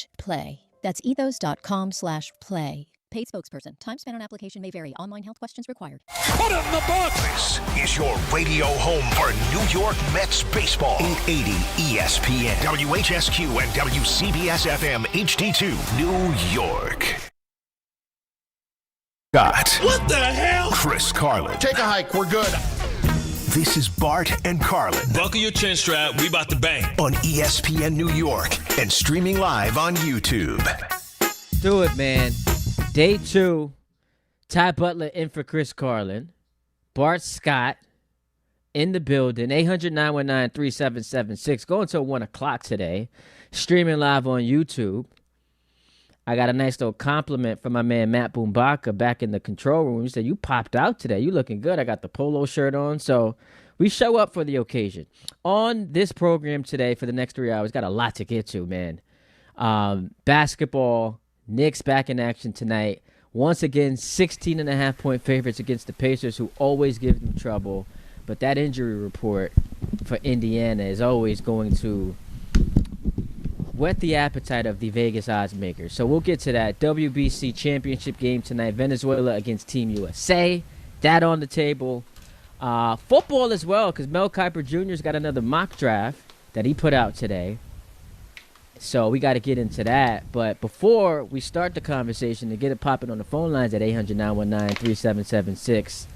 ethos.com/play. That's ethos.com/play. Paid spokesperson. Time spent on application may vary. Online health questions required. Put in the box. This is your radio home for New York Mets baseball. 880 ESPN, WHSQ, and WCBS FM HD2, New York. Got What the hell? Chris Carlin. Take a hike. We're good. This is Bart and Carlin Buckle your chin strap. We about to bang. on ESPN New York and streaming live on YouTube. Do it, man. Day 2. Ty Butler in for Chris Carlin. Bart Scott in the building. 800-919-3776. Going until 1 o'clock today. Streaming live on YouTube. I got a nice little compliment from my man Matt Boombaka back in the control room. He said, you popped out today. You looking good. I got the polo shirt on. So we show up for the occasion. On this program today for the next 3 hours, got a lot to get to, man. Basketball, Knicks back in action tonight. Once again, 16.5-point favorites against the Pacers, who always give them trouble. But that injury report for Indiana is always going to whet the appetite of the Vegas odds makers. So we'll get to that. WBC championship game tonight. Venezuela against Team USA. That on the table. Football as well, because Mel Kiper Jr.'s got another mock draft that he put out today. So we got to get into that. But before we start the conversation, to get it popping on the phone lines at 800-919-3776.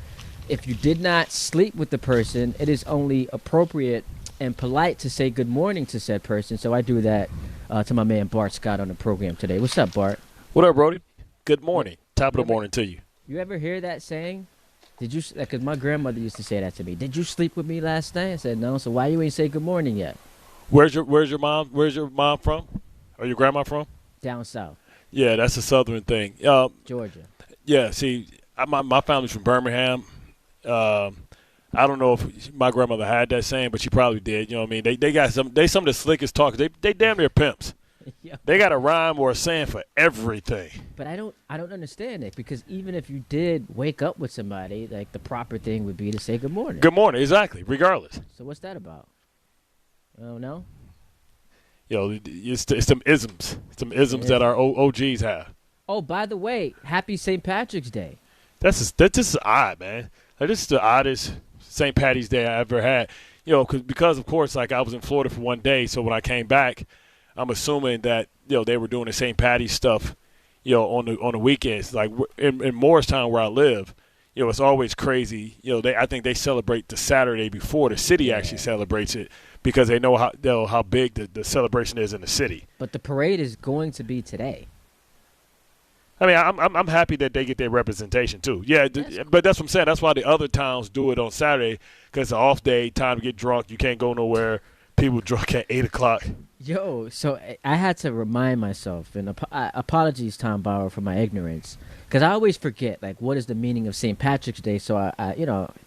If you did not sleep with the person, it is only appropriate and polite to say good morning to said person. So I do that to my man Bart Scott on the program today. What's up, Bart? What up, Brody? Good morning. Top of the morning to you. You ever hear that saying? Did you? Because my grandmother used to say that to me. Did you sleep with me last night? I said no. So why you ain't say good morning yet? Where's your mom? Where's your mom from? Or your grandma from? Down south. Yeah, that's a southern thing. Georgia. Yeah. See, my family's from Birmingham. I don't know if my grandmother had that saying, but she probably did. You know what I mean? They got some of the slickest talkers. They damn near pimps. Yeah. They got a rhyme or a saying for everything. But I don't understand it, because even if you did wake up with somebody, like, the proper thing would be to say good morning. Good morning, exactly, regardless. So what's that about? I don't know. It's some isms. Some isms that our OGs have. Oh, by the way, happy St. Patrick's Day. That's just odd, man. Like, this is the oddest St. Patty's Day I ever had. Because of course, like, I was in Florida for one day, so when I came back, I'm assuming that they were doing the St. Patty's stuff, on the weekends. Like in Morristown where I live, it's always crazy. I think they celebrate the Saturday before the city actually celebrates it, because they know how big the celebration is in the city. But the parade is going to be today. I mean, I'm happy that they get their representation too. Yeah, but that's what I'm saying. That's why the other towns do it on Saturday, because it's an off day, time to get drunk. You can't go nowhere. People drunk at 8 o'clock. Yo, so I had to remind myself, and apologies, Tom Bauer, for my ignorance, because I always forget, like, what is the meaning of St. Patrick's Day. So I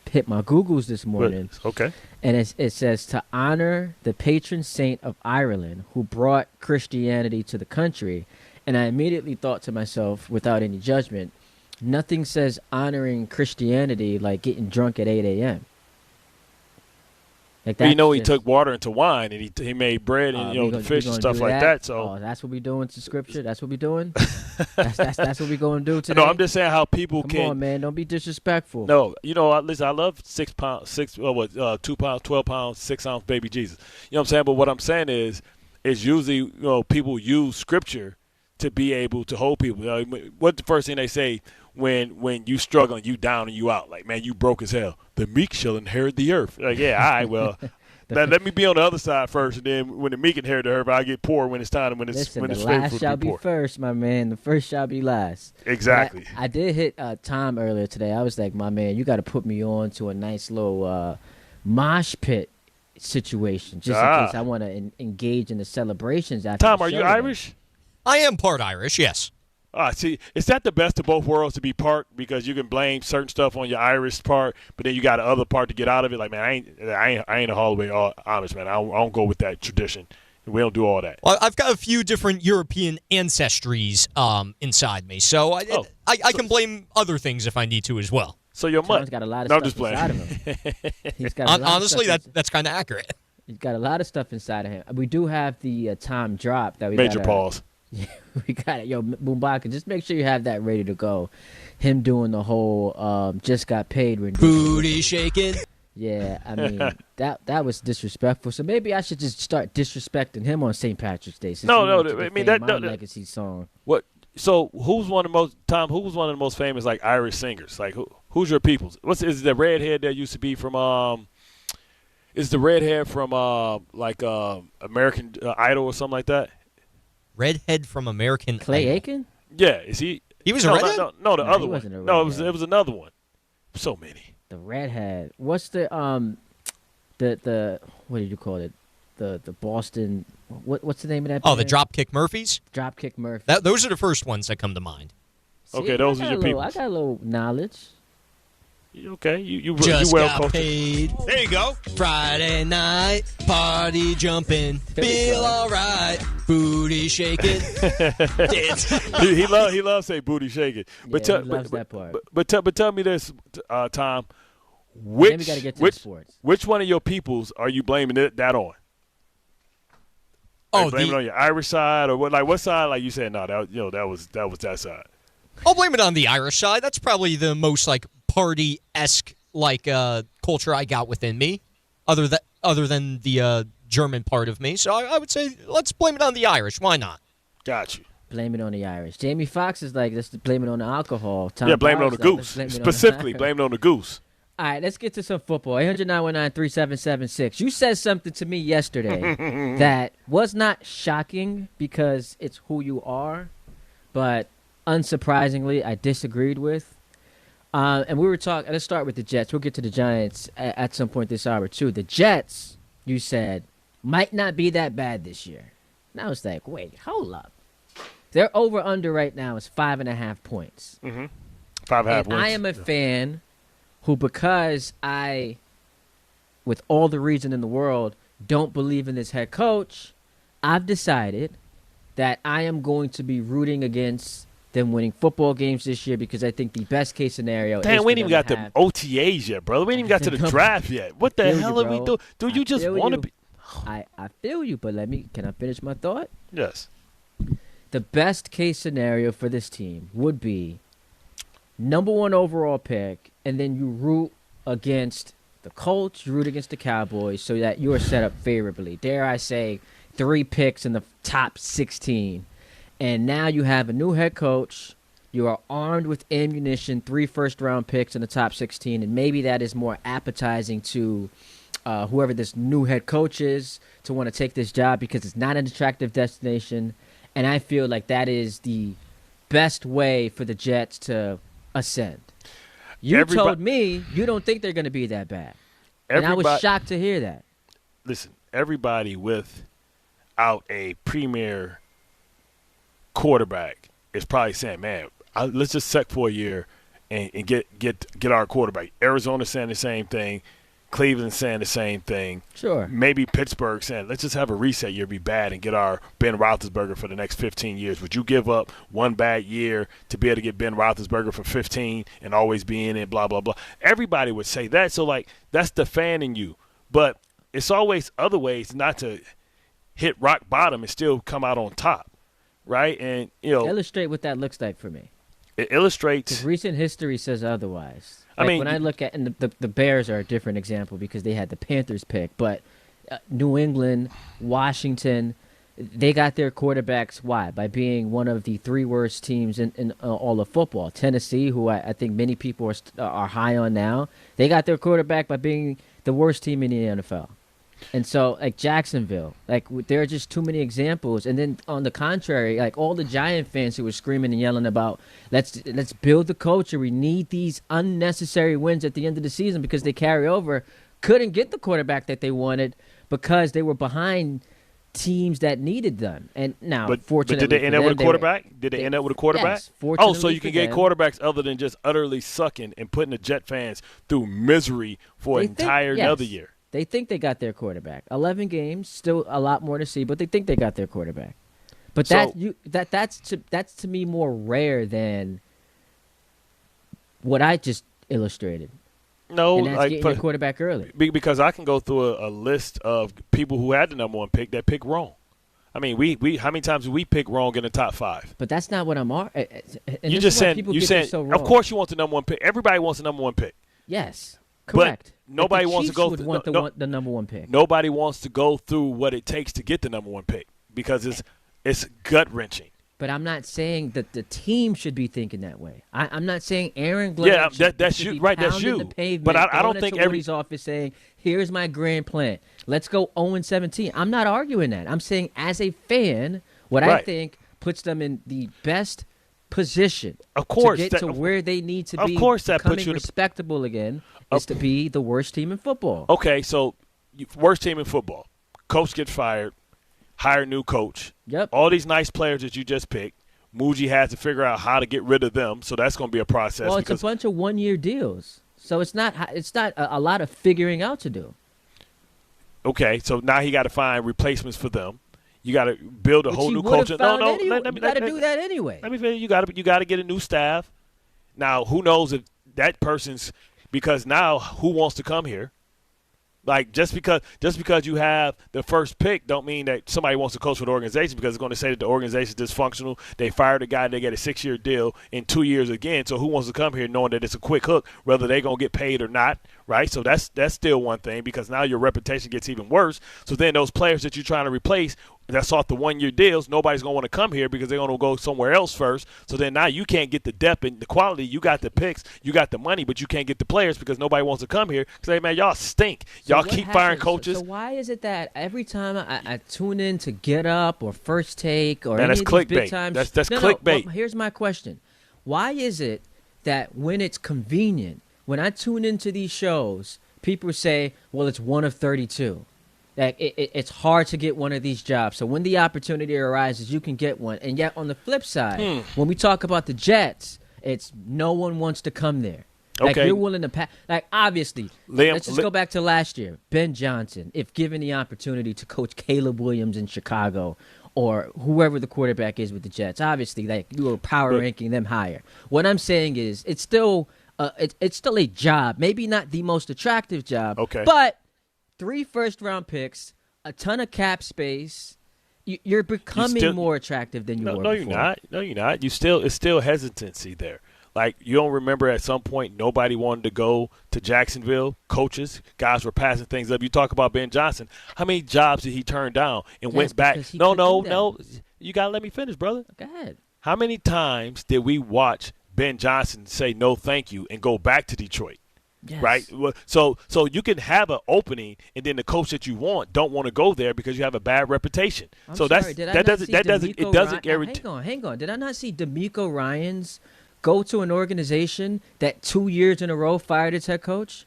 hit my Googles this morning. Okay. And it says to honor the patron saint of Ireland, who brought Christianity to the country. And I immediately thought to myself, without any judgment, nothing says honoring Christianity like getting drunk at 8 a.m. Like, he took water into wine, and he made bread and the fish and stuff like that. So that's what we doing to Scripture. That's what we doing. that's what we going to do today. No, I'm just saying how people Come on, man, don't be disrespectful. No, listen, I love 2 pounds, 12 pounds, 6 ounce baby Jesus. You know what I'm saying? But what I'm saying is usually people use Scripture to be able to hold people. What's the first thing they say when you struggling, you down and you out? Like, man, you broke as hell. The meek shall inherit the earth. Like, yeah, all right, well, let me be on the other side first, and then when the meek inherit the earth, I get poor when it's time. When it's the last shall be first, my man. The first shall be last. Exactly. I did hit Tom earlier today. I was like, my man, you got to put me on to a nice little Moshpit situation, just in case I want to engage in the celebrations after Tom, the are show you today. Irish? I am part Irish, yes. See, is that the best of both worlds to be part? Because you can blame certain stuff on your Irish part, but then you got the other part to get out of it. Like, man, I ain't a Holloway Amish, man. I don't go with that tradition. We don't do all that. Well, I've got a few different European ancestries inside me, so I can blame other things if I need to as well. So your Tom's got a lot of stuff inside of him. He's got a lot honestly, of stuff that's kind of accurate. He's got a lot of stuff inside of him. We do have the time drop that we Major gotta pause. We got it. Yo, Mubaka, just make sure you have that ready to go. Him doing the whole just got paid. Booty shaking. Yeah, I mean, that was disrespectful. So maybe I should just start disrespecting him on St. Patrick's Day. No, I mean, that legacy song. What? So who's one of the most, Tom, who was one of the most famous, like, Irish singers? Like, who's your peoples? Is the redhead that used to be from, is the redhead from, American Idol or something like that? Redhead from American Clay Idol. Aiken? Yeah, is he? He was a redhead? No, the other he one. wasn't a No, it redhead. was another one. So many. The redhead. What's the what did you call it? The Boston. What's the name of that? Oh, the band? Dropkick Murphys? Dropkick Murphy. Those are the first ones that come to mind. See, Okay, those I are got your a little- peoples. I got a little knowledge. Okay, you Just well got cultured. paid. There you go. Friday night, party jumping, feel alright, booty shaking. Dance. he loves say booty shaking. But Yeah, tell, he loves that part. But tell me this, Tom. Then Which we got to get to the sports. which one of your peoples are you blaming that on? Oh, Like, blame it on your Irish side or what? Like what side? Like you said, no, that was that side. I'll blame it on the Irish side. That's probably the most like party-esque like culture I got within me, other than the German part of me. So I would say let's blame it on the Irish. Why not? Got you. Blame it on the Irish. Jamie Foxx is like, let's blame it on the alcohol. Tom Yeah, blame it on Barr's the like, goose. let's blame it on the Specifically, Irish. blame it on the goose. All right, let's get to some football. 800-919-3776. You said something to me yesterday that was not shocking because it's who you are, but unsurprisingly, I disagreed with. And we were talking, let's start with the Jets. We'll get to the Giants at some point this hour, too. The Jets, you said, might not be that bad this year. And I was like, wait, hold up. Their over-under right now is 5.5 points. 5.5 And wins. I am a fan who, because I, with all the reason in the world, don't believe in this head coach, I've decided that I am going to be rooting against them winning football games this year because I think the best case scenario is Damn, we ain't for even them got to the have- OTAs yet, brother. We ain't even got to the draft yet. What the Feel you, hell are we bro. doing? Do you I just feel want to you. be? I feel you, but can I finish my thought? Yes. The best case scenario for this team would be number 1 overall pick, and then you root against the Colts, you root against the Cowboys, so that you are set up favorably. Dare I say, 3 picks in the top 16. And now you have a new head coach. You are armed with ammunition, 3 first-round picks in the top 16, and maybe that is more appetizing to whoever this new head coach is to want to take this job because it's not an attractive destination. And I feel like that is the best way for the Jets to ascend. You told me you don't think they're going to be that bad. And I was shocked to hear that. Listen, everybody without a premier quarterback is probably saying, man, let's just suck for a year and get our quarterback. Arizona saying the same thing. Cleveland saying the same thing. Sure. Maybe Pittsburgh saying, let's just have a reset year, be bad, and get our Ben Roethlisberger for the next 15 years. Would you give up one bad year to be able to get Ben Roethlisberger for 15 and always be in it, blah, blah, blah? Everybody would say that. So, like, that's the fan in you. But it's always other ways not to hit rock bottom and still come out on top, right? And, Illustrate what that looks like for me. It illustrates. 'Cause recent history says otherwise. I mean, when I look at, and the Bears are a different example because they had the Panthers pick, but New England, Washington, they got their quarterbacks. Why? By being one of the 3 worst teams in all of football. Tennessee, who I think many people are high on now, they got their quarterback by being the worst team in the NFL. And so, like Jacksonville, like there are just too many examples. And then on the contrary, like all the Giant fans who were screaming and yelling about, let's build the culture. We need these unnecessary wins at the end of the season because they carry over. Couldn't get the quarterback that they wanted because they were behind teams that needed them. And now, fortunately, but did they end up with a quarterback? Did they end up with a quarterback? Yes, fortunately so you can get quarterbacks other than just utterly sucking and putting the Jet fans through misery for an entire another year. They think they got their quarterback. 11 games, still a lot more to see, but they think they got their quarterback. But that's to me more rare than what I just illustrated. No, and that's getting your quarterback early. Because I can go through a list of people who had the number 1 pick that picked wrong. I mean, we how many times do we pick wrong in the top 5? But that's not what I'm arguing. You just saying people get this so wrong. Of course you want the number 1 pick. Everybody wants the number 1 pick. Yes, correct. But nobody the wants to Chiefs go would through want the number 1 pick. Nobody wants to go through what it takes to get the number 1 pick because it's gut wrenching. But I'm not saying that the team should be thinking that way. I'm not saying Aaron Glenn should that's be you, right? That's pounding you. the pavement, But I don't think everybody's office saying, "Here's my grand plan. Let's go 0-17." I'm not arguing that. I'm saying as a fan, what I think puts them in the best position, of course, to get to where they need to be. Of course, that puts you respectable again is to be the worst team in football. Okay, so worst team in football. Coach gets fired. Hire new coach. Yep. All these nice players that you just picked, Muji has to figure out how to get rid of them. So that's going to be a process. Well, it's a bunch of 1-year deals, so it's not a lot of figuring out to do. Okay, so now he got to find replacements for them. You got to build a whole new culture. No, you got to do that anyway. Let me finish. You got to get a new staff. Now, who knows if that person's because now who wants to come here? Like just because you have the first pick don't mean that somebody wants to coach for the organization because it's going to say that the organization is dysfunctional. They fired a guy, they get a 6-year deal in 2 years again. So who wants to come here knowing that it's a quick hook, whether they're going to get paid or not, right? So that's still one thing because now your reputation gets even worse. So then those players that you're trying to replace that's off the 1-year deals, nobody's going to want to come here because they're going to go somewhere else first. So then now you can't get the depth and the quality. You got the picks, you got the money, but you can't get the players because nobody wants to come here because, hey, man, y'all stink. Y'all keep firing coaches. So why is it that every time I tune in to Get Up or First Take or any that's of these clickbait. big times, That's clickbait. Well, here's my question. Why is it that when it's convenient, when I tune into these shows, people say, well, it's one of 32. Like it's hard to get one of these jobs. So when the opportunity arises, you can get one. And yet on the flip side, when we talk about the Jets, it's no one wants to come there. Like you're willing to pass. Like obviously, let's just go back to last year. Ben Johnson, if given the opportunity to coach Caleb Williams in Chicago or whoever the quarterback is with the Jets, obviously, like you were power ranking them higher. What I'm saying is, it's still a job. Maybe not the most attractive job. Okay. But 3 first-round picks, a ton of cap space. You're becoming more attractive than you were before. No, you're not. No, you're not. It's still hesitancy there. Like, you don't remember at some point nobody wanted to go to Jacksonville. Coaches, guys were passing things up. You talk about Ben Johnson. How many jobs did he turn down and went back? No. You got to let me finish, brother. Go ahead. How many times did we watch Ben Johnson say no thank you and go back to Detroit? Yes. Right? So you can have an opening and then the coach that you want don't want to go there because you have a bad reputation. That doesn't guarantee. Hang on. Did I not see DeMeco Ryans go to an organization that 2 years in a row fired its head coach?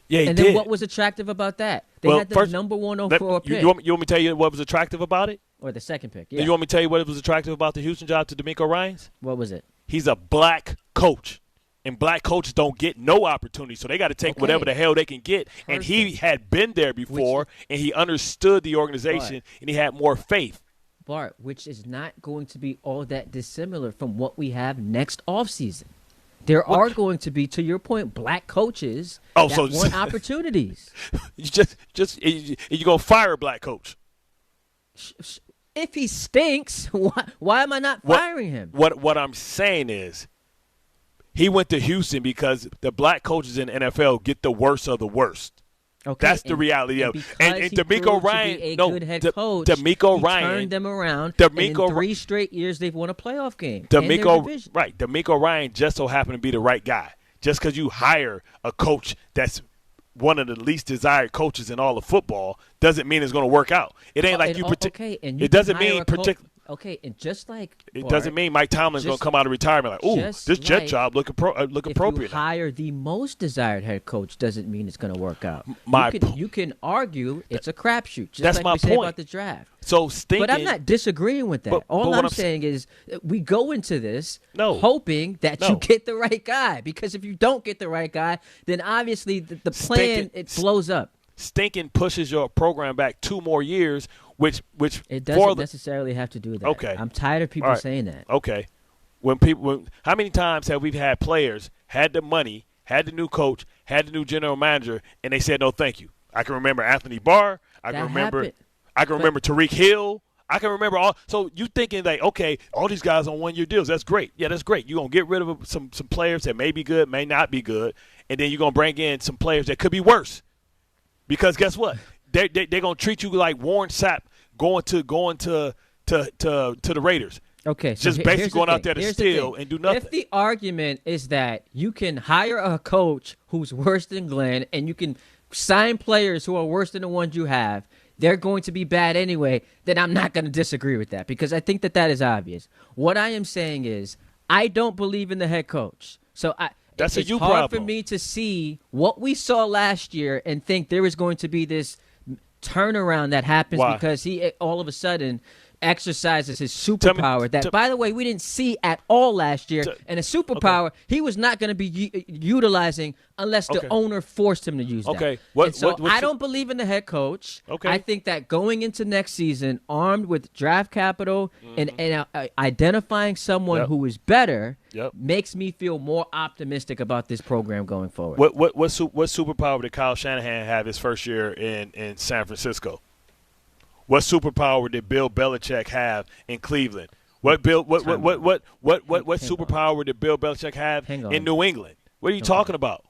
Yeah, he did. And then what was attractive about that? They had the number 1 overall pick. You want me to tell you what was attractive about it? Or the second pick, yeah. You want me to tell you what was attractive about the Houston job to DeMeco Ryans? What was it? He's a black coach. And black coaches don't get no opportunity, so they got to take whatever the hell they can get. Perfect. And he had been there before, and he understood the organization, and he had more faith. Bart, which is not going to be all that dissimilar from what we have next offseason. There are going to be, to your point, black coaches that want opportunities. You're going to fire a black coach. If he stinks, why am I not firing him? What I'm saying is, he went to Houston because the black coaches in the NFL get the worst of the worst. Okay, that's the reality of it. And DeMeco Ryan, good head coach, DeMeco Ryan turned them around. And in 3 straight years, they've won a playoff game. DeMeco Ryan just so happened to be the right guy. Just because you hire a coach that's one of the least desired coaches in all of football doesn't mean it's going to work out. It ain't like you predict. It doesn't mean particular. Okay, and just like it doesn't mean Mike Tomlin's going to come out of retirement like, ooh, this Jet job look appropriate. If you hire the most desired head coach, doesn't mean it's going to work out. You can argue it's a crapshoot. That's my point. Say about the draft. But I'm not disagreeing with that. All I'm saying is we go into this hoping that you get the right guy. Because if you don't get the right guy, then obviously the plan it blows up. Stinking pushes your program back 2 more years, which it doesn't necessarily have to do that. Okay, I'm tired of people saying that. Okay, how many times have we had players had the money, had the new coach, had the new general manager, and they said no, thank you? I can remember Anthony Barr. I can remember Tariq Hill. I can remember all. So you thinking like, okay, all these guys on 1-year deals. That's great. Yeah, that's great. You're going to get rid of some players that may be good, may not be good, and then you're going to bring in some players that could be worse. Because guess what? They're going to treat you like Warren Sapp going to the Raiders. Okay, so just basically going out there to steal and do nothing. If the argument is that you can hire a coach who's worse than Glenn and you can sign players who are worse than the ones you have, they're going to be bad anyway, then I'm not going to disagree with that because I think that is obvious. What I am saying is I don't believe in the head coach. So it's hard problem for me to see what we saw last year and think there is going to be this turnaround that happens because he all of a sudden exercises his superpower by the way, we didn't see at all last year. And a superpower he was not going to be utilizing unless the owner forced him to use that. I don't believe in the head coach. I think that going into next season, armed with draft capital and identifying someone who is better makes me feel more optimistic about this program going forward. What superpower did Kyle Shanahan have his first year in San Francisco? What superpower did Bill Belichick have in Cleveland? What superpower did Bill Belichick have in New England? What are you talking about?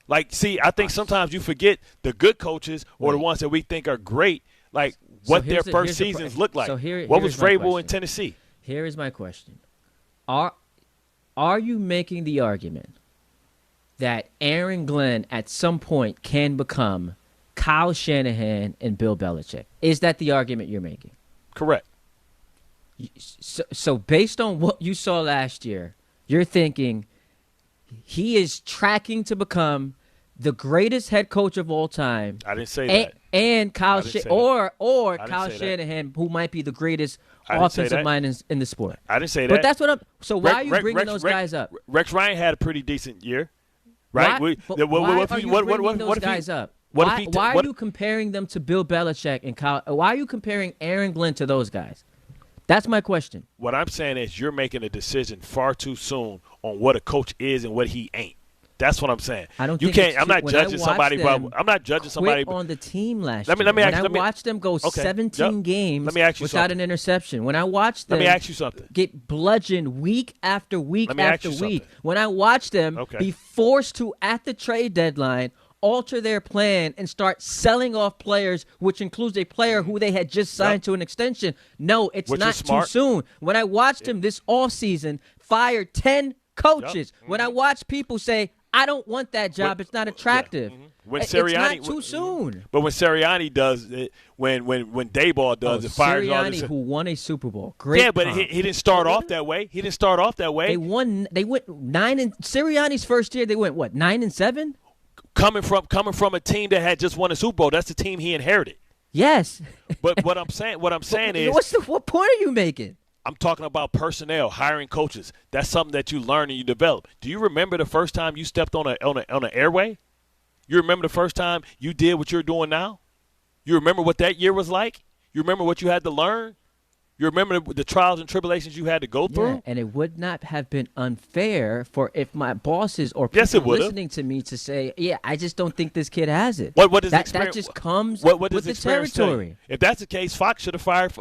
Like, see, I think sometimes you forget the good coaches or the ones that we think are great, like what their first seasons look like. What was Vrabel in Tennessee? Here is my question. Are you making the argument that Aaron Glenn at some point can become Kyle Shanahan and Bill Belichick? Is that the argument you're making? Correct. So based on what you saw last year, you're thinking he is tracking to become the greatest head coach of all time. I didn't say that. And Kyle Kyle Shanahan, who might be the greatest offensive mind in the sport. I didn't say that. But that's what I'm. So why are you bringing those guys up? Rex Ryan had a pretty decent year, right? Why are you bringing those guys up? Why are you comparing them to Bill Belichick and Kyle? Why are you comparing Aaron Glenn to those guys? That's my question. What I'm saying is you're making a decision far too soon on what a coach is and what he ain't. That's what I'm saying. I don't. You can't. I'm not judging somebody. I'm not judging somebody on the team last year. Let me I watched them go 17 games without an interception. When I watched them, let me ask you something. Get bludgeoned week after week after week. When I watched them be forced to at the trade deadline alter their plan and start selling off players, which includes a player who they had just signed to an extension. No, it's not too soon. When I watched him this offseason fire 10 coaches, when I watch people say, I don't want that job, it's not attractive. When it's Sirianni, not too soon. But when Sirianni does it, when Dayball does it, fires all this. Sirianni, who won a Super Bowl, great. But he didn't start off that way. They won. They went 9 and Sirianni's first year. They went 9-7. Coming from a team that had just won a Super Bowl, that's the team he inherited. Yes. But what I'm saying is, what point are you making? I'm talking about personnel, hiring coaches. That's something that you learn and you develop. Do you remember the first time you stepped on an airway? You remember the first time you did what you're doing now? You remember what that year was like? You remember what you had to learn? You remember the trials and tribulations you had to go through? Yeah, and it would not have been unfair for if my bosses or people listening to me to say, yeah, I just don't think this kid has it. What does that just comes with the territory. Say? If that's the case, Fox should have fired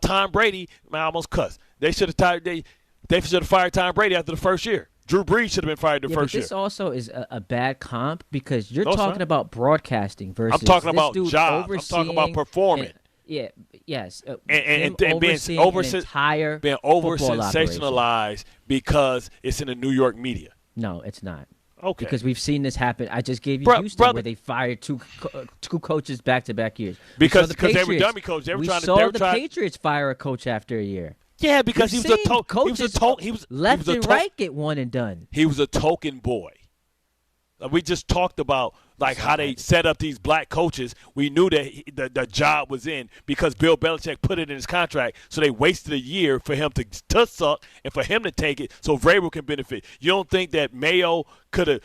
Tom Brady. I almost cussed. They should have fired Tom Brady after the first year. Drew Brees should have been fired the first year. This also is a bad comp because you're talking about broadcasting versus I'm talking about jobs. I'm talking about performing. Yeah. Yes. And being over-sensationalized because it's in the New York media. No, it's not. Okay. Because we've seen this happen. I just gave you Houston where they fired two coaches back-to-back years. Because they were dummy coaches. We saw the Patriots fire a coach after a year. Yeah, because he was a right get one and done. He was a token boy. We just talked about how they set up these black coaches. We knew that the job was in because Bill Belichick put it in his contract. So they wasted a year for him to suck and for him to take it so Vrabel can benefit. You don't think that Mayo would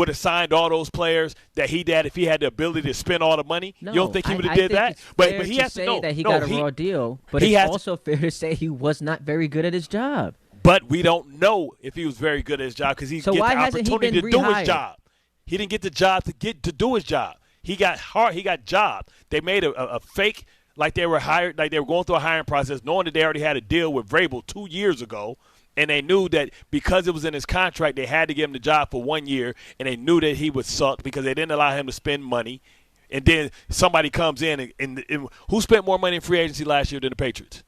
have signed all those players that he did if he had the ability to spend all the money? No, you don't think he would have did that? But he has to say that he got a raw deal. But it's also fair to say he was not very good at his job. But we don't know if he was very good at his job because he didn't get the opportunity to do his job. He didn't get the job to do his job. He got jobbed. They made a fake like they were hired, like they were going through a hiring process, knowing that they already had a deal with Vrabel 2 years ago, and they knew that because it was in his contract, they had to give him the job for 1 year, and they knew that he would suck because they didn't allow him to spend money. And then somebody comes in, and who spent more money in free agency last year than the Patriots?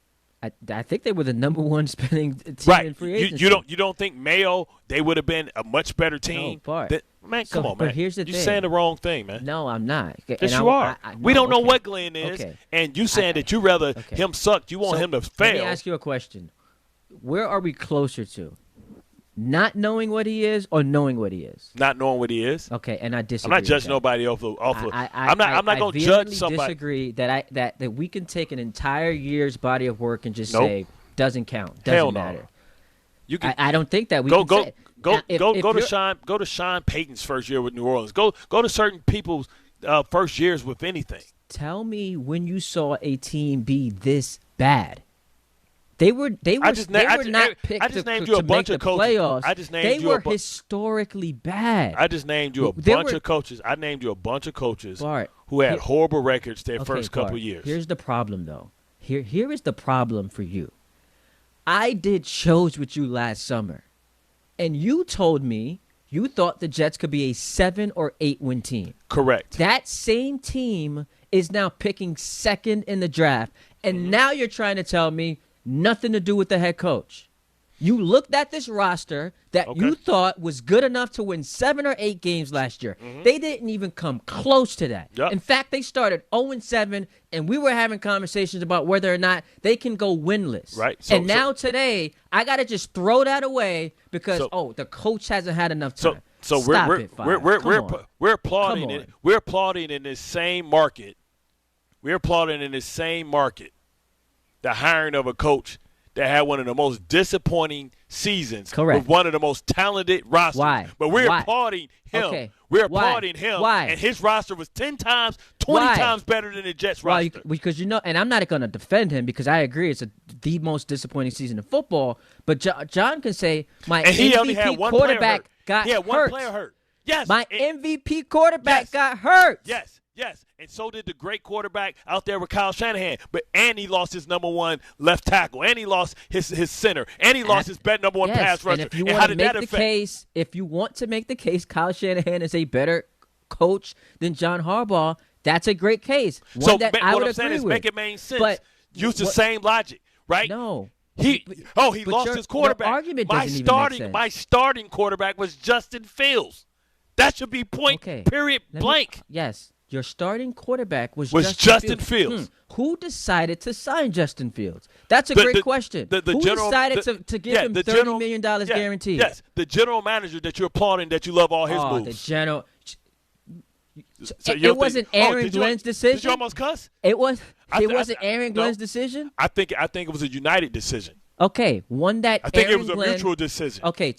I think they were the number one spending team Right. in free agency. You don't think Mayo, they would have been a much better team? No, Bart. Man, So, come on, but man. here's the You're thing. saying the wrong thing, man. No, I'm not. Yes, you are. We don't know what Glenn is, Okay. and you saying that you rather him suck. You want him to fail. Let me ask you a question. Where are we closer to? Not knowing what he is or knowing what he is? Not knowing what he is. Okay, and I I'm disagree. not with judging that. nobody off of. I'm not going to judge vehemently somebody. disagree that we can take an entire year's body of work and just Nope. say doesn't count, doesn't Hell no. matter. You can I don't think that we go can say. Now, if to Sean Payton's first year with New Orleans. Go to certain people's first years with anything. Tell me when you saw a team be this bad. They were not picked I just to, named to you a make bunch the of coaches. playoffs. I just named they you were a bu- historically bad. I just named you a There bunch were- of coaches. I named you a bunch of coaches Bart, who had here- horrible records their Okay, first couple Bart, years. Here's the problem, though. Here is the problem for you. I did shows with you last summer, and you told me you thought the Jets could be a 7 or 8 win team. Correct. That same team is now picking second in the draft, and Mm-hmm. now you're trying to tell me nothing to do with the head coach. You looked at this roster that Okay. you thought was good enough to win 7 or 8 games last year. They didn't even come close to that. Yep. In fact, they started 0-7, and we were having conversations about whether or not they can go winless. Right. And now today, I got to just throw that away because, the coach hasn't had enough time. So Stop we're it, Five. we're applauding Come it. on. We're applauding in this same market. We're applauding in this same market the hiring of a coach that had one of the most disappointing seasons Correct. with one of the most talented rosters. Why? But we're Why? applauding him. Okay. We're Why? applauding him. Why? And his roster was 10 times, 20 Why? times better than the Jets Well, roster. because and I'm not going to defend him because I agree it's the most disappointing season of football. But John can say my and he MVP only had one player quarterback hurt. got He had hurt. one player hurt. Yes. My and- MVP quarterback Yes. got hurt. Yes. And so did the great quarterback out there with Kyle Shanahan. And he lost his number one left tackle. And he lost his center. And he lost his number one Yes, pass rusher. and if you how want to did make that the affect? case, Kyle Shanahan is a better coach than John Harbaugh, that's a great case. One that I what would I'm saying agree is with. make it make sense. But Use the what- same logic, right? No. He but lost your- his quarterback. your argument doesn't even make sense. My starting quarterback was Justin Fields. That should be point period blank. Yes. Your starting quarterback was Justin Fields. Who decided to sign Justin Fields? That's a great question. Who decided to give him $30 million guaranteed? Yes, the general manager that you're applauding that you love all his The moves. general. So you It wasn't Aaron Glenn's decision. Did you almost cuss? It wasn't I- Aaron no. Glenn's decision. I think it was a united decision. Okay, one that I think Aaron it was a Glenn, mutual decision. Okay,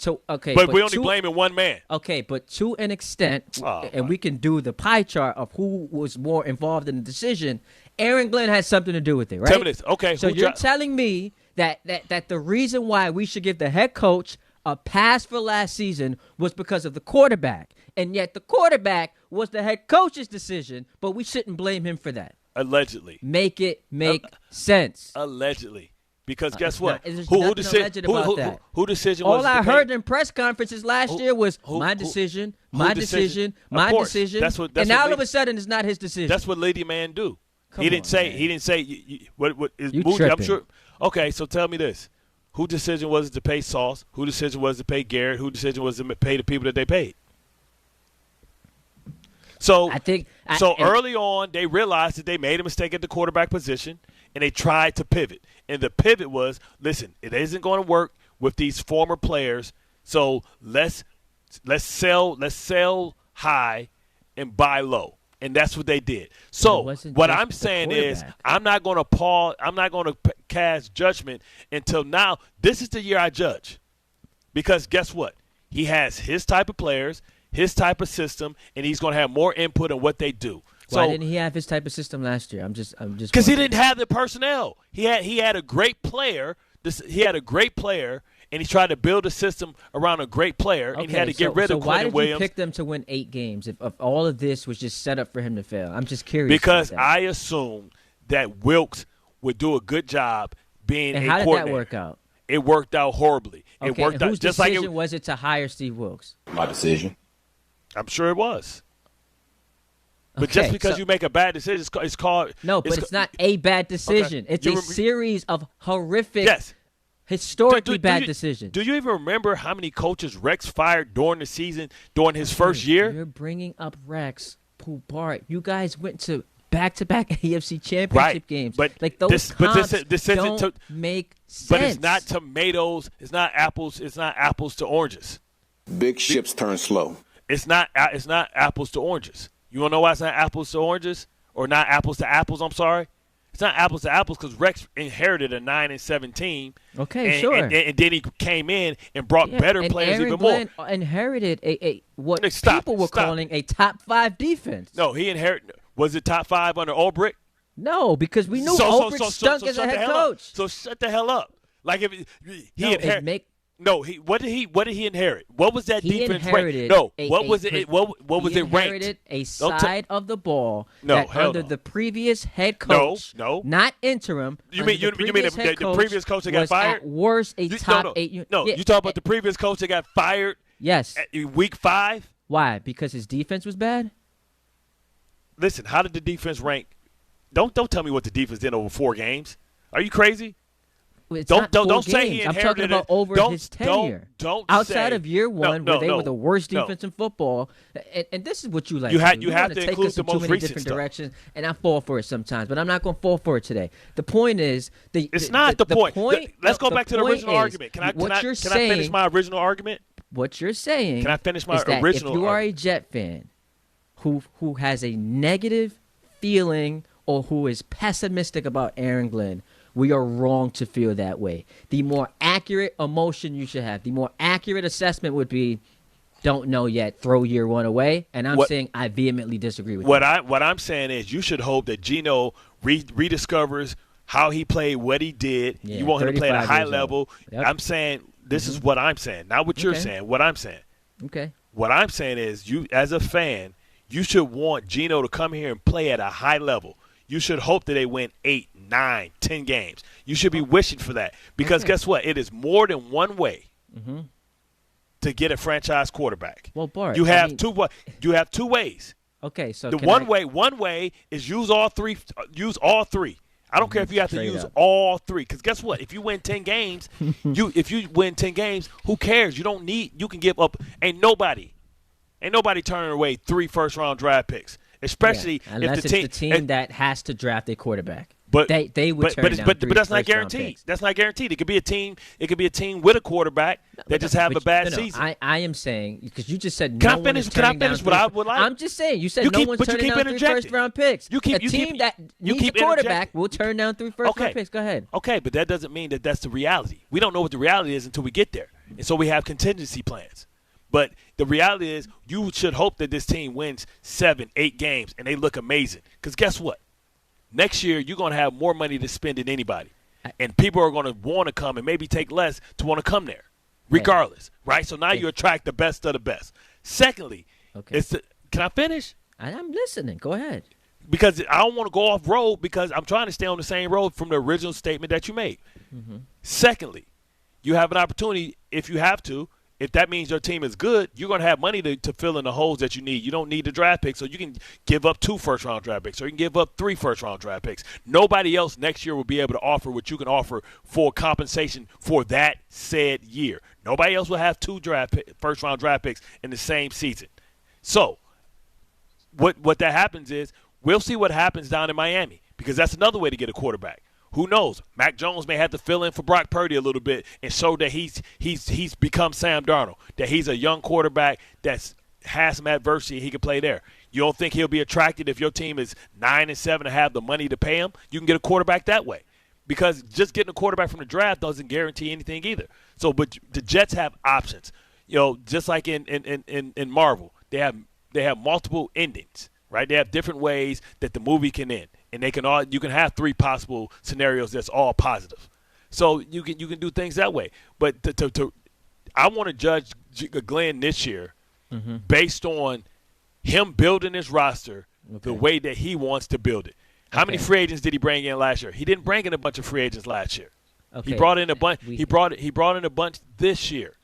But we only blaming one man. Okay, but to an extent, Oh, and we can do the pie chart of who was more involved in the decision. Aaron Glenn had something to do with it, right? 10 minutes. Okay. So you're telling me that the reason why we should give the head coach a pass for last season was because of the quarterback, and yet the quarterback was the head coach's decision, but we shouldn't blame him for that. Allegedly. Make it make sense. Allegedly. Because guess what? There's Who nothing decision? alleged about that. Who decision was All I to pay- heard in press conferences last year was who- my who- decision, who my decision? decision, Of my course. decision. That's what and now all lady- of a sudden it's not his decision. That's what Lady Man do. Come He didn't on, say. man. He didn't say. What is You Bougie? I'm tripping. sure. Okay, so tell me this: who decision was it to pay Sauce? Who decision was to pay Garrett? Who decision was to pay the people that they paid? So I think early on, they realized that they made a mistake at the quarterback position, and they tried to pivot. And the pivot was, listen, it isn't going to work with these former players. So let's sell high and buy low. And that's what they did. So what I'm saying is, I'm not going to cast judgment until now. This is the year I judge, because guess what? He has his type of players, his type of system, and he's going to have more input on what they do. Why didn't he have his type of system last year? I'm just because he didn't have the personnel. He had a great player. He had a great player, and he tried to build a system around a great player, and he had to get rid of Quentin Williams. Why did you pick them to win 8 games if all of this was just set up for him to fail? I'm just curious. Because about that. I assumed that Wilkes would do a good job being And a how did coordinator. that work out? It worked out horribly. Okay, It worked out whose just decision like was it to hire Steve Wilkes? My decision. I'm sure it was. But Okay, just because so- you make a bad decision, it's called. No, but it's not a bad decision. It's You a series of horrific, Yes. historically bad decisions. Do you even remember how many coaches Rex fired during the season, during his first year? You're bringing up Rex, Bart. You guys went to back-to-back AFC Championship Right, games. but like those comps this isn't don't make sense. But it's not tomatoes. It's not apples. It's not apples to oranges. Big ships turn slow. It's not apples to oranges. You want to know why it's not apples to oranges, or not apples to apples? I'm sorry. It's not apples to apples because Rex inherited a 9-7 team. Okay, sure. And then he came in and brought better and players Aaron even Glenn more. inherited what Nick, stop, people were stop. calling a top 5 defense. No, he inherited. Was it top 5 under Ulbrich? No, because we knew Ulbrich stunk as a shut the head hell up. coach. So shut the hell up. Like if he No, inherited. No, what did he inherit? What was that He defense inherited ranked? No, what was it? What was he it ranked? inherited a Don't side of the ball No, that hell under no. the previous head coach, No. not interim. You under mean the previous coach that got was fired? At worst, a top no, 8. No, Yeah, you talk about the previous coach that got fired. Yes. At week 5. Why? Because his defense was bad. Listen, how did the defense rank? Don't tell me what the defense did over 4 games. Are you crazy? It's Don't- not don't- 4 don't say he games. I'm talking inherited about it. over Don't- his don't- tenure. don't Outside say- of year one, No, where they no, were the worst no. defense in football, and this is what you like. You to have- do. you have wanna to take include us the in too most many recent different stuff. directions, and I fall for it sometimes, but I'm not going to fall for it today. The point is, It's not the point. Let's go back to the point original is, argument. Can I you're finish saying- my original argument? What you're saying Can I finish my is that original if you are a argument? Jet fan who has a negative feeling or who is pessimistic about Aaron Glenn, we are wrong to feel that way. The more accurate emotion you should have, the more accurate assessment would be, don't know yet, throw year one away. And I'm saying I vehemently disagree with What you. I'm saying is you should hope that Geno rediscovers how he played, what he did. Yeah, You want him to play at a 35 high years level. old. Yep. I'm saying this is what I'm saying, not what you're Okay. saying. What I'm saying. Okay. What I'm saying is you, as a fan, you should want Geno to come here and play at a high level. You should hope that they win 8, 9, 10 games. You should be wishing for that because guess what? It is more than one way to get a franchise quarterback. Well, Bart, you I have mean- you have 2 ways. Okay, so The can one way is use all three. Use all 3. I don't care if you have to Straight use up. all 3. Because guess what? If you win 10 games, if you win 10 games, who cares? You don't need. You can give up. Ain't nobody turning away 3 first-round draft picks, especially Yeah, unless if the it's the team that has to draft a quarterback. But they would turn down but 3 that's not first-round guaranteed. picks. That's not guaranteed. It could be a team. It could be a team with a quarterback that just have a bad season. I am saying because you just said Can I no one finish- is can I turning down finish what I 3 would like? I'm just saying you said You no keep- one's but you turning keep down 3 interjecting. first-round picks. You keep- a you team keep- that you needs a keep quarterback interjecting. will turn down 3 first-round picks. Go ahead. Okay, but that doesn't mean that that's the reality. We don't know what the reality is until we get there, and so we have contingency plans. But the reality is, you should hope that this team wins 7, 8 games, and they look amazing. Because guess what? Next year, you're going to have more money to spend than anybody. And people are going to want to come and maybe take less to want to come there, regardless, right? So now you attract the best of the best. Secondly, can I finish? I'm listening. Go ahead. Because I don't want to go off road because I'm trying to stay on the same road from the original statement that you made. Secondly, you have an opportunity if you have to. If that means your team is good, you're going to have money to fill in the holes that you need. You don't need the draft picks, so you can give up 2 first-round draft picks, or you can give up 3 first-round draft picks. Nobody else next year will be able to offer what you can offer for compensation for that said year. Nobody else will have 2 first-round draft picks in the same season. So what that happens is we'll see what happens down in Miami because that's another way to get a quarterback. Who knows? Mac Jones may have to fill in for Brock Purdy a little bit and show that he's become Sam Darnold, that he's a young quarterback that has some adversity and he can play there. You don't think he'll be attracted if your team is 9-7 and have the money to pay him? You can get a quarterback that way because just getting a quarterback from the draft doesn't guarantee anything either. So, but the Jets have options. You know, just like in Marvel, they have multiple endings, right? They have different ways that the movie can end. And you can have 3 possible scenarios that's all positive. So you can do things that way. But I want to judge Glenn this year based on him building his roster the way that he wants to build it. How many free agents did he bring in last year? He didn't bring in a bunch of free agents last year. Okay. He brought in a bunch. He brought in a bunch this year,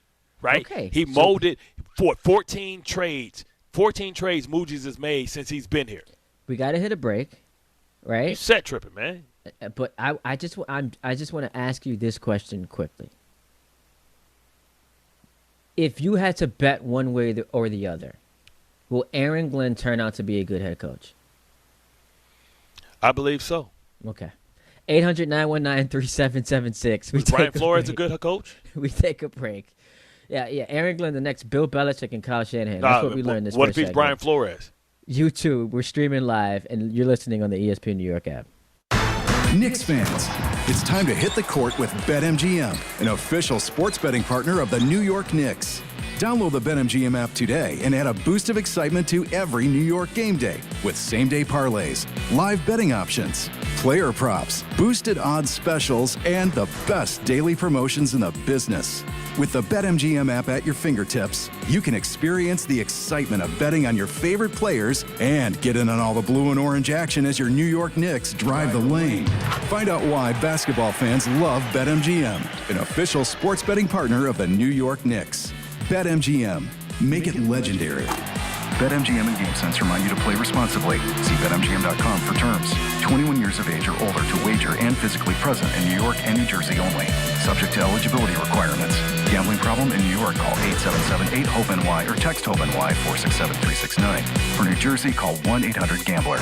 right? Okay. He molded for 14 trades. 14 trades Moojies has made since he's been here. We got to hit a break, right? You set tripping, man. But I just want to ask you this question quickly. If you had to bet one way or the other, will Aaron Glenn turn out to be a good head coach? I believe so. Okay. 800-919-3776. Was Brian Flores a good coach? We take a break. Yeah. Aaron Glenn, the next Bill Belichick and Kyle Shanahan. That's what we learned this What first if he's segment. Brian Flores? YouTube, we're streaming live, and you're listening on the ESPN New York app. Knicks fans, it's time to hit the court with BetMGM, an official sports betting partner of the New York Knicks. Download the BetMGM app today and add a boost of excitement to every New York game day with same-day parlays, live betting options, player props, boosted odds specials, and the best daily promotions in the business. With the BetMGM app at your fingertips, you can experience the excitement of betting on your favorite players and get in on all the blue and orange action as your New York Knicks drive the lane. Find out why basketball fans love BetMGM, an official sports betting partner of the New York Knicks. BetMGM. Make it legendary. BetMGM and GameSense remind you to play responsibly. See BetMGM.com for terms. 21 years of age or older to wager and physically present in New York and New Jersey only. Subject to eligibility requirements. Gambling problem in New York? Call 877-8-HOPE-NY or text HOPE-NY 467-369. For New Jersey, call 1-800-GAMBLER.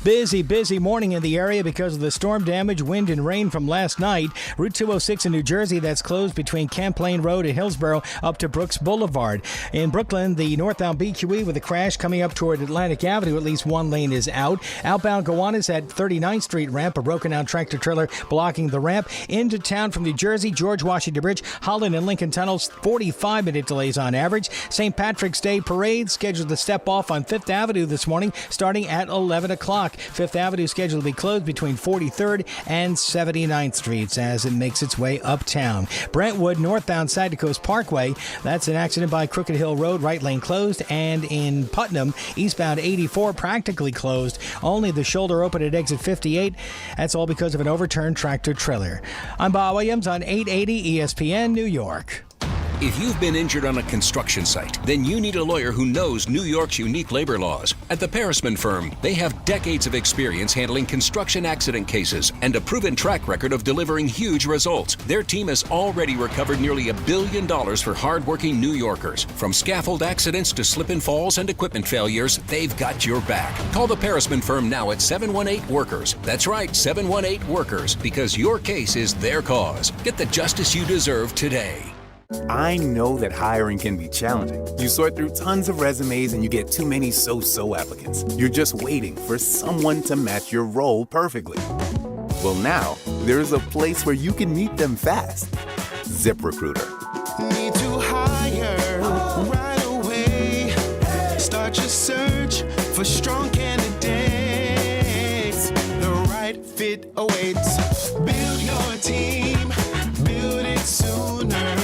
Busy morning in the area because of the storm damage, wind, and rain from last night. Route 206 in New Jersey, that's closed between Champlain Road and Hillsborough up to Brooks Boulevard. In Brooklyn, the northbound BQE with a crash coming up toward Atlantic Avenue. At least one lane is out. Outbound Gowanus at 39th Street ramp, a broken down tractor trailer blocking the ramp. Into town from New Jersey, George Washington Bridge, Holland and Lincoln tunnels, 45-minute delays on average. St. Patrick's Day parade scheduled to step off on 5th Avenue this morning starting at 11 o'clock. 5th Avenue scheduled to be closed between 43rd and 79th Streets as it makes its way uptown. Brentwood, northbound Side to Coast Parkway, that's an accident by Crooked Hill Road, right lane closed. And in Putnam, eastbound 84 practically closed. Only the shoulder open at exit 58. That's all because of an overturned tractor trailer. I'm Bob Williams on 880 ESPN New York. If you've been injured on a construction site, then you need a lawyer who knows New York's unique labor laws. At the Parisman Firm, they have decades of experience handling construction accident cases and a proven track record of delivering huge results. Their team has already recovered nearly $1 billion for hardworking New Yorkers. From scaffold accidents to slip and falls and equipment failures, they've got your back. Call the Parisman Firm now at 718-WORKERS. That's right, 718-WORKERS, because your case is their cause. Get the justice you deserve today. I know that hiring can be challenging. You sort through tons of resumes and you get too many so-so applicants. You're just waiting for someone to match your role perfectly. Well, now, there's a place where you can meet them fast. ZipRecruiter. Need to hire right away. Start your search for strong candidates. The right fit awaits. Build your team. Build it sooner.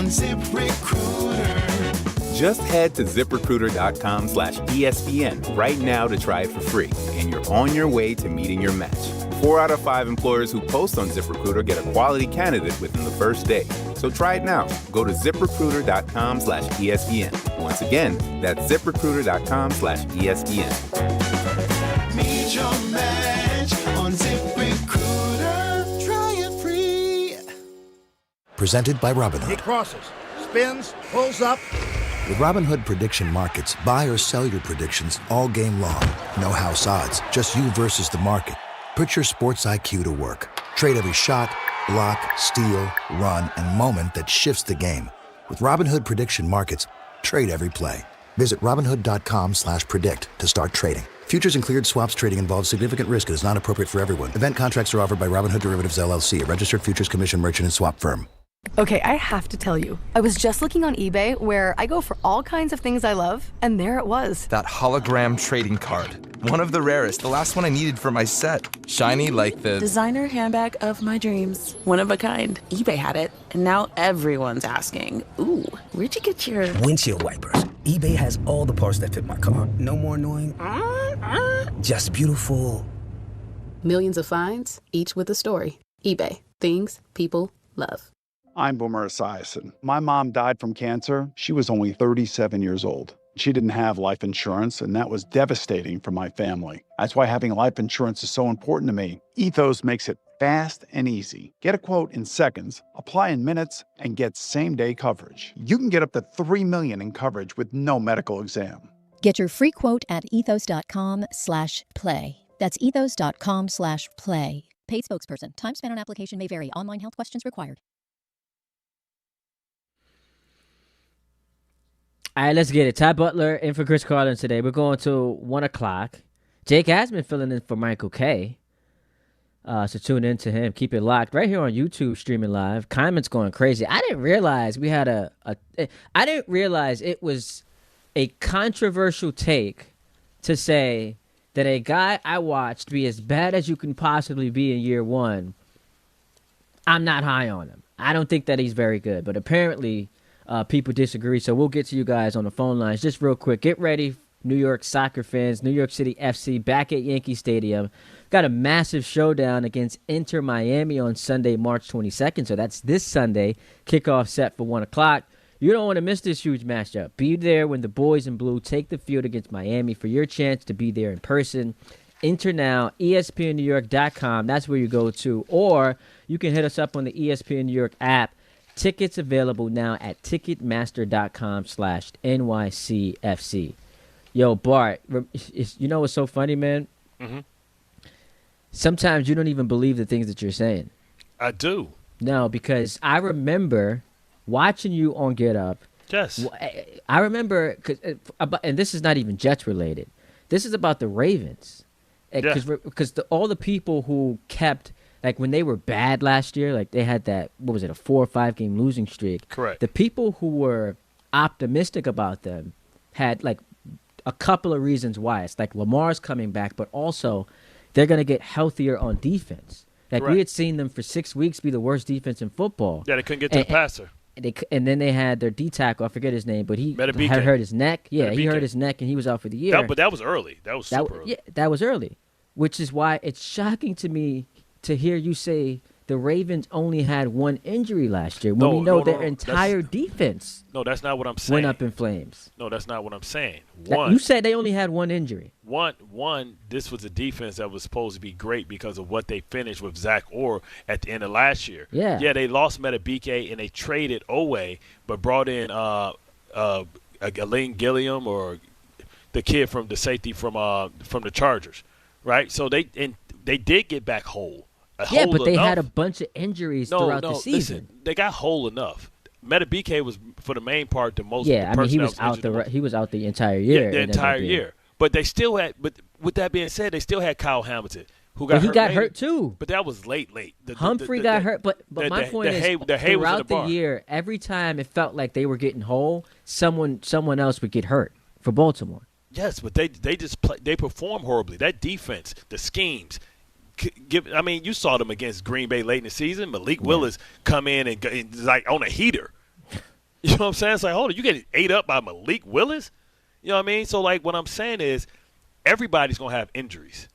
ZipRecruiter. Just head to ZipRecruiter.com/ESPN right now to try it for free, and you're on your way to meeting your match. 4 out of 5 employers who post on ZipRecruiter get a quality candidate within the first day. So try it now. Go to ZipRecruiter.com/ESPN. Once again, that's ZipRecruiter.com/ESPN. Meet your match on ZipRecruiter. Try it free. Presented by Robinhood. He crosses, spins, pulls up. With Robinhood Prediction Markets, buy or sell your predictions all game long. No house odds, just you versus the market. Put your sports IQ to work. Trade every shot, block, steal, run, and moment that shifts the game. With Robinhood Prediction Markets, trade every play. Visit Robinhood.com/predict to start trading. Futures and cleared swaps trading involves significant risk and is not appropriate for everyone. Event contracts are offered by Robinhood Derivatives LLC, a registered futures commission merchant and swap firm. Okay, I have to tell you, I was just looking on eBay where I go for all kinds of things I love, and there it was. That hologram trading card. One of the rarest, the last one I needed for my set. Shiny like the designer handbag of my dreams. One of a kind. eBay had it, and now everyone's asking, ooh, where'd you get your windshield wipers? eBay has all the parts that fit my car. No more annoying. Just beautiful. Millions of finds, each with a story. eBay. Things people love. I'm Boomer Esiason. My mom died from cancer. She was only 37 years old. She didn't have life insurance, and that was devastating for my family. That's why having life insurance is so important to me. Ethos makes it fast and easy. Get a quote in seconds, apply in minutes, and get same-day coverage. You can get up to $3 million in coverage with no medical exam. Get your free quote at ethos.com/play. That's ethos.com/play. Paid spokesperson. Time spent on application may vary. Online health questions required. All right, let's get it. Ty Butler in for Chris Carlin today. We're going to 1 o'clock. Jake has been filling in for Michael K. So tune in to him. Keep it locked right here on YouTube, streaming live. Comments going crazy. I didn't realize we had I didn't realize it was a controversial take to say that a guy I watched be as bad as you can possibly be in year one. I'm not high on him. I don't think that he's very good, but apparently people disagree. So we'll get to you guys on the phone lines just real quick. Get ready, New York soccer fans. New York City FC back at Yankee Stadium. Got a massive showdown against Inter Miami on Sunday, March 22nd. So that's this Sunday. Kickoff set for 1 o'clock. You don't want to miss this huge matchup. Be there when the boys in blue take the field against Miami for your chance to be there in person. Enter now, ESPNNewYork.com. That's where you go to. Or you can hit us up on the ESPN New York app. Tickets available now at Ticketmaster.com/NYCFC. Yo, Bart, you know what's so funny, man? Mm-hmm. Sometimes you don't even believe the things that you're saying. I do. No, because I remember watching you on Get Up. Yes. I remember, and this is not even Jets related. This is about the Ravens. Because all the people who kept, like when they were bad last year, like they had that, what was it, a 4 or 5 game losing streak. Correct. The people who were optimistic about them had like a couple of reasons why. It's like Lamar's coming back, but also they're going to get healthier on defense. Like we had seen them for 6 weeks be the worst defense in football. Yeah, they couldn't get to the passer. And then they had their D tackle, I forget his name, but he had Metabike. hurt his neck. Yeah, he Metabike. hurt his neck and he was out for the year. But that was early. That was super early. Yeah, that was early, which is why it's shocking to me to hear you say the Ravens only had 1 injury last year when we know their entire defense. No, that's not what I'm saying. Went up in flames. No, that's not what I'm saying. You said they only had 1 injury. One, this was a defense that was supposed to be great because of what they finished with Zach Orr at the end of last year. Yeah. Yeah, they lost Metabike and they traded Owe, but brought in Elaine Gilliam or the kid from the safety from the Chargers, right? So they did get back whole. Yeah, but they had a bunch of injuries throughout the season. Listen, they got whole enough. Metabike was, for the main part, the most. Yeah, I mean, he was out the entire year. Yeah, the entire year. But they still had. But with that being said, they still had Kyle Hamilton, who got hurt. He got hurt too. But that was late. Humphrey got hurt. But my point is, throughout the year, every time it felt like they were getting whole, someone else would get hurt for Baltimore. Yes, but they just they performed horribly. That defense, the schemes. I mean, you saw them against Green Bay late in the season. Malik Willis come in and like on a heater. You know what I'm saying? It's like, hold on, you getting ate up by Malik Willis? You know what I mean? So, like, what I'm saying is everybody's going to have injuries.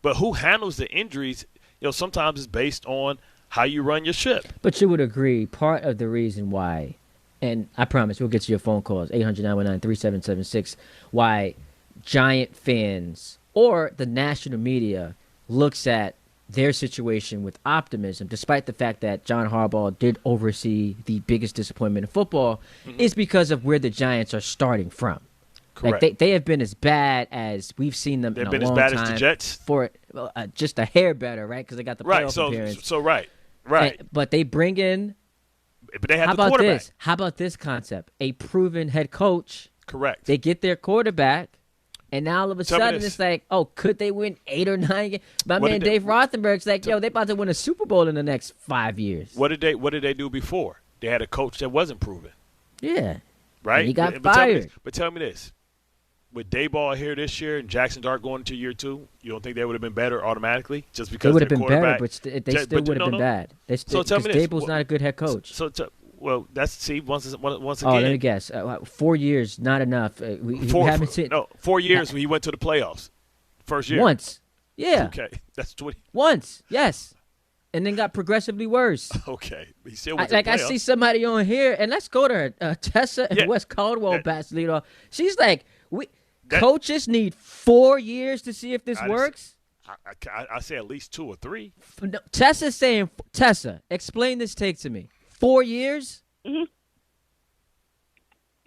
But who handles the injuries, sometimes it's based on how you run your ship. But you would agree part of the reason why, and I promise we'll get to your phone calls, 800-919-3776, why Giant fans or the national media looks at their situation with optimism, despite the fact that John Harbaugh did oversee the biggest disappointment in football, is because of where the Giants are starting from. Correct. Like they have been as bad as we've seen them in a long time. They've been as bad as the Jets? For just a hair better, right? Because they got the playoff appearance. So right. But they bring in. But they have the quarterback. How about this concept? A proven head coach. Correct. They get their quarterback. And now all of a sudden it's like, oh, could they win 8 or 9 games? My man Dave Rothenberg's like, they about to win a Super Bowl in the next 5 years. What did they do before? They had a coach that wasn't proven. Yeah. Right? And he got fired. But tell me this. With Dayball here this year and Jackson Dart going into year 2, you don't think they would have been better automatically just because they would have their been quarterback? better, but they still would have been bad. So tell me this. Dayball's not a good head coach. So Well, once again. Oh, let me guess. 4 years, not enough. We haven't seen. No, 4 years when he went to the playoffs. First year. Once. Yeah. Okay, that's 20. Once, yes. And then got progressively worse. Okay. He still went to the playoffs. I see somebody on here, and let's go to her. Tessa and West Caldwell bats lead off. She's like, coaches need 4 years to see if this works. I say at least 2 or 3. No, Tessa's saying, Tessa, explain this take to me. 4 years? Mm-hmm.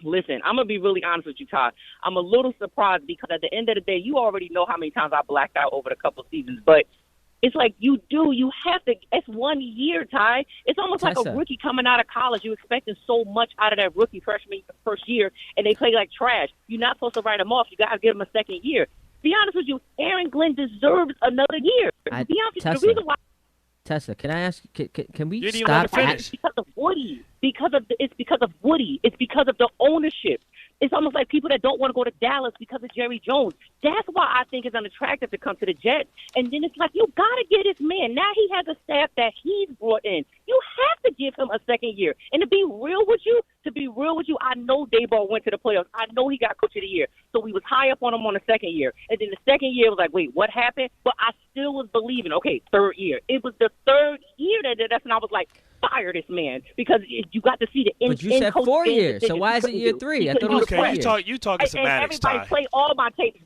Listen, I'm going to be really honest with you, Todd. I'm a little surprised because at the end of the day, you already know how many times I blacked out over the couple seasons. But it's like you have to. It's 1 year, Ty. It's almost like a rookie coming out of college. You're expecting so much out of that rookie freshman first year, and they play like trash. You're not supposed to write them off. You got to give them a second year. Be honest with you, Aaron Glenn deserves another year. Be honest with you, the reason why. Tessa, can I ask? Can we you stop? It's because of Woody. It's because of Woody. It's because of the ownership. It's almost like people that don't want to go to Dallas because of Jerry Jones. That's why I think it's unattractive to come to the Jets. And then it's like, you got to get this man. Now he has a staff that he's brought in. You have to give him a second year. And to be real with you, I know Dayball went to the playoffs. I know he got Coach of the Year. So we was high up on him on the second year. And then the second year was like, wait, what happened? But I still was believing, okay, third year. It was the third year that's when I was like, fire this man, because you got to see the But you said 4 years, so why is it year 3? I thought it was 4 years. You talking semantics, Ty. Everybody play all my tapes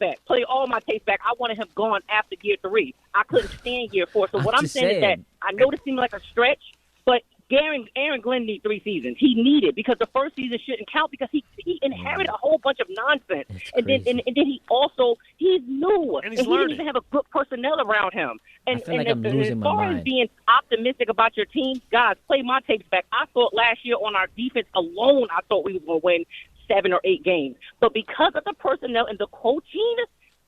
back. I wanted him gone after year 3. I couldn't stand year 4. So what I'm saying is that I know this seemed like a stretch, but Aaron Glenn needs 3 seasons. He needed, because the first season shouldn't count because he inherited a whole bunch of nonsense. And then he's new. And he's he didn't even have a good personnel around him. And, I feel like I'm losing my mind. As far as being optimistic about your team, guys, play my tapes back. I thought last year on our defense alone, I thought we was going to win 7 or 8 games. But because of the personnel and the coaching,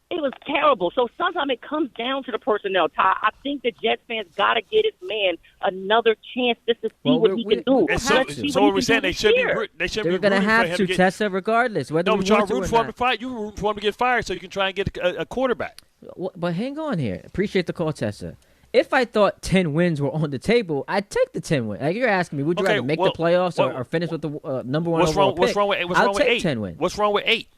it was terrible. So sometimes it comes down to the personnel, Ty. I think the Jets fans got to get this man another chance just to see what he can do. So what we're saying, they should be They're going to have to, Tessa, regardless. No, but y'all rooting for him to fight. You rooting for him to get fired so you can try and get a quarterback. But hang on here. Appreciate the call, Tessa. If I thought 10 wins were on the table, I'd take the 10 wins. Like, you're asking me, would you rather make the playoffs or finish with the number one overall pick? What's wrong with 8? I'll take 10 wins. What's wrong with 8?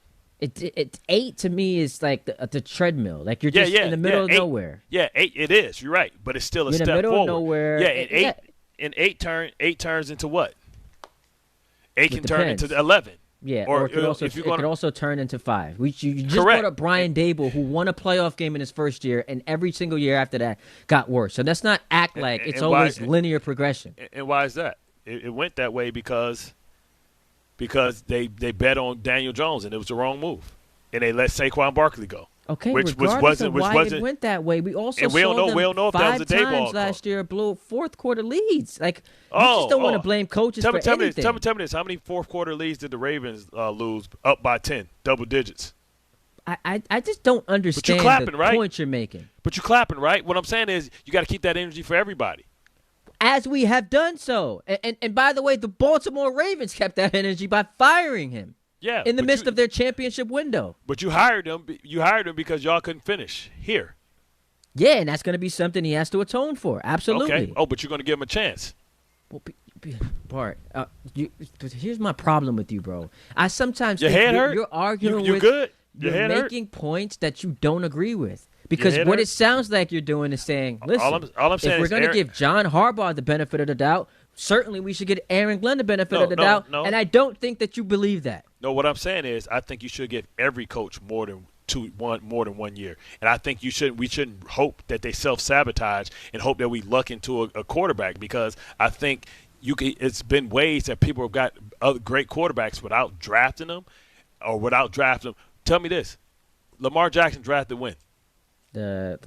It's 8 to me is like the treadmill. Like you're just in the middle of nowhere. Yeah, 8 it is. You're right, but it's still a step forward. In the middle of nowhere. Yeah, and 8 turns into what? 8 can turn into 11. Yeah, or it could also turn into 5. You just brought up Brian Dable, who won a playoff game in his first year, and every single year after that got worse. So let's not act like it's always linear progression. And why is that? It went that way because they bet on Daniel Jones, and it was the wrong move, and they let Saquon Barkley go. Okay, regardless of why it went that way, we also saw them 5 times last year blow fourth-quarter leads. Like, you just don't want to blame coaches for anything. Tell me this. How many fourth-quarter leads did the Ravens lose up by 10, double digits? I just don't understand the point you're making. But you're clapping, right? What I'm saying is you got to keep that energy for everybody. As we have done so. And by the way, the Baltimore Ravens kept that energy by firing him. Yeah, in the midst of their championship window. But you hired him. You hired him because y'all couldn't finish here. Yeah, and that's going to be something he has to atone for. Absolutely. Okay. Oh, but you're going to give him a chance. Well, Bart, here's my problem with you, bro. I sometimes think you're arguing you're with. Good. You're making points that you don't agree with. Because what it sounds like you're doing is saying, listen, all I'm saying if we're going to give John Harbaugh the benefit of the doubt, certainly we should give Aaron Glenn the benefit of the doubt. No. And I don't think that you believe that. No, what I'm saying is I think you should give every coach more than 1 year. And I think we shouldn't hope that they self-sabotage and hope that we luck into a quarterback, because I think it's been ways that people have got other great quarterbacks without drafting them or without drafting them. Tell me this. Lamar Jackson drafted when? The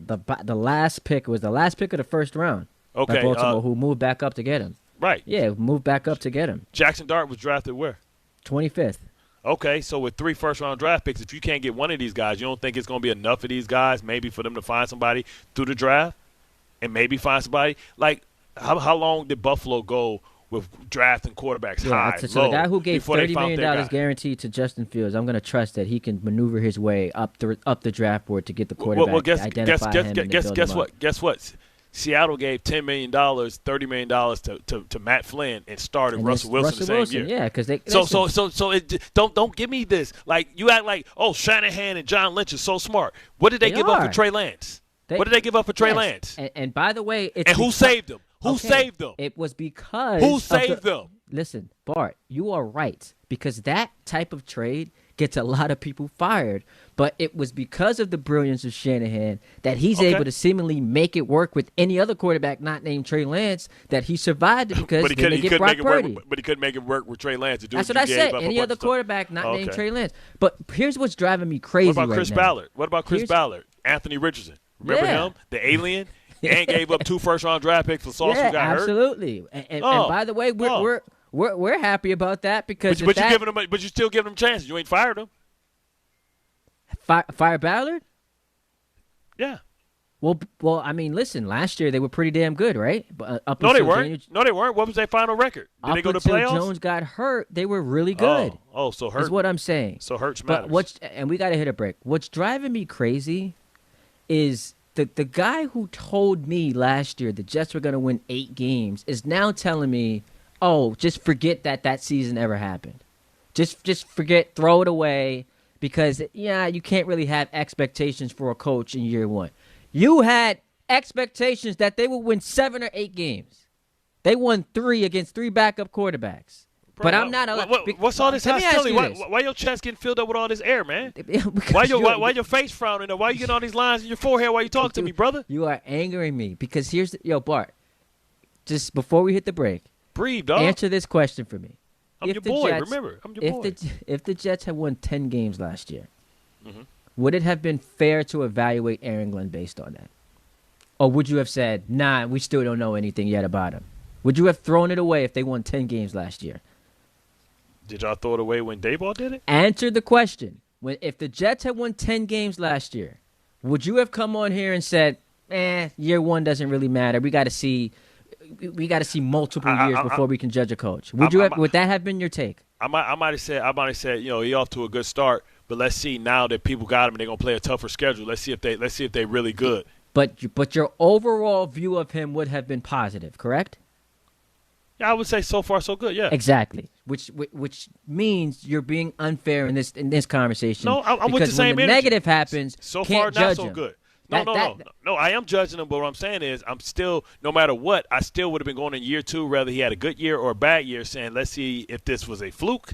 last pick was the last pick of the first round. Okay. By Baltimore, who moved back up to get him. Right. Yeah, moved back up to get him. Jackson Dart was drafted where? 25th. Okay, so with 3 first-round draft picks, if you can't get one of these guys, you don't think it's going to be enough of these guys maybe for them to find somebody through the draft and maybe find somebody? Like, how long did Buffalo go with drafting quarterbacks high, so low, the guy who gave $30 million guy? Guaranteed to Justin Fields, I'm going to trust that he can maneuver his way up the draft board to get the quarterback. Guess what? Seattle gave $10 million, $30 million to Matt Flynn and started Russell Wilson the same year. Yeah, because they don't give me this. Like, you act like, Shanahan and John Lynch is so smart. What did they give up for Trey Lance? What did they give up for Trey Lance? And by the way, who saved them? Who saved them? It was because who saved them? Listen, Bart, you are right, because that type of trade gets a lot of people fired. But it was because of the brilliance of Shanahan that he's able to seemingly make it work with any other quarterback not named Trey Lance, that he survived it because but he then they get Brock Purdy. But he couldn't make it work with Trey Lance. That's what I said. Any other quarterback not named Trey Lance. But here's what's driving me crazy What about Chris now. Ballard? What about Chris Ballard? Anthony Richardson. Remember him? The alien? And gave up 2 first-round draft picks for Sauce who got hurt? Absolutely. And by the way, we're happy about that because but you still giving them chances. You ain't fired them. Fire Ballard? Yeah. Well, I mean, listen. Last year they were pretty damn good, right? No, they weren't. No, they weren't. What was their final record? Did they go to playoffs? Jones got hurt, they were really good. So Hurts. Is what I'm saying. So Hurts matters. And we got to hit a break. What's driving me crazy is the guy who told me last year the Jets were going to win 8 games is now telling me, just forget that season ever happened. Just forget, throw it away. Because, you can't really have expectations for a coach in year one. You had expectations that they would win 7 or 8 games. They won 3 against 3 backup quarterbacks. Bro, but I'm not – what's all this hostility? Why your chest getting filled up with all this air, man? Why your face frowning? Why you getting all these lines in your forehead while you talk to me, brother? You are angering me because here's – Bart, just before we hit the break. Breathe, dog. Answer this question for me. I'm your boy, remember. I'm your boy. If the Jets had won 10 games last year, would it have been fair to evaluate Aaron Glenn based on that? Or would you have said, nah, we still don't know anything yet about him? Would you have thrown it away if they won 10 games last year? Did y'all throw it away when Dayball did it? Answer the question. If the Jets had won 10 games last year, would you have come on here and said, year one doesn't really matter. We got to see multiple years before we can judge a coach. Would that have been your take? I might have said, he off to a good start, but let's see now that people got him and they're gonna play a tougher schedule. Let's see if they're really good. But your overall view of him would have been positive, correct? Yeah, I would say so far so good. Yeah, exactly. Which means you're being unfair in this conversation. No, I'm with the same when the negative happens, so can't far not judge so him. good. No, I am judging him, but what I'm saying is I'm still, no matter what, I still would have been going in year 2, whether he had a good year or a bad year, saying let's see if this was a fluke,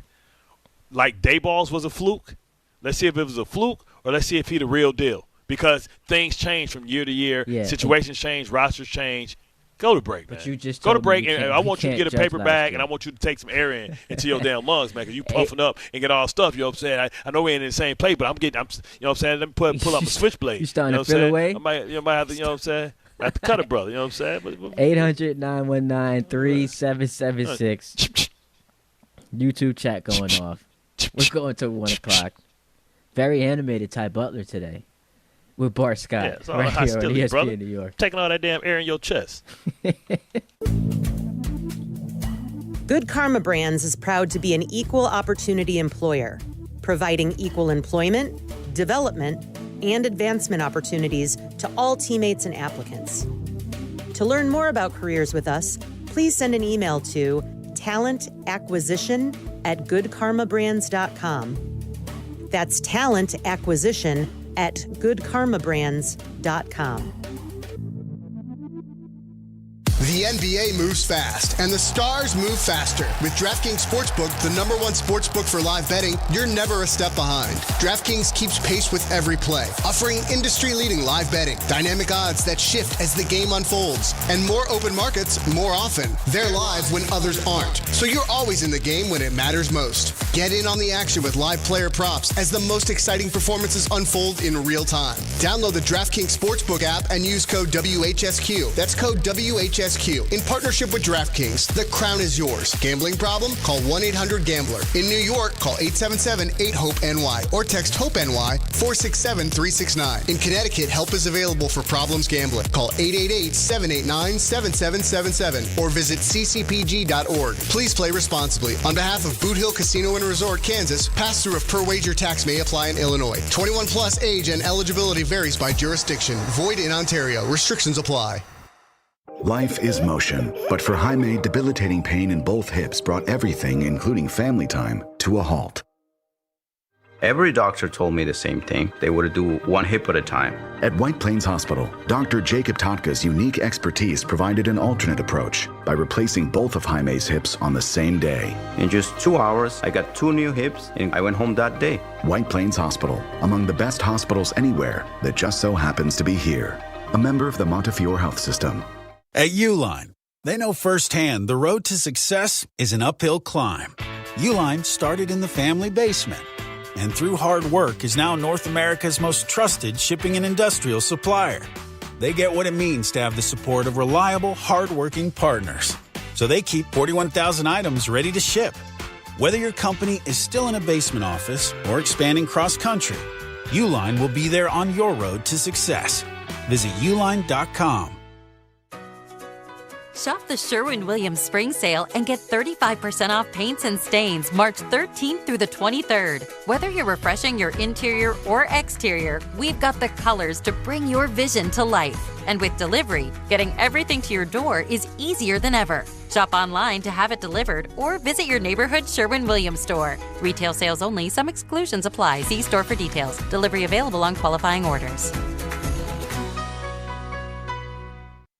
like Dayball's was a fluke. Let's see if it was a fluke, or let's see if he the real deal. Because things change from year to year. Yeah. Situations change, rosters change. Go to break, man. But you just go to break, and I want you to get a paper bag, and I want you to take some air into your damn lungs, man, because you puffing up and get all stuff. You know what I'm saying? I know we ain't in the same place, but you know what I'm saying? Let me pull up a switchblade. You starting to feel away? I might have to, you know what I'm saying? I have to cut it, brother. You know what I'm saying? 800-919-3776. YouTube chat going off. We're going to 1 o'clock. Very animated Ty Butler today. With Bart Scott, yeah, right here on ESPN brother. New York. Taking all that damn air in your chest. Good Karma Brands is proud to be an equal opportunity employer, providing equal employment, development, and advancement opportunities to all teammates and applicants. To learn more about careers with us, please send an email to talentacquisition@goodkarmabrands.com. That's talentacquisition@goodkarmabrands.com. The NBA moves fast, and the stars move faster. With DraftKings Sportsbook, the #1 sportsbook for live betting, you're never a step behind. DraftKings keeps pace with every play, offering industry-leading live betting, dynamic odds that shift as the game unfolds, and more open markets more often. They're live when others aren't, so you're always in the game when it matters most. Get in on the action with live player props as the most exciting performances unfold in real time. Download the DraftKings Sportsbook app and use code WHSQ. That's code WHSQ. In partnership with DraftKings, the crown is yours. Gambling problem? Call 1-800-GAMBLER. In New York, call 877-8-HOPE-NY or text HOPE-NY 467-369. In Connecticut, help is available for problems gambling. Call 888-789-7777 or visit ccpg.org. Please play responsibly. On behalf of Boot Hill Casino and Resort, Kansas, pass-through of per-wager tax may apply in Illinois. 21 plus age and eligibility varies by jurisdiction. Void in Ontario. Restrictions apply. Life is motion, but for Jaime, debilitating pain in both hips brought everything, including family time, to a halt. Every doctor told me the same thing. They would do one hip at a time. At White Plains Hospital, Dr. Jacob Totka's unique expertise provided an alternate approach by replacing both of Jaime's hips on the same day. In just 2 hours, I got 2 new hips, and I went home that day. White Plains Hospital, among the best hospitals anywhere that just so happens to be here. A member of the Montefiore Health System. At Uline, they know firsthand the road to success is an uphill climb. Uline started in the family basement, and through hard work is now North America's most trusted shipping and industrial supplier. They get what it means to have the support of reliable, hardworking partners. So they keep 41,000 items ready to ship. Whether your company is still in a basement office or expanding cross-country, Uline will be there on your road to success. Visit uline.com. Shop the Sherwin-Williams Spring Sale and get 35% off paints and stains March 13th through the 23rd. Whether you're refreshing your interior or exterior, we've got the colors to bring your vision to life. And with delivery, getting everything to your door is easier than ever. Shop online to have it delivered or visit your neighborhood Sherwin-Williams store. Retail sales only. Some exclusions apply. See store for details. Delivery available on qualifying orders.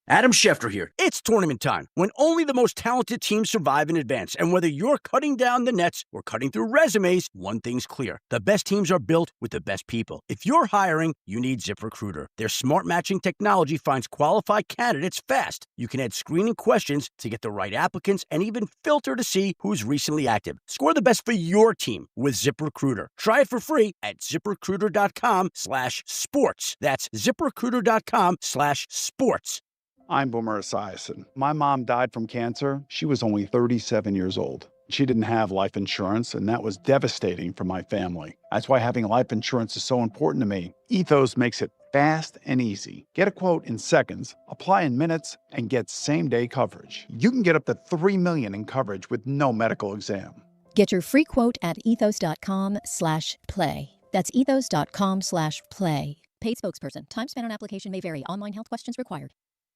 Adam Schefter here. It's tournament time, when only the most talented teams survive and advance. And whether you're cutting down the nets or cutting through resumes, one thing's clear. The best teams are built with the best people. If you're hiring, you need ZipRecruiter. Their smart matching technology finds qualified candidates fast. You can add screening questions to get the right applicants and even filter to see who's recently active. Score the best for your team with ZipRecruiter. Try it for free at ZipRecruiter.com/sports. That's ZipRecruiter.com/sports. I'm Boomer Esiason. My mom died from cancer. She was only 37 years old. She didn't have life insurance, and that was devastating for my family. That's why having life insurance is so important to me. Ethos makes it fast and easy. Get a quote in seconds, apply in minutes, and get same-day coverage. You can get up to $3 million in coverage with no medical exam. Get your free quote at ethos.com/play. That's ethos.com/play. Paid spokesperson. Time spent on application may vary. Online health questions required.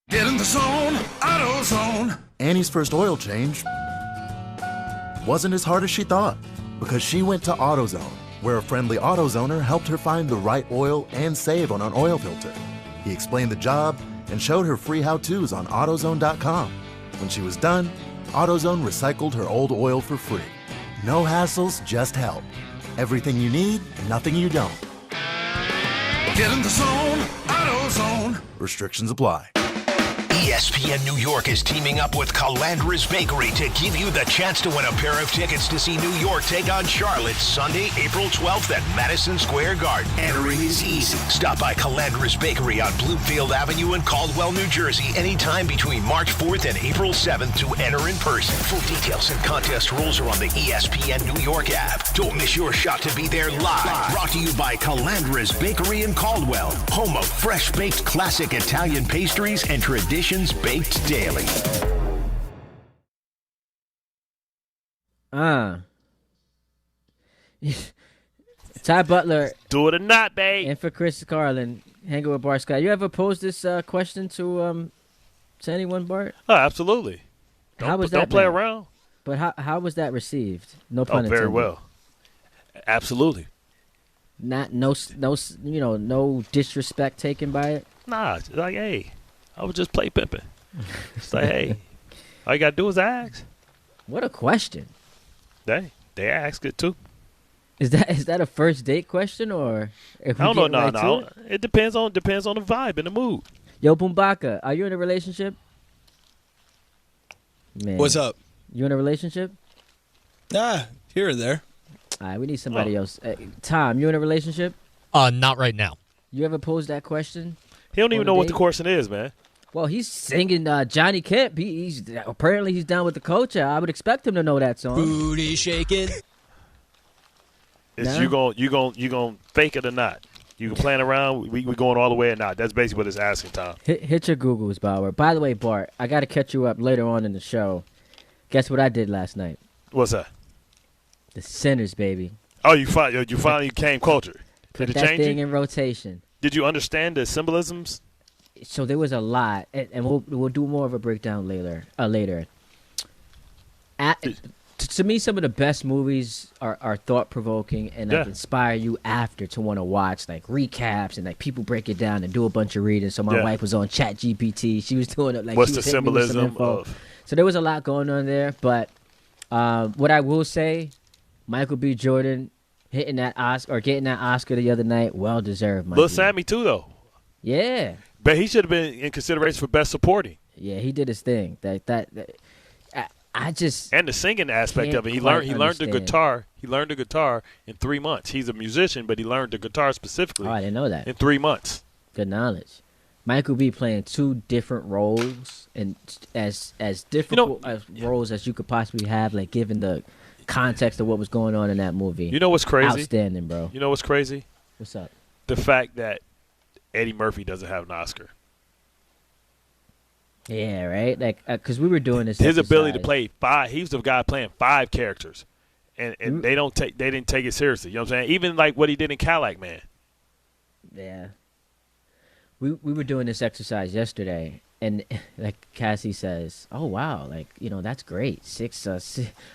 Get in the zone, AutoZone. Annie's first oil change wasn't as hard as she thought because she went to AutoZone, where a friendly AutoZoner helped her find the right oil and save on an oil filter. He explained the job and showed her free how-tos on AutoZone.com. When she was done, AutoZone recycled her old oil for free. No hassles, just help. Everything you need, nothing you don't. Get in the zone, AutoZone. Restrictions apply. ESPN New York is teaming up with Calandra's Bakery to give you the chance to win a pair of tickets to see New York take on Charlotte Sunday, April 12th at Madison Square Garden. Entering is easy. Stop by Calandra's Bakery on Bloomfield Avenue in Caldwell, New Jersey anytime between March 4th and April 7th to enter in person. Full details and contest rules are on the ESPN New York app. Don't miss your shot to be there live. Brought to you by Calandra's Bakery in Caldwell, home of fresh-baked classic Italian pastries and traditions baked daily. Ty Butler. Do it or not, babe. And for Chris Carlin, hanging with Bart Scott. You ever posed this question to anyone, Bart? Oh, absolutely. How was don't that? play around. But how was that received? No pun intended. Very well. Absolutely. No disrespect taken by it. Nah, it's like, hey, I was just play pimping. It's like, hey, all you gotta do is ask. What a question. They ask it too. Is that a first date question or? I don't know. No. It depends on the vibe and the mood. Yo, Bumbaka, are you in a relationship? Man, what's up? You in a relationship? Here or there. All right, we need somebody else. Tom, you in a relationship? Not right now. You ever posed that question? He don't even know what the question is, man. Well, he's singing Johnny Kemp. He's apparently he's down with the culture. I would expect him to know that song. Booty shaking. It's you gonna fake it or not? You can plan around. We going all the way or not? That's basically what it's asking, Tom. Hit your Googles, Bauer. By the way, Bart, I got to catch you up later on in the show. Guess what I did last night? What's that? The Sinners, baby. Oh, you finally came culture. Put that thing in rotation. Did you understand the symbolisms? so there was a lot, and we'll do more of a breakdown later. To me, some of the best movies are thought-provoking and like inspire you after to want to watch like recaps and like people break it down and do a bunch of reading. So my wife was on ChatGPT. She was doing it like what's she the was hitting me with some symbolism info. of? So there was a lot going on there. But what I will say, Michael B. Jordan hitting that Oscar or getting that Oscar the other night, well deserved. Lil Sammy too, though. Yeah, but he should have been in consideration for best supporting. Yeah, he did his thing. I just and the singing aspect of it. He learned the guitar. He learned the guitar in 3 months. He's a musician, but he learned the guitar specifically. Oh, I didn't know that. In 3 months. Good knowledge. Michael B. playing 2 different roles and as difficult as roles as you could possibly have, like given the context of what was going on in that movie. You know what's crazy? Outstanding, bro. You know what's crazy? What's up? The fact that Eddie Murphy doesn't have an Oscar. Yeah, right. Like, because we were doing this. His ability to play 5. He was the guy playing 5 characters, and they didn't take it seriously. You know what I'm saying? Even like what he did in Cadillac Man. Yeah. We were doing this exercise yesterday, and like Cassie says, "Oh wow, like that's great. 6.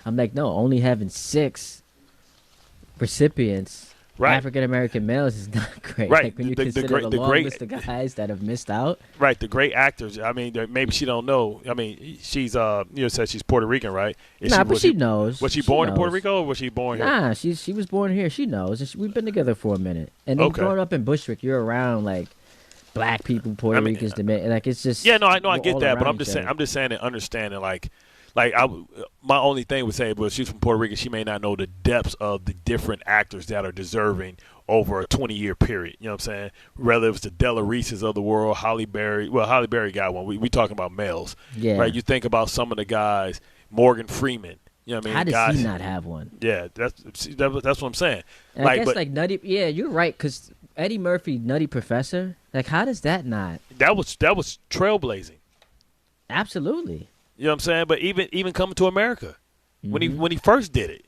I'm like, no, only having 6 recipients. Right. African American males is not great. Right. Like when you consider the long list of guys that have missed out. Right. The great actors. I mean, maybe she don't know. I mean, she's said she's Puerto Rican, right? But she knows. Was she born in Puerto Rico or was she born here? Nah, she was born here. She knows. We've been together for a minute. And then growing up in Bushwick, you're around like black people, Puerto Ricans, Dominican. Like it's just I get that, but I'm just saying and understanding like my only thing would say, well, she's from Puerto Rico. She may not know the depths of the different actors that are deserving over a 20-year period. You know what I'm saying? Whether it was the Della Reeses of the world, Halle Berry. Well, Halle Berry got one. We talking about males, right? You think about some of the guys, Morgan Freeman. You know what I mean? How does he not have one? Yeah, that's what I'm saying. And I guess Nutty. Yeah, you're right. Because Eddie Murphy, Nutty Professor. Like, how does that not? That was trailblazing. Absolutely. You know what I'm saying? But even coming to America, when he first did it.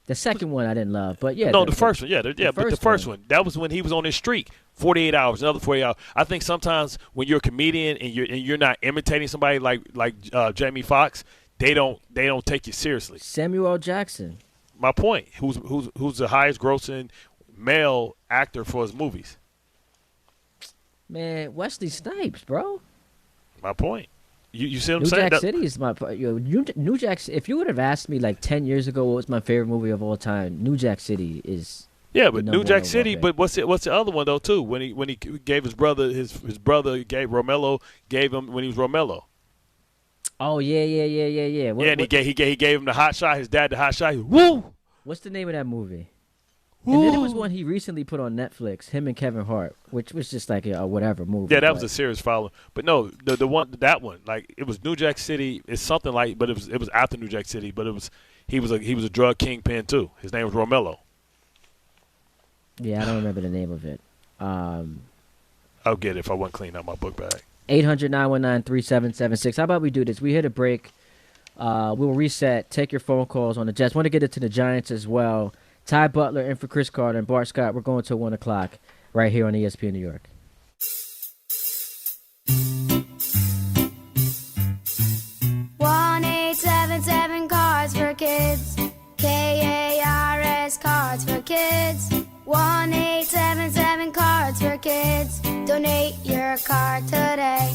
The second one I didn't love, but yeah. No, the first one, but the first one, that was when he was on his streak, 48 hours, another 48 hours. I think sometimes when you're a comedian and you're not imitating somebody like Jamie Foxx, they don't take you seriously. Samuel L. Jackson. My point, who's the highest grossing male actor for his movies? Man, Wesley Snipes, bro. My point. You see what I'm New saying? Jack City is my New Jack. If you would have asked me like 10 years ago what was my favorite movie of all time, New Jack City is. Yeah, but New Jack City. But what's the other one though too? When he gave his brother gave Romello gave him when he was Romello. Oh yeah. And he gave him the hot shot. His dad the hot shot. Woo! What's the name of that movie? Woo! And then there was one he recently put on Netflix, him and Kevin Hart, which was just like a whatever movie. Yeah, that was a serious follow. But no, the one like it was New Jack City. It's something like, but it was after New Jack City. But he was a drug kingpin too. His name was Romello. Yeah, I don't remember the name of it. I'll get it if I wasn't cleaning out my book bag. 800-919-3776. How about we do this? We hit a break. We'll reset. Take your phone calls on the Jets. Want to get into the Giants as well. Ty Butler in for Chris Carter and Bart Scott. We're going till 1 o'clock right here on ESPN New York. 1-877 Cards for Kids. KARS Cards for Kids. 1-877 Cards for Kids. Donate your card today.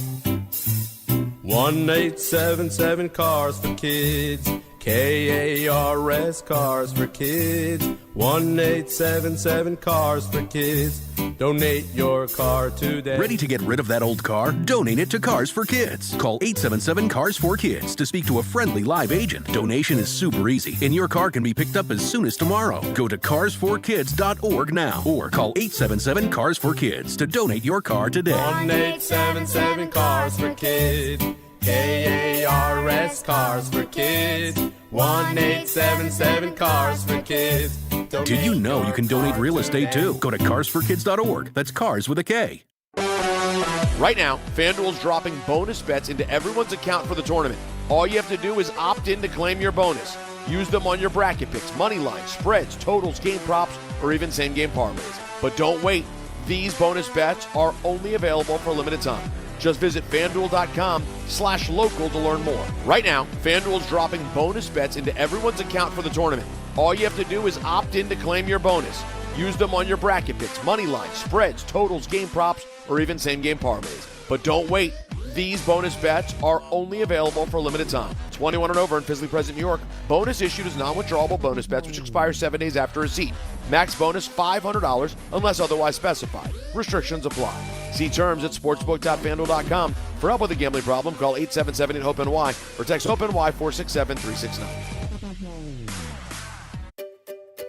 1-877 Cars for Kids. KARS Cars for Kids. 1-877 Cars for Kids. Donate your car today. Ready to get rid of that old car? Donate it to Cars for Kids. Call 877 Cars for Kids to speak to a friendly live agent. Donation is super easy, and your car can be picked up as soon as tomorrow. Go to carsforkids.org now or call 877 Cars for Kids to donate your car today. 1-877 Cars for Kids. KARS Cars for Kids. 1-877 Cars for Kids. Did you know you can donate real estate too? Go to carsforkids.org. That's cars with a K. Right now, FanDuel's dropping bonus bets into everyone's account for the tournament. All you have to do is opt in to claim your bonus. Use them on your bracket picks, money lines, spreads, totals, game props, or even same-game parlays. But don't wait. These bonus bets are only available for a limited time. Just visit FanDuel.com/local to learn more. Right now, FanDuel is dropping bonus bets into everyone's account for the tournament. All you have to do is opt in to claim your bonus. Use them on your bracket picks, money lines, spreads, totals, game props, or even same-game parlays. But don't wait. These bonus bets are only available for a limited time. 21 and over in physically present New York. Bonus issued as non-withdrawable bonus bets, which expire 7 days after receipt. Max bonus $500 unless otherwise specified. Restrictions apply. See terms at sportsbook.fanduel.com. For help with a gambling problem, call 877-HOPE-NY or text HOPE-NY 467-369.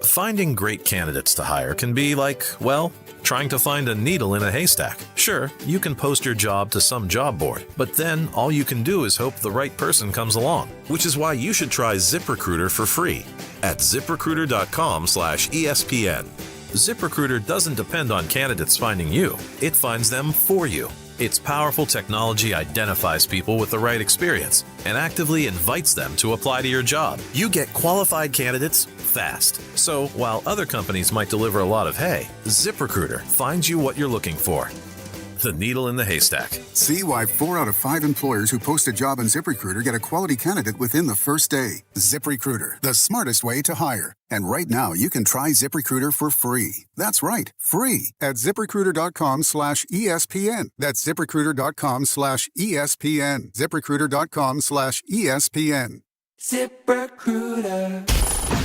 Finding great candidates to hire can be like, well, trying to find a needle in a haystack. Sure, you can post your job to some job board, but then all you can do is hope the right person comes along, which is why you should try ZipRecruiter for free at ZipRecruiter.com/ESPN. ZipRecruiter doesn't depend on candidates finding you. It finds them for you. Its powerful technology identifies people with the right experience and actively invites them to apply to your job. You get qualified candidates fast. So while other companies might deliver a lot of hay, ZipRecruiter finds you what you're looking for. The needle in the haystack. See why 4 out of 5 employers who post a job on ZipRecruiter get a quality candidate within the first day. ZipRecruiter, the smartest way to hire. And right now, you can try ZipRecruiter for free. That's right, free at ZipRecruiter.com/ESPN. That's ZipRecruiter.com/ESPN. ZipRecruiter.com/ESPN. ZipRecruiter.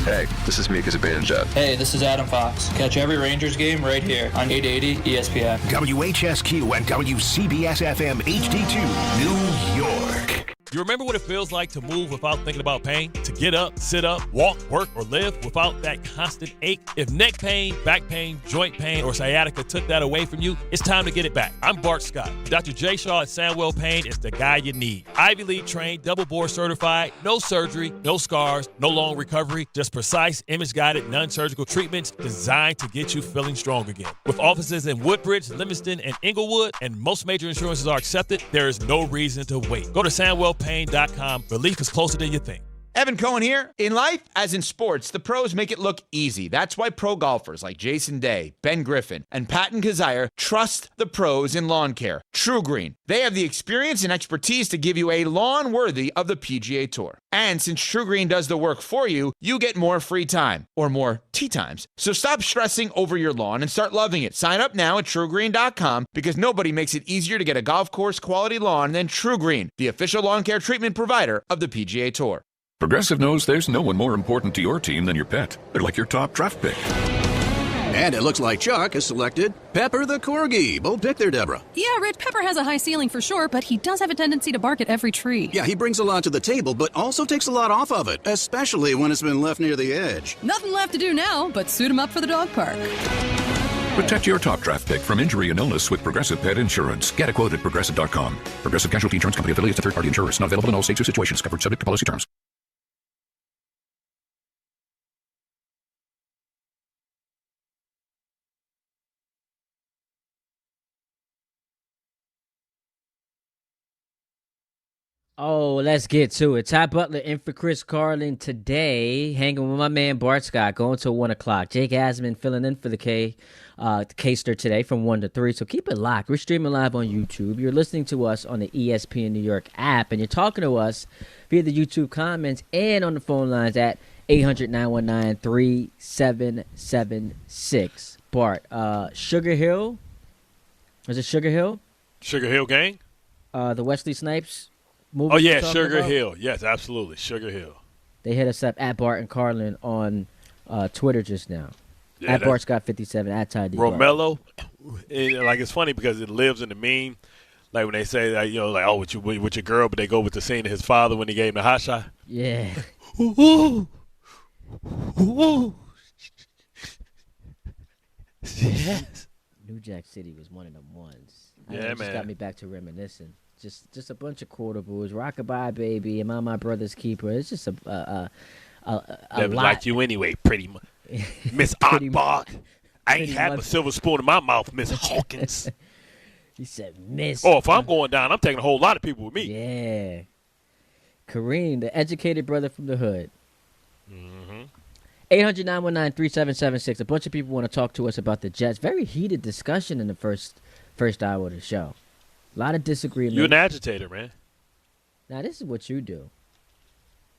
Hey, this is Mika Zibanejad. Hey, this is Adam Fox. Catch every Rangers game right here on 880 ESPN. WHSQ and WCBS-FM HD2, New York. You remember what it feels like to move without thinking about pain? To get up, sit up, walk, work, or live without that constant ache? If neck pain, back pain, joint pain, or sciatica took that away from you, it's time to get it back. I'm Bart Scott. Dr. J. Shaw at Sandwell Pain is the guy you need. Ivy League trained, double board certified, no surgery, no scars, no long recovery, just precise, image-guided, non-surgical treatments designed to get you feeling strong again. With offices in Woodbridge, Livingston, and Inglewood, and most major insurances are accepted, there is no reason to wait. Go to SandwellPain.com. Relief is closer than you think. Evan Cohen here. In life, as in sports, the pros make it look easy. That's why pro golfers like Jason Day, Ben Griffin, and Patton Kazire trust the pros in lawn care. True Green. They have the experience and expertise to give you a lawn worthy of the PGA Tour. And since True Green does the work for you, you get more free time, or more tee times. So stop stressing over your lawn and start loving it. Sign up now at TrueGreen.com because nobody makes it easier to get a golf course quality lawn than True Green, the official lawn care treatment provider of the PGA Tour. Progressive knows there's no one more important to your team than your pet. They're like your top draft pick. And it looks like Chuck has selected Pepper the Corgi. Bold pick there, Deborah. Yeah, Rich, Pepper has a high ceiling for sure, but he does have a tendency to bark at every tree. Yeah, he brings a lot to the table, but also takes a lot off of it, especially when it's been left near the edge. Nothing left to do now but suit him up for the dog park. Protect your top draft pick from injury and illness with Progressive Pet Insurance. Get a quote at Progressive.com. Progressive Casualty Insurance Company affiliates to third-party insurers. Not available in all states or situations. Covered subject to policy terms. Oh, let's get to it. Ty Butler in for Chris Carlin today, hanging with my man Bart Scott, going till 1 o'clock. Jake Asman filling in for the K-Ster today from 1 to 3, so keep it locked. We're streaming live on YouTube. You're listening to us on the ESPN New York app, and you're talking to us via the YouTube comments and on the phone lines at 800-919-3776. Bart, Sugar Hill, was it Sugar Hill? Sugar Hill Gang? The Wesley Snipes movie. Oh, yeah, Sugar Hill. Yes, absolutely, Sugar Hill. They hit us up at Bart and Carlin on Twitter just now. Yeah, at Bart Scott 57, at Ty D. Romello, it's funny because it lives in the meme. Like when they say, oh, with your girl, but they go with the scene of his father when he gave him the hot shot. Yeah. Ooh. Ooh. Yes. New Jack City was one of them ones. Yeah, man. Just got me back to reminiscing. Just a bunch of quotables, Rockabye Baby, Am I My Brother's Keeper. It's just a Never lot. like you anyway, pretty much. Miss Oddbach. I ain't have a silver spoon in my mouth, Miss Hawkins. He said, Miss. Oh, if I'm going down, I'm taking a whole lot of people with me. Yeah. Kareem, the educated brother from the hood. 800-919-3776. A bunch of people want to talk to us about the Jets. Very heated discussion in the first hour of the show. A lot of disagreement. You're an agitator, man. Now, this is what you do.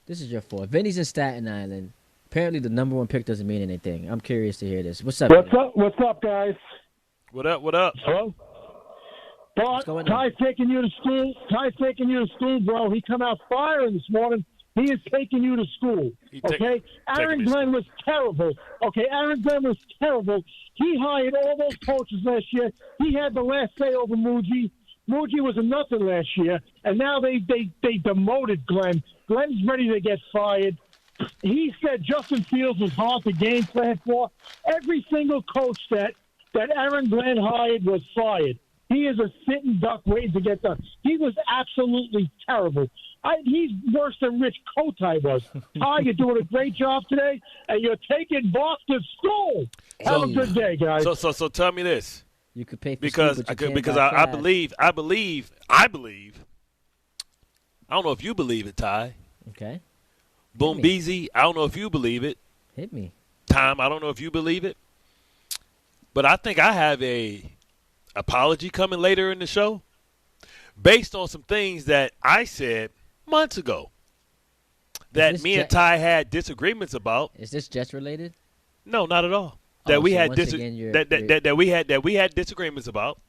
This is your fault. Vinny's in Staten Island. Apparently, the number one pick doesn't mean anything. I'm curious to hear this. What's up? What's up? What's up, guys? What up? What up? Hello? Bart, Ty's taking you to school. Ty's taking you to school, bro. He come out firing this morning. He is taking you to school. Okay? Aaron Glenn was terrible. Okay, Aaron Glenn was terrible. He hired all those coaches last year. He had the last say over Muji. Muji was a nothing last year, and now they demoted Glenn. Glenn's ready to get fired. He said Justin Fields was hard to game plan for. Every single coach that Aaron Glenn hired was fired. He is a sitting duck waiting to get done. He was absolutely terrible. He's worse than Rich Kotite was. Ty, you're doing a great job today, and you're taking Bart to school. Have a good day, guys. So tell me this. You could pay for because school, but you can't because buy I class. believe. I don't know if you believe it, Ty. Okay. Boom Beezy, I don't know if you believe it. Hit me. Tom, I don't know if you believe it. But I think I have a apology coming later in the show based on some things that I said months ago that me and Ty had disagreements about. Is this Jets related? No, not at all. That we had that we had disagreements about.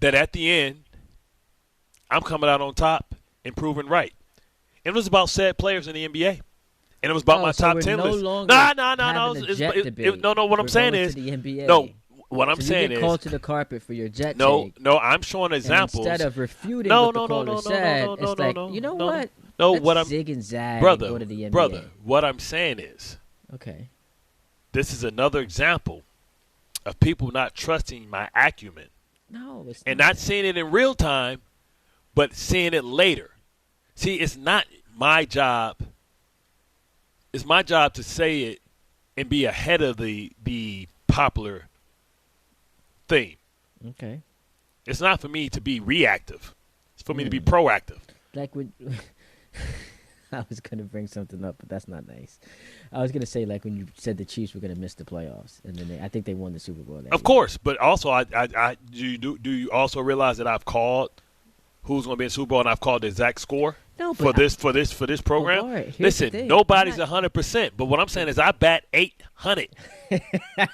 That at the end, I'm coming out on top and proving right. And it was about said players in the NBA. And it was about my top 10 list. No. What I'm saying is, no. What I'm saying is, called to the carpet for your jet. No, I'm showing examples. And instead of refuting what the caller said, it's like, you know what? Let's zig and zag and go to the NBA. Brother, what I'm saying is, okay, this is another example of people not trusting my acumen. No, it's and not seeing it in real time, but seeing it later. See, it's not my job. It's my job to say it and be ahead of the popular theme. Okay. It's not for me to be reactive. It's for me to be proactive. Like when I was going to bring something up, but that's not nice. I was going to say, like, when you said the Chiefs were going to miss the playoffs, and then I think they won the Super Bowl. Of course, but also, do you also realize that I've called who's going to be in Super Bowl, and I've called the exact score for this program? Listen, nobody's 100%, but what I'm saying is I bat 800.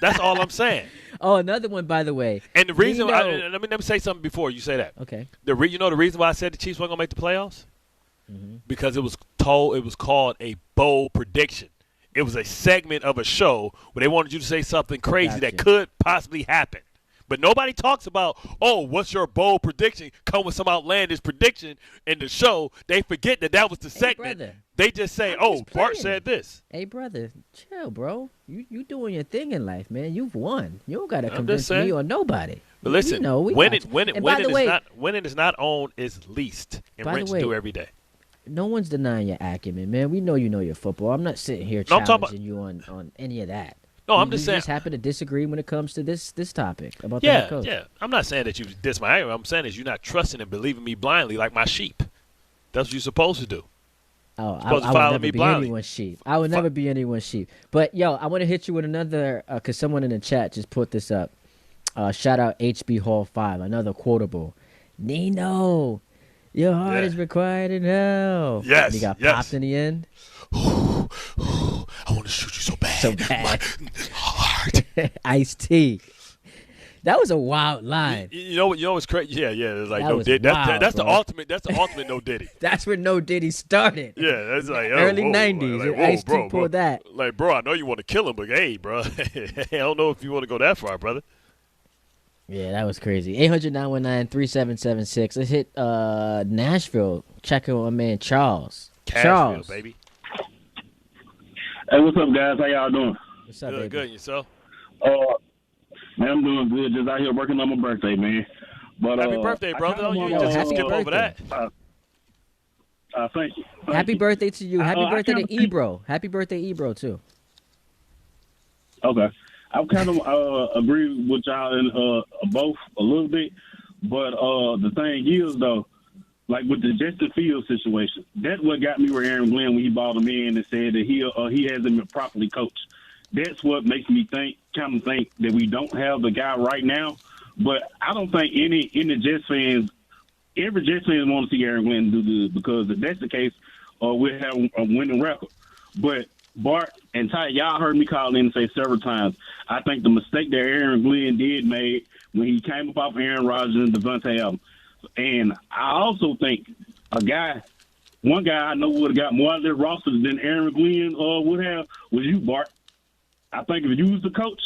That's all I'm saying. Oh, another one, by the way. And the reason, let me say something before you say that. Okay. The reason why I said the Chiefs weren't going to make the playoffs? Mm-hmm. Because it was called a bold prediction. It was a segment of a show where they wanted you to say something crazy that could possibly happen. But nobody talks about, what's your bold prediction? Come with some outlandish prediction in the show. They forget that was the segment. Brother. They just say, Bart said this. Hey, brother, chill, bro. You doing your thing in life, man. You've won. You don't got to convince me or nobody. But listen, winning is not owned, it's leased. And rents do every day. No one's denying your acumen, man. We know you know your football. I'm not sitting here challenging you on any of that. No, I'm just saying. You just happen to disagree when it comes to this topic about the head coach. Yeah. I'm not saying that you diss my argument. I'm saying is you're not trusting and believing me blindly like my sheep. That's what you're supposed to do. Oh, I would never be anyone's sheep. I would never be anyone's sheep. But, yo, I want to hit you with another, because someone in the chat just put this up. Shout out HB Hall 5, another quotable. Nino, your heart is required in hell. Yes, and he got popped in the end. I want to shoot you so bad. So bad. My heart. Ice-T. That was a wild line. You know what's crazy? Yeah. It's like that Diddy. That's the ultimate. That's the ultimate no Diddy. That's where no Diddy started. Yeah, that's like early '90s. Like, Ice-T pulled that. Like, bro, I know you want to kill him, but hey, bro, I don't know if you want to go that far, brother. Yeah, that was crazy. 800-919-3776. Let's hit Nashville. Check in with my man Charles. Charles, baby. Hey, what's up, guys? How y'all doing? What's up, baby? Good. Yourself? Man, I'm doing good. Just out here working on my birthday, man. But happy birthday, brother! You just skip over that. Thank you. Happy birthday to you. Happy birthday to Ebro. Happy birthday, Ebro, too. Okay. I kind of agree with y'all in both a little bit, but the thing is, though, like with the Justin Fields situation, that's what got me with Aaron Glenn when he brought him in and said that he hasn't been properly coached. That's what makes me kind of think that we don't have the guy right now. But I don't think any Jets fans, every Jets fan want to see Aaron Glenn do good, because if that's the case, we'll have a winning record. But Bart and Ty, y'all heard me call in and say several times, I think the mistake that Aaron Glenn did made when he came up off Aaron Rodgers and Devontae Adams. And I also think one guy I know would have got more out of their roster than Aaron Glenn would have was you, Bart. I think if you was the coach,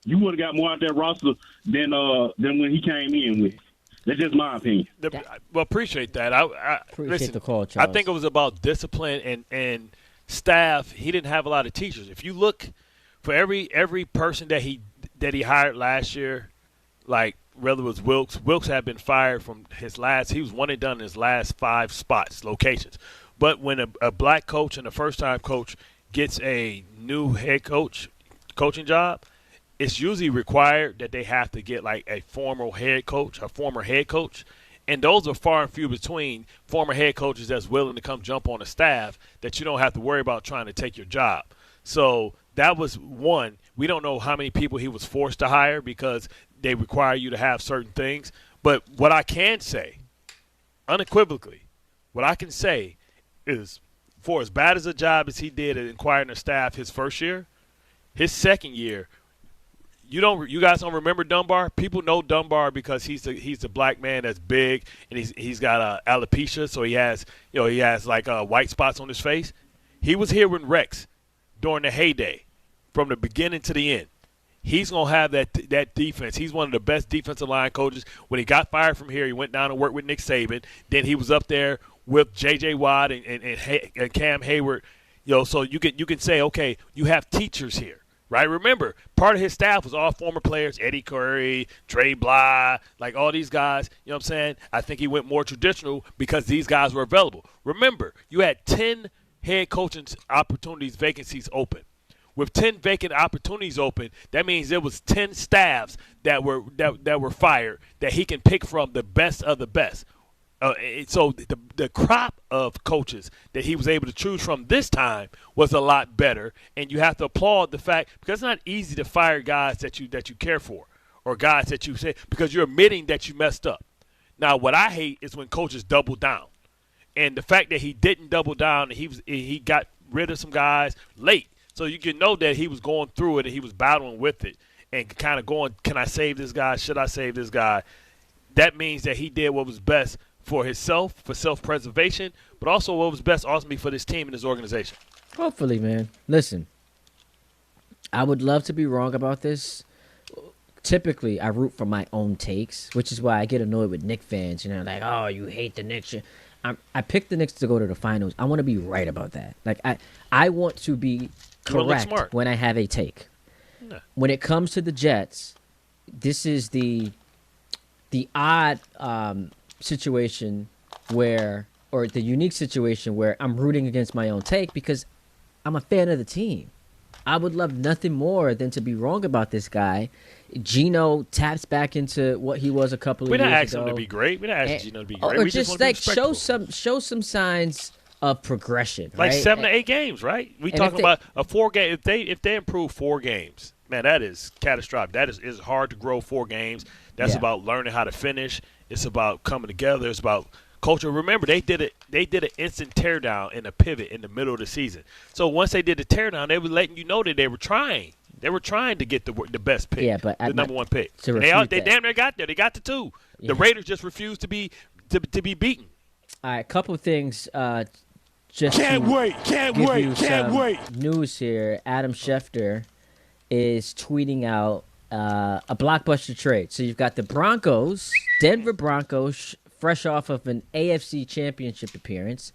you would have got more out of their roster than when he came in with. That's just my opinion. Well, appreciate that. I appreciate the call, Charles. I think it was about discipline and staff. He didn't have a lot of teachers. If you look for every person that he hired last year, like whether it was Wilkes had been fired from he was one and done in his last 5 locations. But when a black coach and a first-time coach gets a new head coaching job, it's usually required that they have to get like a former head coach, and those are far and few between former head coaches that's willing to come jump on a staff that you don't have to worry about trying to take your job. So that was one. We don't know how many people he was forced to hire because they require you to have certain things. But what I can say, unequivocally, is for as bad as a job as he did at acquiring a staff his first year, his second year, you guys don't remember Dunbar? People know Dunbar because he's the black man that's big and he's got alopecia, so he has like white spots on his face. He was here with Rex during the heyday, from the beginning to the end. He's gonna have that defense. He's one of the best defensive line coaches. When he got fired from here, he went down and worked with Nick Saban. Then he was up there with J.J. Watt and Cam Hayward. So you can say, okay, you have teachers here. Right? Remember, part of his staff was all former players, Eddie Curry, Dre Bly, like all these guys. You know what I'm saying? I think he went more traditional because these guys were available. Remember, you had 10 head coaching vacancies open. With 10 vacant opportunities open, that means there was 10 staffs that were fired that he can pick from the best of the best. So the crop of coaches that he was able to choose from this time was a lot better, and you have to applaud the fact, because it's not easy to fire guys that you care for, or guys that you say, because you're admitting that you messed up. Now, what I hate is when coaches double down, and the fact that he didn't double down and he got rid of some guys late, so you can know that he was going through it and he was battling with it and kind of going, can I save this guy? Should I save this guy? That means that he did what was best for himself, for self-preservation, but also what was best ultimately for this team and his organization. Hopefully, man. Listen, I would love to be wrong about this. Typically, I root for my own takes, which is why I get annoyed with Knicks fans. Like, oh, you hate the Knicks. I picked the Knicks to go to the finals. I want to be right about that. Like, I want to be correct when I have a take. No. When it comes to the Jets, this is the odd situation where, or the unique situation where I'm rooting against my own take because I'm a fan of the team. I would love nothing more than to be wrong about this guy. Geno taps back into what he was a couple of years ago. We're not asking him to be great. We're not asking Geno to be great. Or we just like show some signs of progression. Like right? 7 to 8 games, right? We talking about a 4-game. If they improve 4 games, man, that is catastrophic. That is hard to grow 4 games. That's about learning how to finish. It's about coming together. It's about culture. Remember, they did an instant teardown and a pivot in the middle of the season. So once they did the teardown, they were letting you know that they were trying. They were trying to get the best pick, the number 1 pick. They damn near got there. They got the 2. Yeah. The Raiders just refused to be beaten. All right, couple of things. Can't wait. News here. Adam Schefter is tweeting out a blockbuster trade. So you've got the Broncos, Denver Broncos, fresh off of an AFC Championship appearance.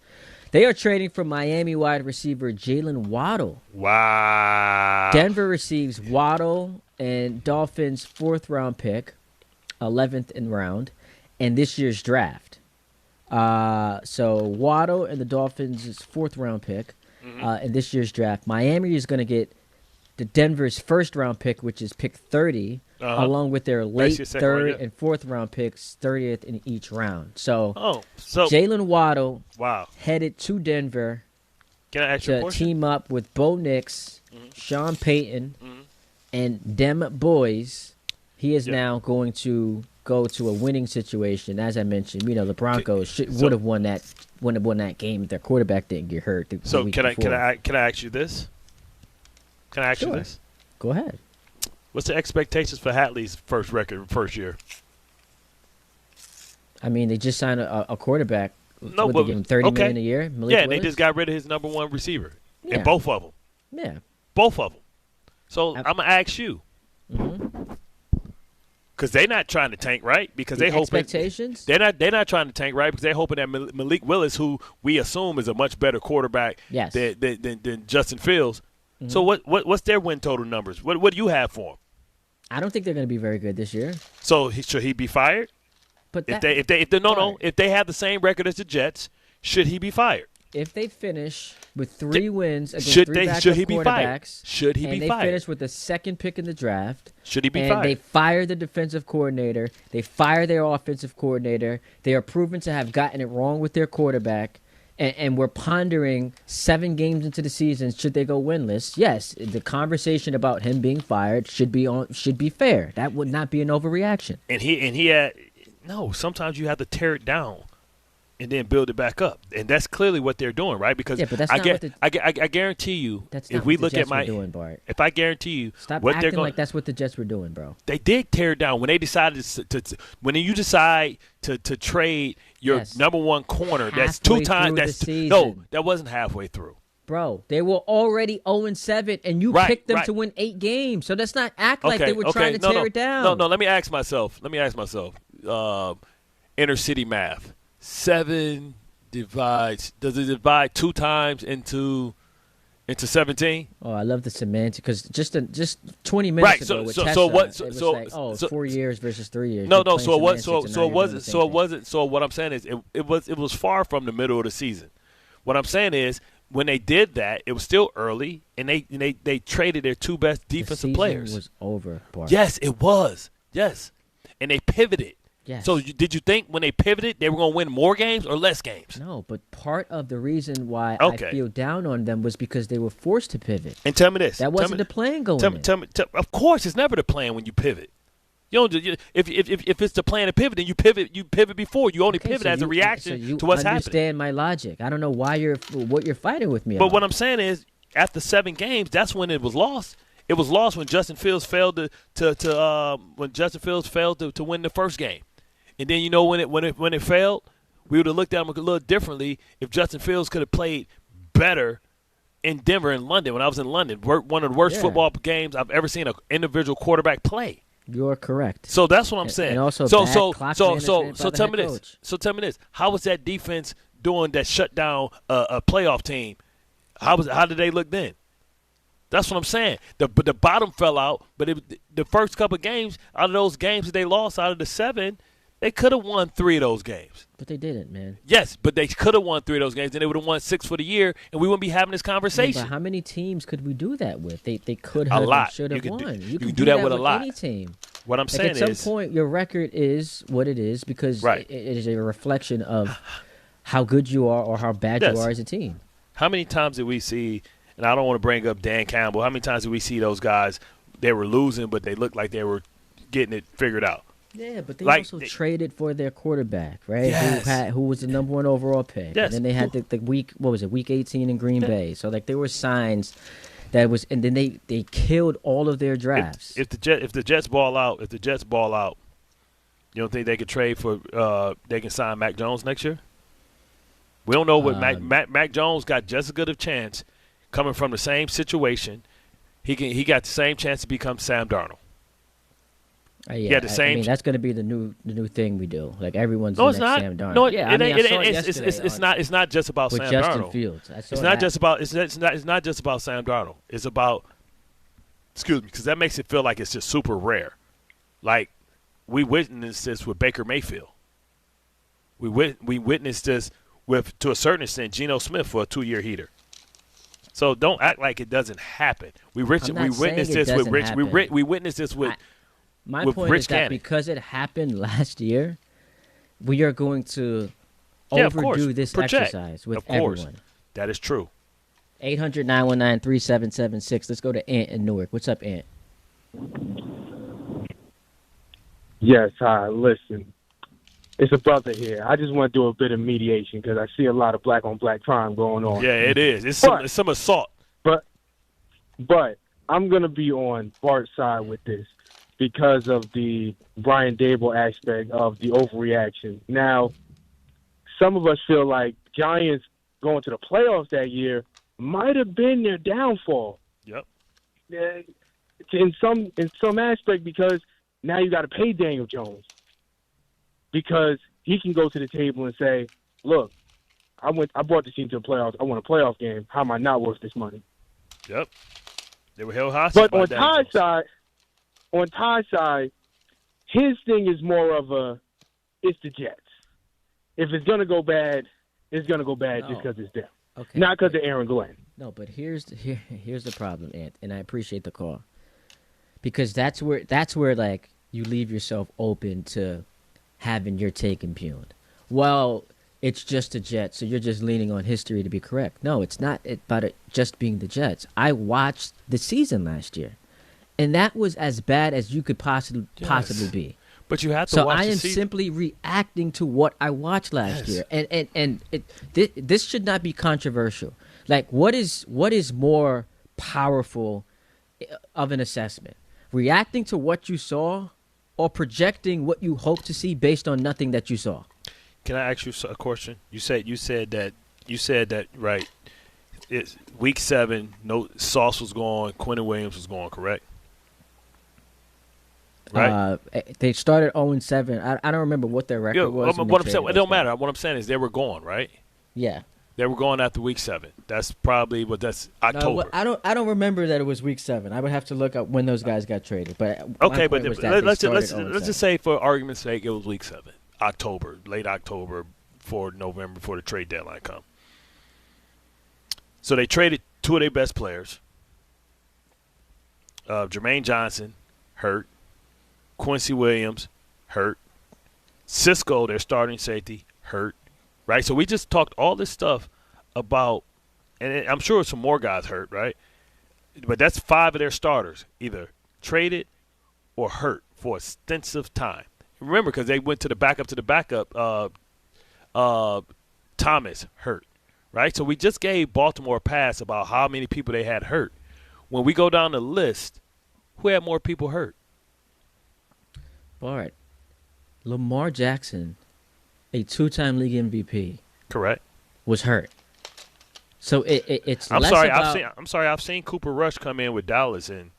They are trading for Miami wide receiver Jalen Waddle. Wow. Denver receives Waddle and Dolphins' 4th-round pick, 11th in round, and this year's draft. So Waddle and the Dolphins' 4th-round pick in this year's draft. Miami is going to get the Denver's 1st-round pick, which is pick 30, along with their late 3rd and 4th-round picks, 30th in each round. So Jalen Waddle headed to Denver to team up with Bo Nix, Sean Payton, and them boys He is now going to go to a winning situation. As I mentioned, the Broncos would have won that game if their quarterback didn't get hurt. So can I ask you this? Can I ask you this? Go ahead. What's the expectations for Hatley's first year? I mean, they just signed a quarterback. No, but they give him $30 million a year. Malik and they just got rid of his number one receiver, and both of them. Yeah, both of them. So I'm gonna ask you, because they're not trying to tank, right? Because they hoping expectations. They're not trying to tank, right? Because they're hoping that Malik Willis, who we assume is a much better quarterback, than Justin Fields. Mm-hmm. So what's their win total numbers? What do you have for them? I don't think they're going to be very good this year. So should he be fired? But if they have the same record as the Jets, should he be fired? If they finish with 3 wins against 3 backup should he be quarterbacks, fired? Should he be fired? And they finish with the 2nd pick in the draft, should he be and fired? They fire the defensive coordinator, they fire their offensive coordinator, they are proven to have gotten it wrong with their quarterback, and we're pondering 7 games into the season, should they go winless? Yes, the conversation about him being fired should be fair. That would not be an overreaction. And he had sometimes you have to tear it down and then build it back up, and that's clearly what they're doing, right? Because but that's I guarantee you, if we look at Bart. if I guarantee you, stop what acting they're going, like that's what the Jets were doing, bro. They did tear it down when they decided when you decide to trade your number one corner. That's 2 times. That wasn't halfway through. Bro, they were already 0-7, and you picked them to win 8 games. So let's not act like they were trying to tear it down. No. Let me ask myself. Inner city math. 7 divides. Does it divide 2 times into 17? Oh, I love the semantics because just 20 minutes ago with Tessa, it was 4 years versus 3 years. No. So what I'm saying is it was far from the middle of the season. What I'm saying is, when they did that, it was still early, and they traded their 2 best defensive players. The season was over, Bart. Yes, it was. Yes, and they pivoted. Yes. So did you think when they pivoted they were going to win more games or less games? No, but part of the reason why I feel down on them was because they were forced to pivot. And tell me this. That wasn't the plan going in. Tell me, of course, it's never the plan when you pivot. If it's the plan to pivot, then you pivot before. You only pivot as a reaction to what's happening. You understand my logic. I don't know what you're fighting with me about. But what I'm saying is, after 7 games, that's when it was lost. It was lost when Justin Fields failed to win the first game. And then when it failed, we would have looked at him a little differently if Justin Fields could have played better in Denver and London. When I was in London, one of the worst football games I've ever seen an individual quarterback play. You're correct. So that's what I'm saying. And also so tell me this. So tell me this. How was that defense doing that shut down a playoff team? How did they look then? That's what I'm saying. The bottom fell out, but the first couple of games, out of those games that they lost, out of the 7, they could have won 3 of those games. But they didn't, man. Yes, but they could have won 3 of those games, and they would have won 6 for the year, and we wouldn't be having this conversation. But how many teams could we do that with? They could have and should have won. You can do that with a lot. Any team. What I'm saying is, at some point, your record is what it is because it is a reflection of how good you are or how bad you are as a team. How many times did we see, and I don't want to bring up Dan Campbell, how many times did we see those guys, they were losing, but they looked like they were getting it figured out? Yeah, but they also traded for their quarterback, right? Yes. Who was the number 1 overall pick. Yes. And then they had the week 18 in Green Bay. So there were signs that was, and then they killed all of their drafts. If the Jets ball out, you don't think they could trade for they can sign Mac Jones next year? We don't know what Mac Jones got just as good a chance coming from the same situation. He got the same chance to become Sam Darnold. Yeah, I mean that's going to be the new thing we do. Like everyone's the next Sam Darnold. No, it's not just about Sam Darnold. Fields. It's not just about Sam Darnold. It's about because that makes it feel like it's just super rare. Like we witnessed this with Baker Mayfield. We witnessed this with, to a certain extent, Geno Smith for a 2-year heater. So don't act like it doesn't happen. We witnessed this with Rich. We witnessed this with. My point is that because it happened last year, we are going to overdo this exercise with everyone. That is true. 800-919-3776. Let's go to Ant in Newark. What's up, Ant? Yes, hi. Listen, it's a brother here. I just want to do a bit of mediation because I see a lot of black-on-black crime going on. Yeah, it is. It's some assault. But I'm going to be on Bart's side with this because of the Brian Dable aspect of the overreaction. Now, some of us feel like Giants going to the playoffs that year might have been their downfall. Yep. In some aspect, because now you got to pay Daniel Jones because he can go to the table and say, "Look, I brought the team to the playoffs. I won a playoff game. How am I not worth this money?" Yep. They were held hostage. But on Ty's side, his thing is more of it's the Jets. If it's gonna go bad, it's gonna go bad just because it's them. Okay. Not because of Aaron Glenn. No, but here's the problem, Ant, and I appreciate the call. Because that's where like you leave yourself open to having your take impugned. Well, it's just the Jets, so you're just leaning on history to be correct. No, it's not about it just being the Jets. I watched the season last year, and that was as bad as you could possibly be. But you have to watch the season. So I am season. simply reacting to what I watched last year, and this should not be controversial. Like, what is more powerful of an assessment? Reacting to what you saw, or projecting what you hope to see based on nothing that you saw? Can I ask you a question? You said that right. It's week 7. No, Sauce was gone. Quentin Williams was gone. Correct. Right. They started 0-7. I don't remember what their record was. What I'm saying, it don't matter. What I'm saying is they were gone. Right. Yeah. They were gone after week 7. That's probably that's October. No, I don't remember that it was week 7. I would have to look up when those guys got traded. But okay, but let's just say for argument's sake it was week 7, October, late October, for November, before the trade deadline come. So they traded 2 of their best players. Jermaine Johnson hurt, Quincy Williams hurt, Cisco, their starting safety, hurt. Right, so we just talked all this stuff about, and I'm sure some more guys hurt, right? But that's 5 of their starters, either traded or hurt for extensive time. Remember, because they went to the backup Thomas hurt, right? So we just gave Baltimore a pass about how many people they had hurt. When we go down the list, who had more people hurt? Bart, Lamar Jackson, a 2-time league MVP, correct, was hurt. So it's. I'm less sorry. about, I've seen Cooper Rush come in with Dallas and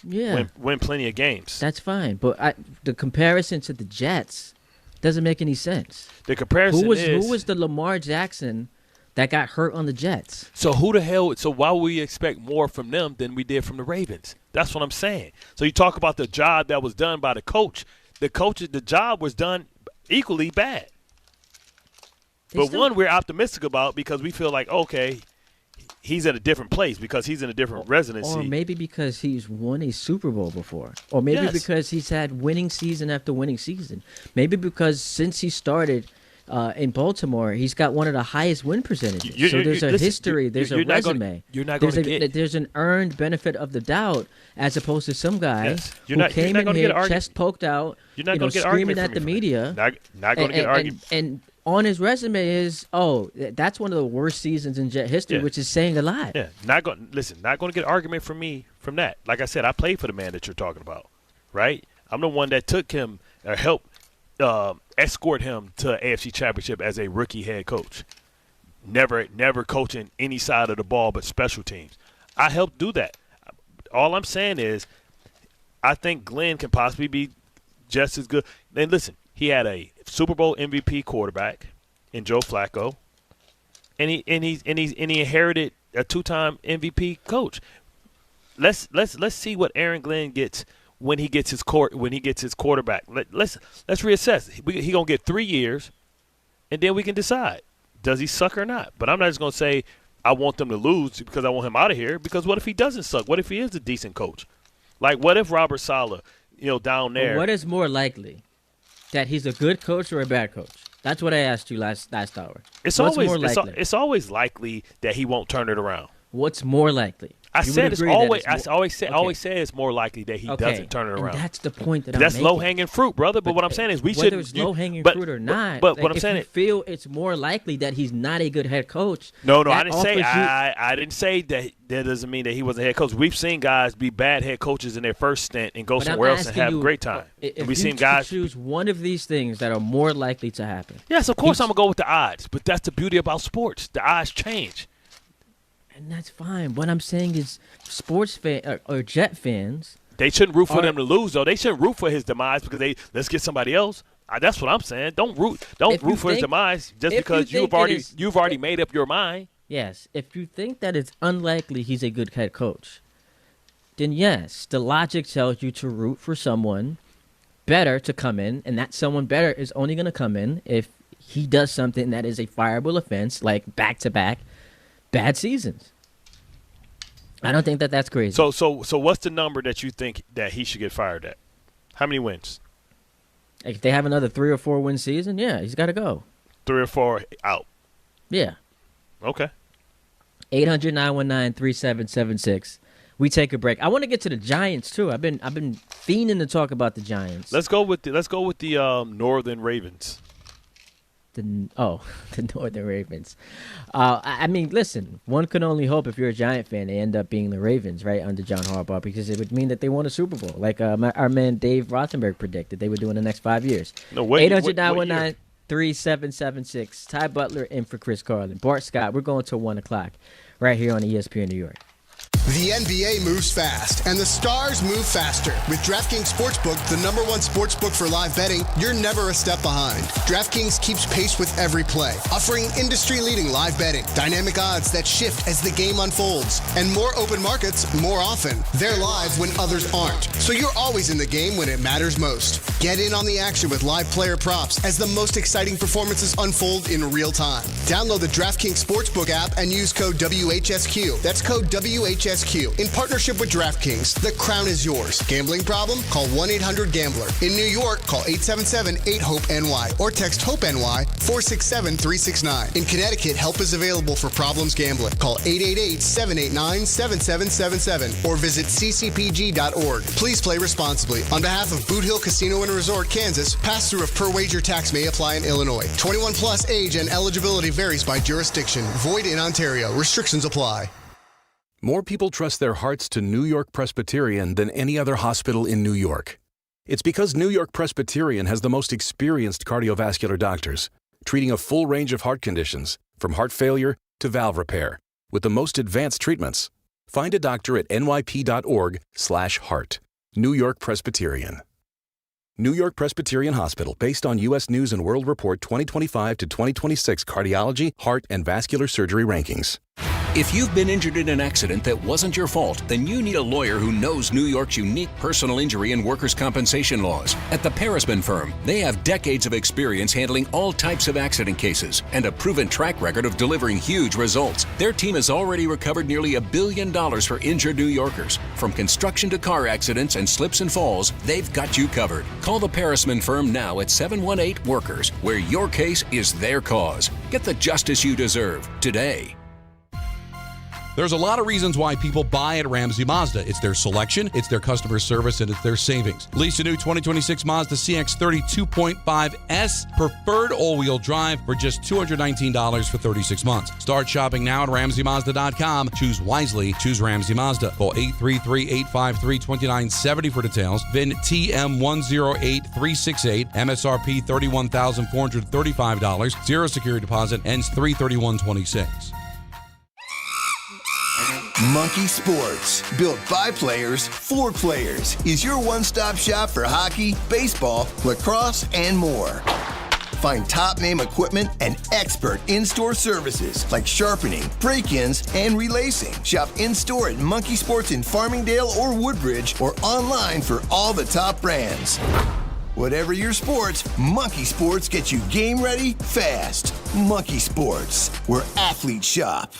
win plenty of games. That's fine, but the comparison to the Jets doesn't make any sense. The comparison who was the Lamar Jackson that got hurt on the Jets? So who the hell? So why would we expect more from them than we did from the Ravens? That's what I'm saying. So you talk about the job that was done by the coach. The job was done equally bad. But one we're optimistic about because we feel like, okay, he's at a different place because he's in a different residency. Or maybe because he's won a Super Bowl before. Or maybe because he's had winning season after winning season. Maybe because since he started in Baltimore, he's got one of the highest win percentages. So there's a history, there's a resume. There's an earned benefit of the doubt as opposed to some guy who came in here, chest poked out, screaming at the media. Not going to get argued. And on his resume is, that's one of the worst seasons in Jet history, which is saying a lot. Yeah, not going to get an argument from me from that. Like I said, I played for the man that you're talking about, right? I'm the one that took him or helped escort him to AFC Championship as a rookie head coach. Never coaching any side of the ball but special teams. I helped do that. All I'm saying is I think Glenn can possibly be just as good. And listen, he had a Super Bowl MVP quarterback in Joe Flacco, and he inherited a 2-time MVP coach. Let's see what Aaron Glenn gets when he gets his quarterback. Let's reassess. He gonna get 3 years, and then we can decide does he suck or not. But I'm not just gonna say I want them to lose because I want him out of here. Because what if he doesn't suck? What if he is a decent coach? Like what if Robert Saleh, down there? What is more likely? That he's a good coach or a bad coach? That's what I asked you last hour. It's always likely that he won't turn it around. What's more likely? I said it's always. I always say it's more likely that he doesn't turn it around. And that's the point that I'm making. That's low hanging fruit, brother. But what I'm saying is we should. Whether it's low hanging fruit or not. But what I'm saying is, if you feel it's more likely that he's not a good head coach. No, I didn't say. I didn't say that. That doesn't mean that he wasn't a head coach. We've seen guys be bad head coaches in their first stint and go somewhere else and have a great time. If we've seen guys choose one of these things that are more likely to happen. Yes, of course I'm gonna go with the odds. But that's the beauty about sports. The odds change. And that's fine. What I'm saying is sports fans or Jet fans. They shouldn't root for them to lose, though. They shouldn't root for his demise because let's get somebody else. That's what I'm saying. Don't root for his demise just because you've already made up your mind. Yes. If you think that it's unlikely he's a good head coach, then yes, the logic tells you to root for someone better to come in, and that someone better is only going to come in if he does something that is a fireable offense, like back-to-back bad seasons. I don't think that's crazy. So what's the number that you think that he should get fired at? How many wins? If they have another 3 or 4 win season, yeah, he's got to go. 3 or 4 out. Yeah. Okay. 800-919-3776. We take a break. I want to get to the Giants too. I've been fiending to talk about the Giants. Let's go with the Northern Ravens. The Northern Ravens. I mean, listen, one can only hope if you're a Giant fan, they end up being the Ravens, right, under John Harbaugh, because it would mean that they won a Super Bowl, like our man Dave Rothenberg predicted they would do in the next 5 years. No, wait. 800-919-3776. Ty Butler in for Chris Carlin. Bart Scott, we're going till 1 o'clock right here on ESPN New York. The NBA moves fast, and the stars move faster. With DraftKings Sportsbook, the #1 sportsbook for live betting, you're never a step behind. DraftKings keeps pace with every play, offering industry-leading live betting, dynamic odds that shift as the game unfolds, and more open markets more often. They're live when others aren't, so you're always in the game when it matters most. Get in on the action with live player props as the most exciting performances unfold in real time. Download the DraftKings Sportsbook app and use code WHSQ. That's code WHSQ. In partnership with DraftKings, the crown is yours. Gambling problem? Call 1-800-GAMBLER. In New York, call 877-8-HOPE-NY or text HOPE-NY 467-369. In Connecticut, help is available for problems gambling. Call 888-789-7777 or visit ccpg.org. Please play responsibly. On behalf of Boot Hill Casino and Resort, Kansas, pass-through of per-wager tax may apply in Illinois. 21 plus age and eligibility varies by jurisdiction. Void in Ontario. Restrictions apply. More people trust their hearts to New York Presbyterian than any other hospital in New York. It's because New York Presbyterian has the most experienced cardiovascular doctors, treating a full range of heart conditions, from heart failure to valve repair, with the most advanced treatments. Find a doctor at nyp.org/heart. New York Presbyterian. New York Presbyterian Hospital, based on U.S. News & World Report 2025 to 2026 cardiology, heart, and vascular surgery rankings. If you've been injured in an accident that wasn't your fault, then you need a lawyer who knows New York's unique personal injury and workers' compensation laws. At the Parisman Firm, they have decades of experience handling all types of accident cases and a proven track record of delivering huge results. Their team has already recovered nearly $1 billion for injured New Yorkers. From construction to car accidents and slips and falls, they've got you covered. Call the Parisman Firm now at 718-WORKERS, where your case is their cause. Get the justice you deserve today. There's a lot of reasons why people buy at Ramsey Mazda. It's their selection, it's their customer service, and it's their savings. Lease a new 2026 Mazda CX-30 2.5S preferred all-wheel drive for just $219 for 36 months. Start shopping now at RamseyMazda.com. Choose wisely. Choose Ramsey Mazda. Call 833-853-2970 for details. VIN TM108368. MSRP $31,435. Zero security deposit. Ends 3/31/26. Monkey Sports, built by players for players, is your one-stop shop for hockey, baseball, lacrosse, and more. Find top-name equipment and expert in-store services like sharpening, break-ins, and relacing. Shop in-store at Monkey Sports in Farmingdale or Woodbridge, or online for all the top brands. Whatever your sports, Monkey Sports gets you game ready fast. Monkey Sports, where athletes shop.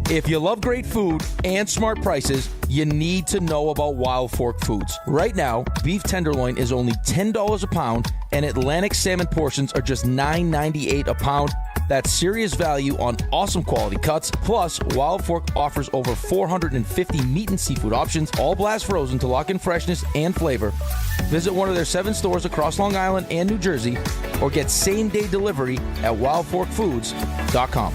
If you love great food and smart prices, you need to know about Wild Fork Foods. Right now, beef tenderloin is only $10 a pound, and Atlantic salmon portions are just $9.98 a pound. That's serious value on awesome quality cuts. Plus, Wild Fork offers over 450 meat and seafood options, all blast frozen to lock in freshness and flavor. Visit one of their 7 stores across Long Island and New Jersey, or get same-day delivery at wildforkfoods.com.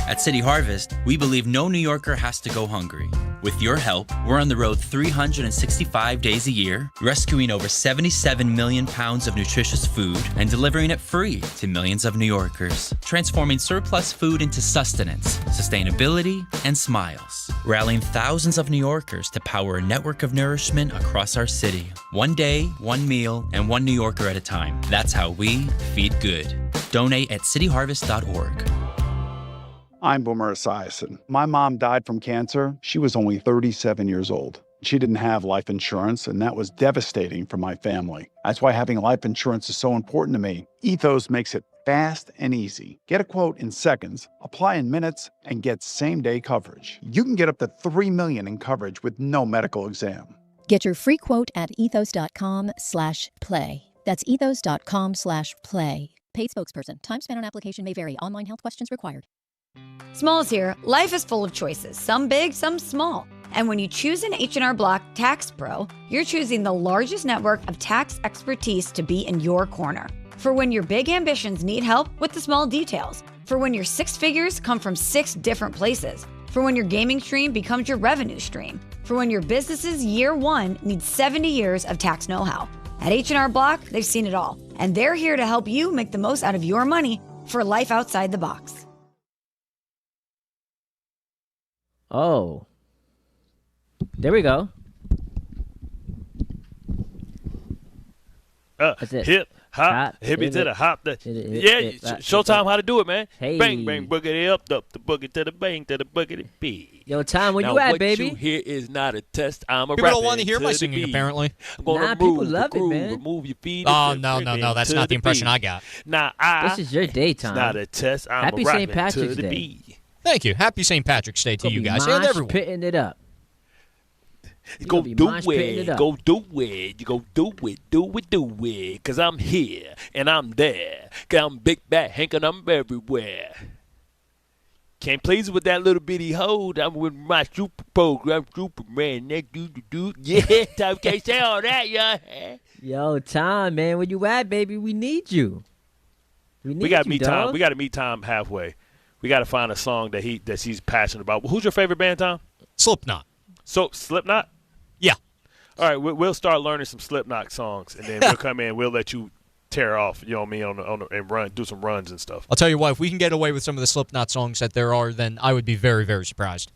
At City Harvest, we believe no New Yorker has to go hungry. With your help, we're on the road 365 days a year, rescuing over 77 million pounds of nutritious food and delivering it free to millions of New Yorkers, transforming surplus food into sustenance, sustainability, and smiles, rallying thousands of New Yorkers to power a network of nourishment across our city. One day, one meal, and one New Yorker at a time. That's how we feed good. Donate at cityharvest.org. I'm Boomer Esiason. My mom died from cancer. She was only 37 years old. She didn't have life insurance, and that was devastating for my family. That's why having life insurance is so important to me. Ethos makes it fast and easy. Get a quote in seconds, apply in minutes, and get same-day coverage. You can get up to $3 million in coverage with no medical exam. Get your free quote at ethos.com/play. That's ethos.com/play. Paid spokesperson. Time spent on application may vary. Online health questions required. Smalls here. Life is full of choices, some big, some small. And when you choose an H&R Block Tax Pro, you're choosing the largest network of tax expertise to be in your corner. For when your big ambitions need help with the small details. For when your 6 figures come from 6 different places. For when your gaming stream becomes your revenue stream. For when your business's year 1 needs 70 years of tax know-how. At H&R Block, they've seen it all. And they're here to help you make the most out of your money for life outside the box. Oh. There we go. Hip, hop, hip it to the hop. Show time how to do it, man. Hey. Bang, bang, boogity up, the boogie to the bang, to the boogity B. Yo, Tom, where now, you at, what baby? you hear is not a test. I'm a People rapper don't want to hear my the singing, beat. apparently. I'm gonna Nah, people move love the it, groove, man. remove your feet. Oh, no, that's not the impression I got. Nah, This is your day, Tom. It's not a test. I'm Happy a rapper St. Patrick's to the Day. beat. Thank you. Happy St. Patrick's Day to you guys and everyone. Pitting it up. Go do it. Go do it. You go do it. Do it. Because I'm here and I'm there. Because I'm Big Bad Hank and I'm everywhere. Can't please with that little bitty hold. I'm with my super program, Superman. That do. Yeah, Tom can't say all that, y'all. Yo, Tom, man, where you at, baby? We need you. We got to meet dog. Tom. We got to meet Tom halfway. We got to find a song that he's passionate about. Who's your favorite band, Tom? Slipknot. So Slipknot? Yeah. All right, we'll start learning some Slipknot songs, and then we'll come in. We'll let you tear off, you know what I mean, and run, do some runs and stuff. I'll tell you what, if we can get away with some of the Slipknot songs that there are, then I would be very, very surprised.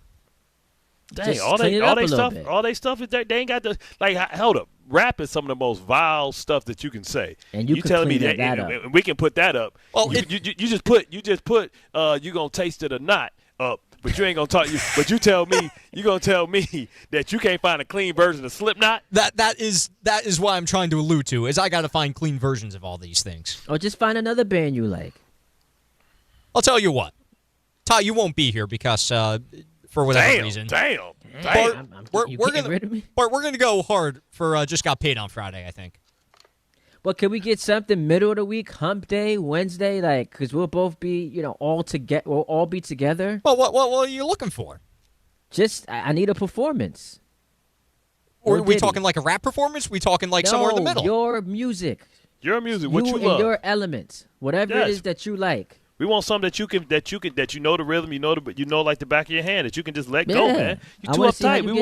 Dang, Just all clean it they up a little stuff, bit. all they stuff is they ain't got the like. Hold up, rap is some of the most vile stuff that you can say. And you can telling me clean that and up. we can put that up. Well, you just put you gonna taste it or not up. But you ain't gonna talk. But you tell me you gonna tell me that you can't find a clean version of Slipknot. That is what I'm trying to allude to. Is I got to find clean versions of all these things. Or just find another band you like. I'll tell you what, Ty, you won't be here because for whatever reason. Damn. Bart, we're gonna go hard for just got paid on Friday, I think. Well, can we get something middle of the week, hump day, Wednesday, like, because we'll both be, all together. We'll all be together. Well, what are you looking for? Just, I need a performance. Or are we talking like a rap performance? We talking like somewhere in the middle? Your music. Your music. What you and love? your elements. Whatever it is that you like. We want something that you know the rhythm, you know like the back of your hand, that you can just let go, man. You're too uptight. We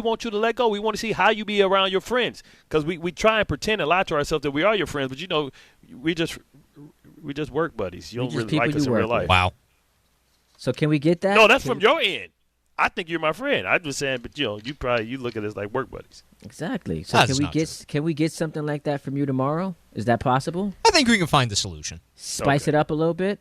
want you to let go. We want to see how you be around your friends, because we try and pretend and lie to ourselves that we are your friends, but we just work buddies. You don't really like us in real life. Wow. So can we get that? No, that's from your end. I think you're my friend. I'm just saying, but you look at us like work buddies. Exactly. So can we get something like that from you tomorrow? Is that possible? I think we can find the solution. Spice it up a little bit.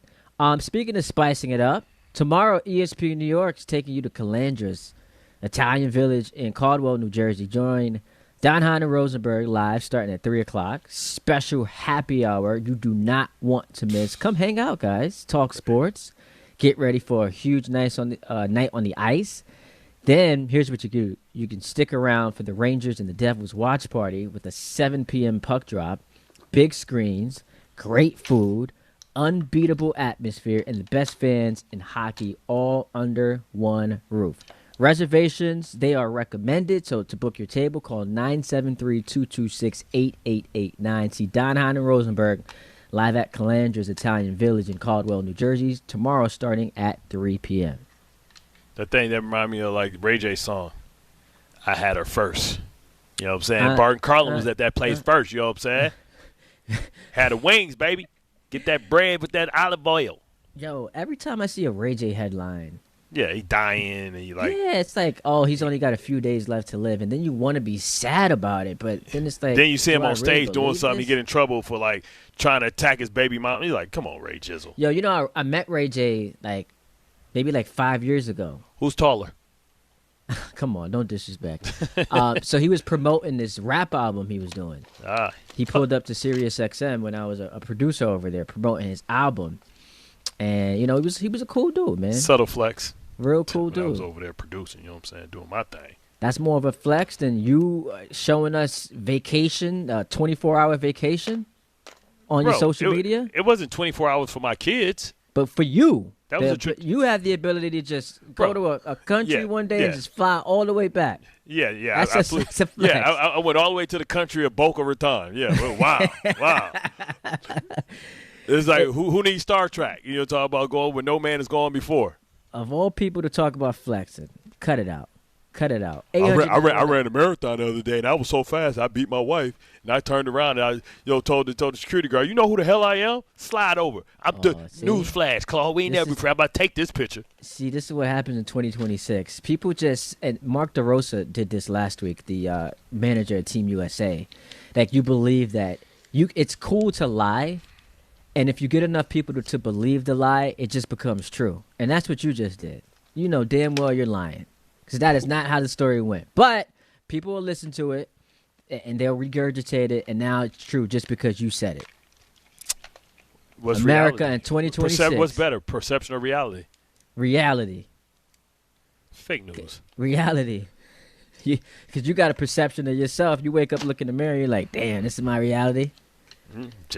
Speaking of spicing it up, tomorrow ESPN New York is taking you to Calandra's Italian Village in Caldwell, New Jersey. Join Hahn and Rosenberg live starting at 3 o'clock. Special happy hour you do not want to miss. Come hang out, guys. Talk sports. Get ready for a huge night on the ice. Then, here's what you do. You can stick around for the Rangers and the Devils watch party with a 7 p.m. puck drop, big screens, great food, unbeatable atmosphere and the best fans in hockey all under one roof. Reservations, they are recommended. So to book your table, call 973-226-8889. See Don Hahn and Rosenberg live at Calandra's Italian Village in Caldwell, New Jersey, tomorrow starting at 3 p.m. That thing that reminded me of like Ray J's song, I Had Her First. You know what I'm saying? Bart Carlin was at that place first. You know what I'm saying? Had the wings, baby. Get that bread with that olive oil. Yo, every time I see a Ray J headline, yeah, he dying, and you like. Yeah, it's like, oh, he's only got a few days left to live, and then you want to be sad about it, but then it's like. Then you see him on stage really doing something, this? he get in trouble for like trying to attack his baby mom. He's like, come on, Ray Jizzle. Yo, you know, I met Ray J maybe 5 years ago. Who's taller? Come on, don't disrespect. So he was promoting this rap album he was doing. He pulled up to Sirius XM when I was a producer over there promoting his album, and you know he was a cool dude, man. Subtle flex. Real cool dude. I was over there producing, you know what I'm saying, doing my thing. That's more of a flex than you showing us vacation, 24-hour vacation on your social media. It wasn't 24 hours for my kids. But for you, that was a trip. You have the ability to just go to a country one day and just fly all the way back. Yeah. That's a flex. Yeah, I went all the way to the country of Boca Raton. Yeah, well, wow. It's like, who needs Star Trek? You know, talk about going where no man has gone before. Of all people to talk about flexing, cut it out. Cut it out. I ran a marathon the other day, and I was so fast, I beat my wife. And I turned around, and I told the security guard, you know who the hell I am? Slide over. I'm the newsflash, Claude. We ain't never before. I'm about to take this picture. See, this is what happens in 2026. People and Mark DeRosa did this last week, the manager at Team USA. Like, you believe that it's cool to lie, and if you get enough people to believe the lie, it just becomes true. And that's what you just did. You know damn well you're lying. Because that is not how the story went. But people will listen to it, and they'll regurgitate it, and now it's true just because you said it. What's America reality? In 2026. What's better, perception or reality? Reality. Fake news. Reality. Because you got a perception of yourself. You wake up, look in the mirror, you're like, damn, this is my reality.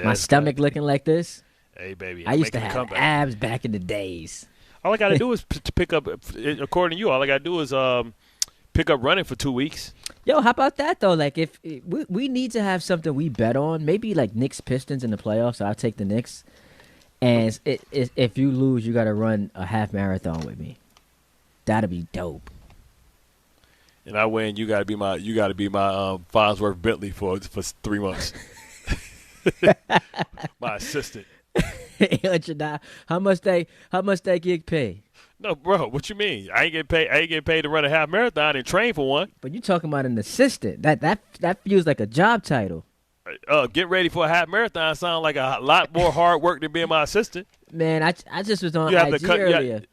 My stomach looking like this. Hey, baby. I used to have abs back in the days. All I got to do is to pick up, according to you, all I got to do is pick up running for 2 weeks. Yo, how about that, though? Like, if we need to have something we bet on, maybe like Knicks Pistons in the playoffs. So I'll take the Knicks. And if you lose, you got to run a half marathon with me. That'd be dope. And I win. You got to be my Farnsworth Bentley for 3 months. My assistant. How much that gig pay? No, bro. What you mean? I ain't getting paid to run a half marathon and train for one. But you talking about an assistant? That feels like a job title. Get ready for a half marathon sound like a lot more hard work than being my assistant. Man, I just was on IG earlier.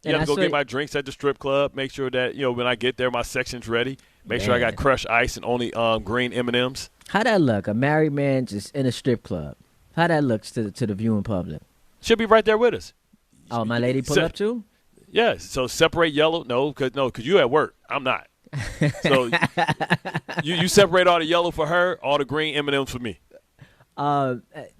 You have to go get my drinks at the strip club. Make sure that when I get there, my section's ready. Make sure I got crushed ice and only green M&Ms. How that look? A married man just in a strip club. How that looks to the viewing public? She'll be right there with us. Oh, my lady pull up too? Yeah. So separate yellow. No, because you at work. I'm not. So you separate all the yellow for her, all the green M&Ms for me.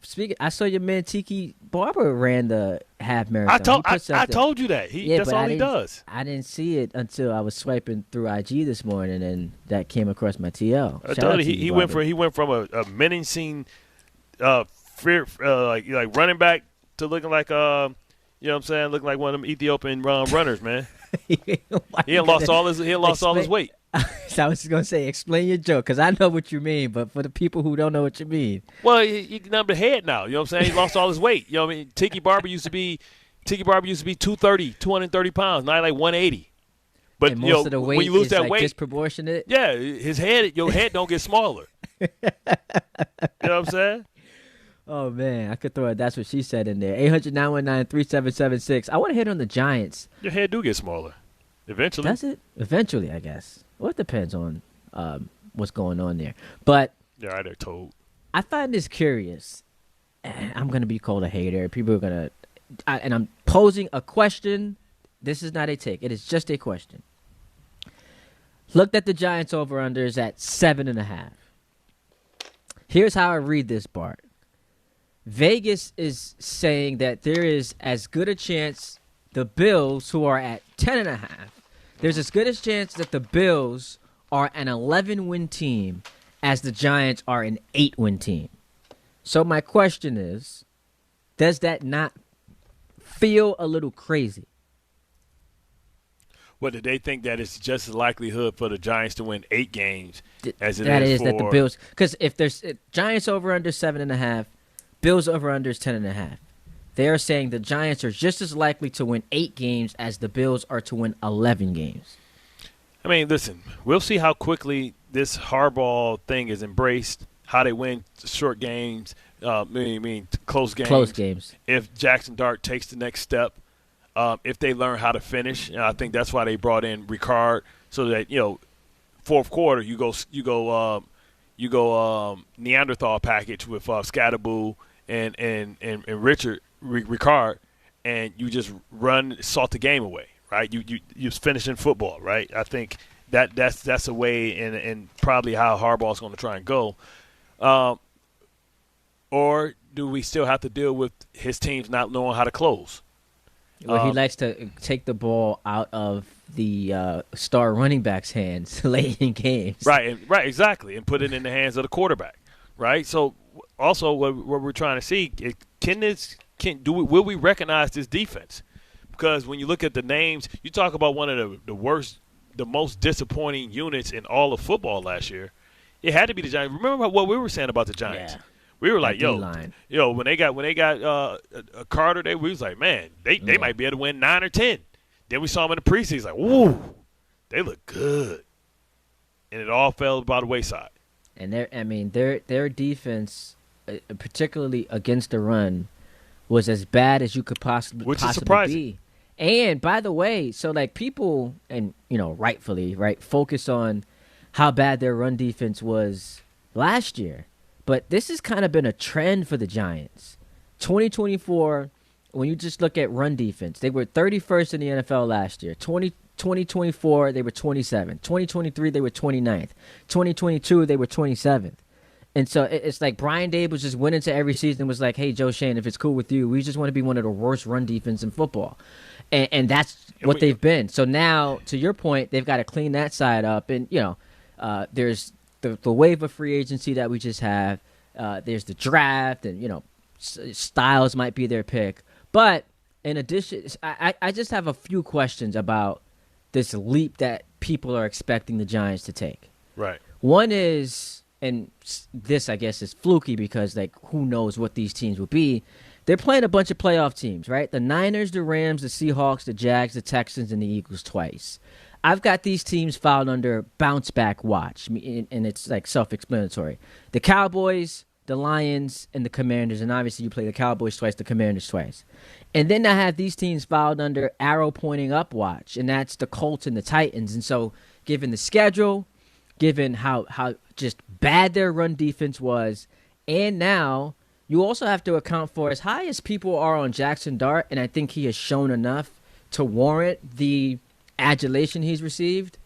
Speaking, I saw your man Tiki Barber ran the half marathon. I told you that. That's all he does. I didn't see it until I was swiping through IG this morning, and that came across my TL. I told you he went from a menacing, like running back to looking like you know what I'm saying, looking like one of them Ethiopian runners, man. He lost all his weight. So I was just gonna say, explain your joke, because I know what you mean, but for the people who don't know what you mean. Well, he numbed the head now. You know what I'm saying? He lost all his weight. You know what I mean? Tiki Barber used to be 230 pounds. Now like 180. But and most of the weight when you lose is that like weight, disproportionate. Yeah, your head don't get smaller. You know what I'm saying? Oh man, I could throw a "That's What She Said" in there. 800-919-3776. I want to hit on the Giants. Your head do get smaller, eventually. Does it? Eventually, I guess. Well, it depends on what's going on there. But yeah, they're told. I find this curious. I'm gonna be called a hater. People are gonna, and I'm posing a question. This is not a take. It is just a question. Looked at the Giants over/unders at 7.5. Here's how I read this, Bart. Vegas is saying that there is as good a chance the Bills, who are at 10.5, there's as good a chance that the Bills are an 11-win team as the Giants are an 8-win team. So my question is, does that not feel a little crazy? What, do they think that it's just as likelihood for the Giants to win 8 games as it that is is for that the Bills? Because if there's Giants over under 7.5, Bills over under is 10.5. They are saying the Giants are just as likely to win 8 games as the Bills are to win 11 games. I mean, listen, we'll see how quickly this Harbaugh thing is embraced, how they win short games, close games. Close games. If Jackson Dart takes the next step, if they learn how to finish, and I think that's why they brought in Ricard, so that, fourth quarter you go Neanderthal package with Scatterboo and Richard Ricard, and you just salt the game away, right? You finishing football, right? I think that's a way, and probably how Harbaugh's going to try and go. Or do we still have to deal with his teams not knowing how to close? Well, he likes to take the ball out of the star running back's hands late in games. Right, exactly, and put it in the hands of the quarterback, right? So, also, what we're trying to see, will we recognize this defense? Because when you look at the names, you talk about one of the most disappointing units in all of football last year. It had to be the Giants. Remember what we were saying about the Giants? Yeah. We were like, when they got Carter, we was like, man, they might be able to win 9 or 10. Then we saw them in the preseason, like, woo, they look good, and it all fell by the wayside. And their defense, particularly against the run, was as bad as you could possibly be. And by the way, so like people, and rightfully, right, focus on how bad their run defense was last year. But this has kind of been a trend for the Giants. 2024, when you just look at run defense, they were 31st in the NFL last year. 2024, they were 27th. 2023, they were 29th. 2022, they were 27th. And so it's like Brian Daboll just went into every season and was like, hey, Joe Shane, if it's cool with you, we just want to be one of the worst run defense in football. And that's what they've been. So now, to your point, they've got to clean that side up. And, there's the wave of free agency that we just have. There's the draft, and Styles might be their pick. But in addition, I just have a few questions about this leap that people are expecting the Giants to take. Right. One is, and this I guess is fluky because who knows what these teams will be. They're playing a bunch of playoff teams, right? The Niners, the Rams, the Seahawks, the Jags, the Texans, and the Eagles twice. I've got these teams filed under bounce back watch, and it's self-explanatory. The Cowboys, the Lions, and the Commanders, and obviously you play the Cowboys twice, the Commanders twice. And then I have these teams filed under arrow pointing up watch, and that's the Colts and the Titans. And so given the schedule, given how just bad their run defense was, and now you also have to account for as high as people are on Jackson Dart, and I think he has shown enough to warrant the adulation he's received.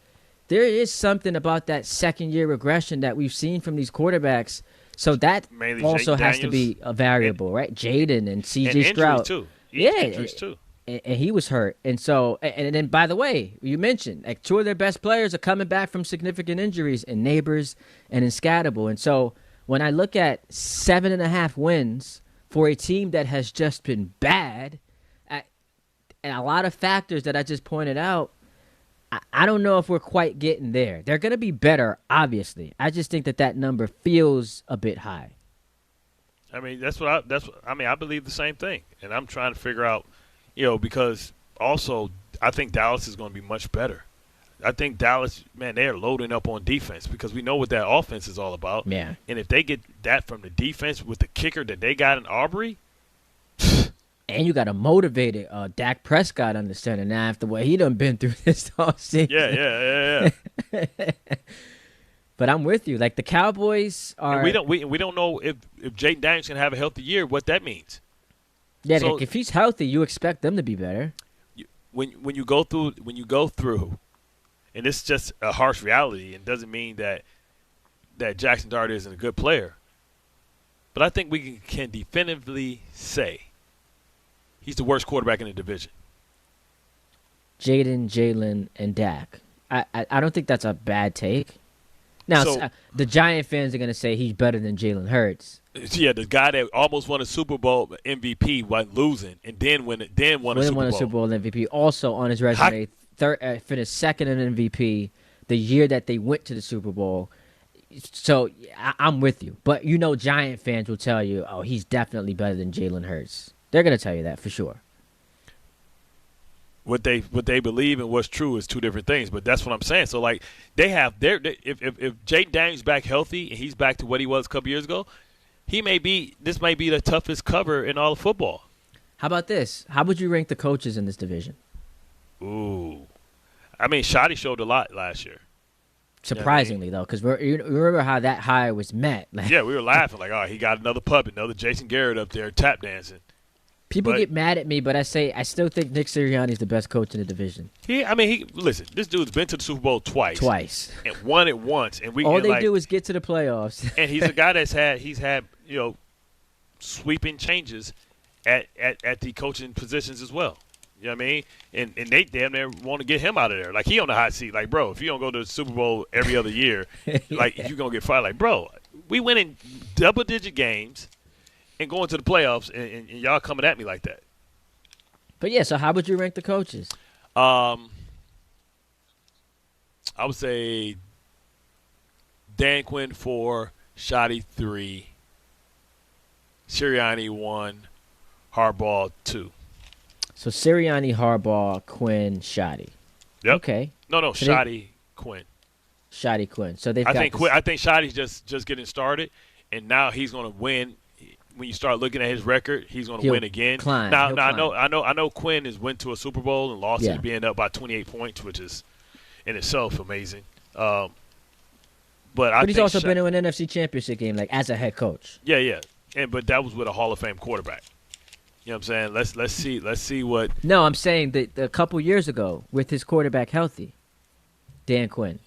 There is something about that second-year regression that we've seen from these quarterbacks. So that mainly also Jake has Daniels, to be a variable, right? Jaden and C.J. and Stroud. Too. Injuries too. And he was hurt. And so, and then by the way, you mentioned two of their best players are coming back from significant injuries in Neighbors and in Scatterboo. And so when I look at 7.5 wins for a team that has just been bad, and a lot of factors that I just pointed out, I don't know if we're quite getting there. They're going to be better, obviously. I just think that number feels a bit high. I mean, I believe the same thing. And I'm trying to figure out, because also I think Dallas is going to be much better. I think Dallas, man, they're loading up on defense because we know what that offense is all about. Yeah. And if they get that from the defense with the kicker that they got in Aubrey. And you got a motivated Dak Prescott under center now after what he done been through this whole season. Yeah. But I'm with you. Like the Cowboys are. And we don't know if Jayden Daniels can have a healthy year. What that means. Yeah, so, if he's healthy, you expect them to be better. When you go through, and it's just a harsh reality, and doesn't mean that Jackson Dart isn't a good player. but I think we can definitively say he's the worst quarterback in the division. Jaden, Jaylen, and Dak. I don't think that's a bad take. Now, the Giant fans are going to say he's better than Jalen Hurts. Yeah, the guy that almost won a Super Bowl MVP while losing, and then won a Super Bowl MVP. Also on his resume, finished second in MVP the year that they went to the Super Bowl. So I'm with you. But Giant fans will tell you, oh, he's definitely better than Jalen Hurts. They're going to tell you that for sure. What they believe and what's true is two different things, but that's what I'm saying. So like if Jake Daniels back healthy and he's back to what he was a couple years ago, this may be the toughest cover in all of football. How about this? How would you rank the coaches in this division? Ooh, I mean, Shoddy showed a lot last year. Surprisingly, though, because you remember how that hire was met. Yeah, we were laughing like, oh, he got another puppet, another Jason Garrett up there tap dancing. People get mad at me, but I still think Nick Sirianni's the best coach in the division. Listen, this dude's been to the Super Bowl twice. And won it once. And all they do is get to the playoffs. And he's a guy he's had sweeping changes at the coaching positions as well. You know what I mean? And they damn near want to get him out of there. Like, he on the hot seat. Like, bro, if you don't go to the Super Bowl every other year, like, you're going to get fired. Like, bro, we win in double-digit games and going to the playoffs, and y'all coming at me like that. But, yeah, so how would you rank the coaches? I would say Dan Quinn 4, Shoddy 3, Sirianni 1, Harbaugh 2. So Sirianni, Harbaugh, Quinn, Shoddy. Yep. Okay. No, Shoddy, Quinn. Shoddy, Quinn. So they've I think Shoddy's just getting started, and now he's going to win. When you start looking at his record, he's going to win again. Now I know Quinn went to a Super Bowl and lost it, being up by 28 points, which is in itself amazing. But he's also been to an NFC Championship game, like, as a head coach. Yeah. But that was with a Hall of Fame quarterback. You know what I'm saying? Let's see what. No, I'm saying that a couple years ago with his quarterback healthy, Dan Quinn.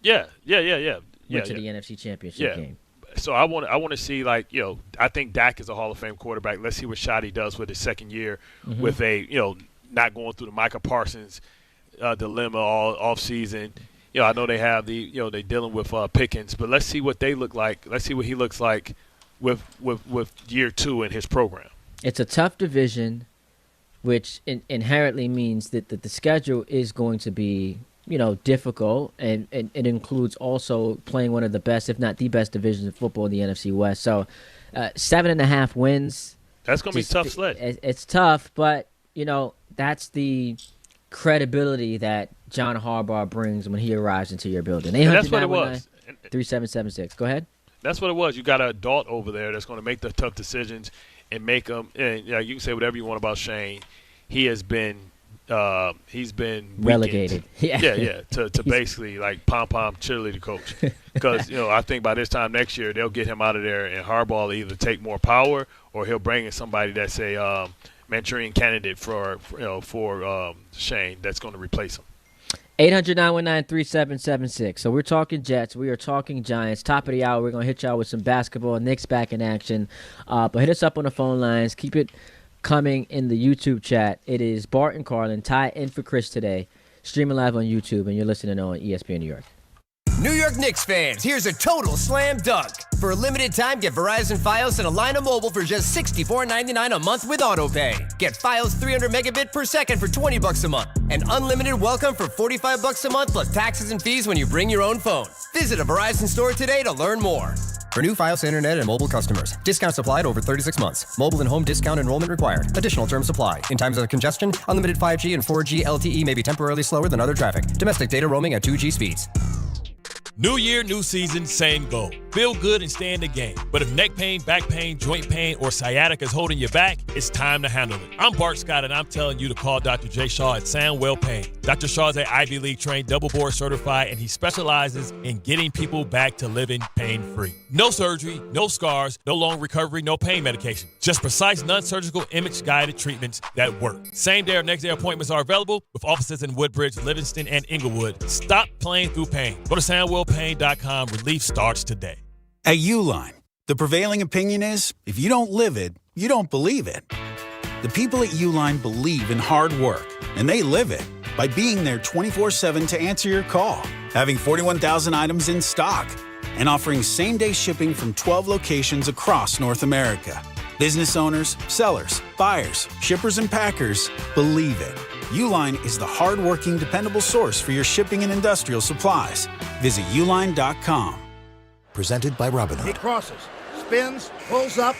Yeah. Went to the NFC Championship game. So I want to see, like, I think Dak is a Hall of Fame quarterback. Let's see what Shoddy does with his second year with not going through the Micah Parsons dilemma all off season. I know they have they're dealing with Pickens, but let's see what they look like. Let's see what he looks like with year 2 in his program. It's a tough division, which inherently means that the schedule is going to be, difficult, and it includes also playing one of the best, if not the best, divisions of football in the NFC West. So 7.5 wins. That's going to be a tough sled. It's tough, but, that's the credibility that John Harbaugh brings when he arrives into your building. And that's what it was. 3776. Go ahead. That's what it was. You got an adult over there that's going to make the tough decisions and make them. And you can say whatever you want about Shane. He has been. He's been relegated. Yeah. To basically like pom cheerleader coach, because I think by this time next year they'll get him out of there, and Harbaugh will either take more power or he'll bring in somebody that's a Manchurian candidate for Shane that's going to replace him. 800-919-3776. So we're talking Jets. We are talking Giants. Top of the hour, we're going to hit y'all with some basketball. Knicks back in action. But hit us up on the phone lines. Keep it coming in the YouTube chat. It is Bart and Carlin. Ty in for Chris today. Streaming live on YouTube, and you're listening on ESPN New York. New York Knicks fans, here's a total slam dunk. For a limited time, get Verizon Fios and a line of mobile for just $64.99 a month with AutoPay. Get Fios 300 megabit per second for $20 a month. And unlimited welcome for $45 a month plus taxes and fees when you bring your own phone. Visit a Verizon store today to learn more. For new Fios internet and mobile customers, discounts applied over 36 months. Mobile and home discount enrollment required. Additional terms apply. In times of congestion, unlimited 5G and 4G LTE may be temporarily slower than other traffic. Domestic data roaming at 2G speeds. New year, new season, same goal. Feel good and stay in the game. But if neck pain, back pain, joint pain, or sciatica is holding you back, it's time to handle it. I'm Bart Scott, and I'm telling you to call Dr. J. Shaw at Sandwell Pain. Dr. Shaw is an Ivy League trained, double board certified, and he specializes in getting people back to living pain-free. No surgery, no scars, no long recovery, no pain medication. Just precise, non-surgical, image-guided treatments that work. Same day or next day appointments are available with offices in Woodbridge, Livingston, and Inglewood. Stop playing through pain. Go to SandwellPain.com. Relief starts today. At Uline, The prevailing opinion is, if you don't live it, you don't believe it. The people at Uline believe in hard work, and they live it by being there 24/7 to answer your call, having 41,000 items in stock, and offering same-day shipping from 12 locations across North America. Business owners, sellers, buyers, shippers, and packers believe it. Uline is the hard-working, dependable source for your shipping and industrial supplies. Visit uline.com. Presented by Robinhood. He crosses, spins, pulls up.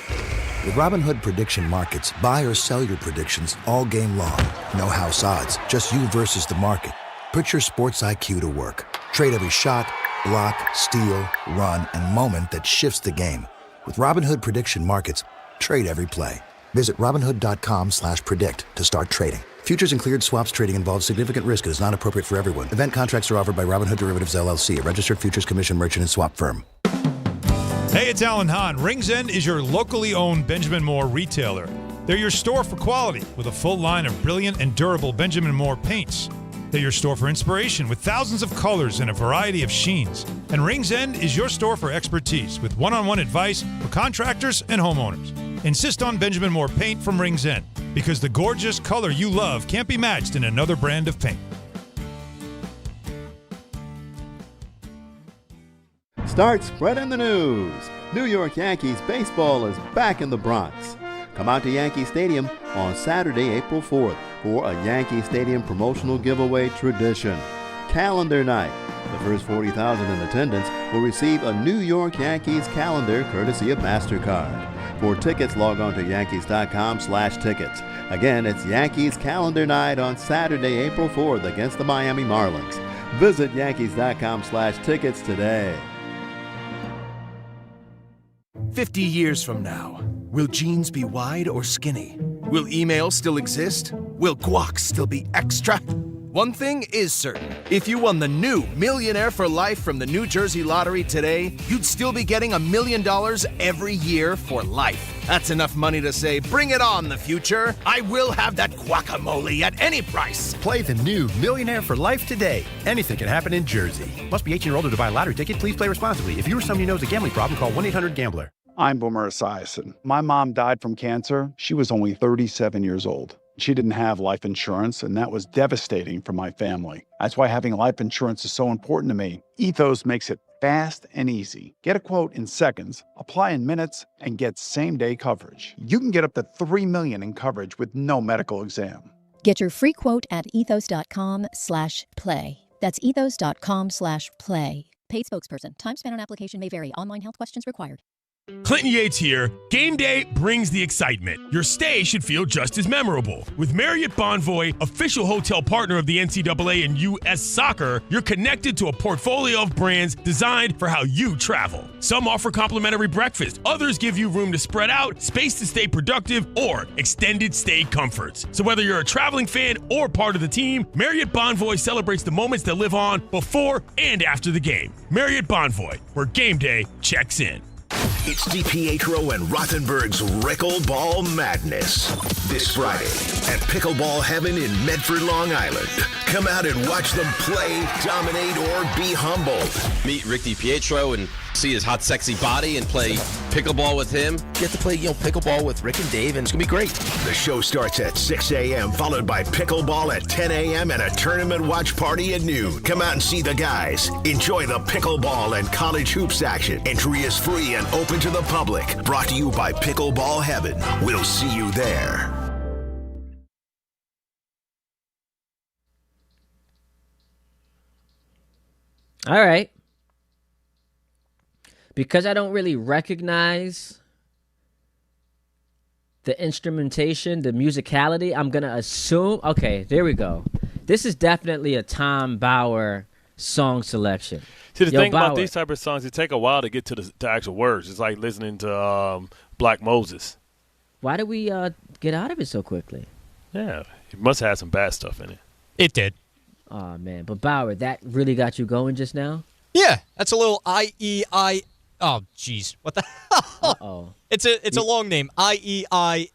With Robinhood Prediction Markets, buy or sell your predictions all game long. No house odds, just you versus the market. Put your sports IQ to work. Trade every shot, block, steal, run, and moment that shifts the game. With Robinhood Prediction Markets, trade every play. Visit Robinhood.com/predict to start trading. Futures and cleared swaps trading involves significant risk and is not appropriate for everyone. Event contracts are offered by Robinhood Derivatives LLC, a registered futures commission merchant and swap firm. Hey, it's Alan Hahn. Rings End is your locally owned Benjamin Moore retailer. They're your store for quality with a full line of brilliant and durable Benjamin Moore paints. They're your store for inspiration with thousands of colors and a variety of sheens. And Rings End is your store for expertise with one-on-one advice for contractors and homeowners. Insist on Benjamin Moore paint from Rings End because the gorgeous color you love can't be matched in another brand of paint. Start spreading the news. New York Yankees baseball is back in the Bronx. Come out to Yankee Stadium on Saturday, April 4th for a Yankee Stadium promotional giveaway tradition. Calendar night. The first 40,000 in attendance will receive a New York Yankees calendar courtesy of MasterCard. For tickets, log on to Yankees.com/tickets. Again, it's Yankees calendar night on Saturday, April 4th against the Miami Marlins. Visit Yankees.com/tickets today. 50 years from now, will jeans be wide or skinny? Will email still exist? Will guac still be extra? One thing is certain. If you won the new Millionaire for Life from the New Jersey Lottery today, you'd still be getting $1 million every year for life. That's enough money to say, bring it on, the future. I will have that guacamole at any price. Play the new Millionaire for Life today. Anything can happen in Jersey. Must be 18 or older to buy a lottery ticket. Please play responsibly. If you or someone you know has a gambling problem, call 1-800-GAMBLER. I'm Boomer Esiason. My mom died from cancer. She was only 37 years old. She didn't have life insurance, and that was devastating for my family. That's why having life insurance is so important to me. Ethos makes it fast and easy. Get a quote in seconds, apply in minutes, and get same-day coverage. You can get up to $3 million in coverage with no medical exam. Get your free quote at ethos.com/play. That's ethos.com/play. Paid spokesperson. Time spent on application may vary. Online health questions required. Clinton Yates here. Game day brings the excitement. Your stay should feel just as memorable. With Marriott Bonvoy, official hotel partner of the NCAA and U.S. Soccer, you're connected to a portfolio of brands designed for how you travel. Some offer complimentary breakfast. Others give you room to spread out, space to stay productive, or extended stay comforts. So whether you're a traveling fan or part of the team, Marriott Bonvoy celebrates the moments that live on before and after the game. Marriott Bonvoy, where game day checks in. It's DiPietro and Rothenberg's Pickleball Madness. This Friday at Pickleball Heaven in Medford, Long Island. Come out and watch them play, dominate, or be humbled. Meet Rick DiPietro and see his hot, sexy body and play pickleball with him. Get to play, pickleball with Rick and Dave, and it's going to be great. The show starts at 6 a.m., followed by pickleball at 10 a.m. and a tournament watch party at noon. Come out and see the guys. Enjoy the pickleball and college hoops action. Entry is free and open to the public. Brought to you by Pickleball Heaven. We'll see you there. All right. Because I don't really recognize the instrumentation, the musicality, I'm going to assume... Okay, there we go. This is definitely a Tom Bauer song selection. See, the thing about these type of songs, it take a while to get to the actual words. It's like listening to Black Moses. Why did we get out of it so quickly? Yeah, it must have had some bad stuff in it. It did. Oh, man. But Bauer, that really got you going just now? Yeah, that's a little I-E-I... Oh, jeez. What the hell? Uh-oh. It's a long name. I-E-I-O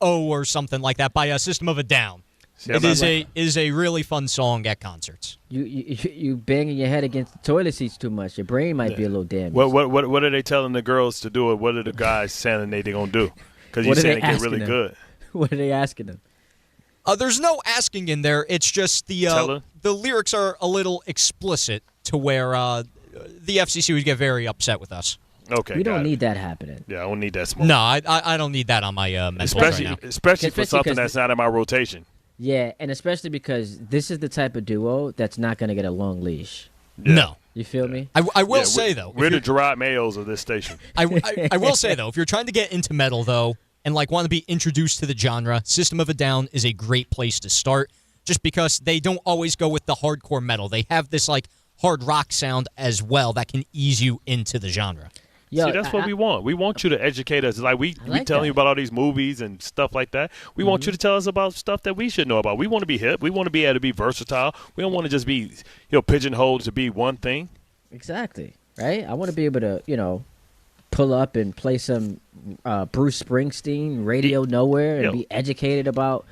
or something like that by a System of a Down. It is a really fun song at concerts. You banging your head against the toilet seats too much. Your brain might be a little damaged. What are they telling the girls to do? Or what are the guys saying they're going to do? Because you said it get really good. What are they asking them? There's no asking in there. It's just the lyrics are a little explicit to where the FCC would get very upset with us. Okay, we don't need that happening. Yeah, I don't need that smoke. No, I don't need that on my mental right now. Especially for something that's not in my rotation. Yeah, and especially because this is the type of duo that's not going to get a long leash. Yeah. No. You feel me? I will say, though. We're the Gerard Mayos of this station. I will say, though, if you're trying to get into metal, though, and want to be introduced to the genre, System of a Down is a great place to start, just because they don't always go with the hardcore metal. They have this hard rock sound as well that can ease you into the genre. Yo, see, that's what we want. We want you to educate us. We telling you about all these movies and stuff like that. We want you to tell us about stuff that we should know about. We want to be hip. We want to be able to be versatile. We don't want to just be pigeonholed to be one thing. Exactly. Right? I want to be able to, pull up and play some Bruce Springsteen, Radio Nowhere, and be educated about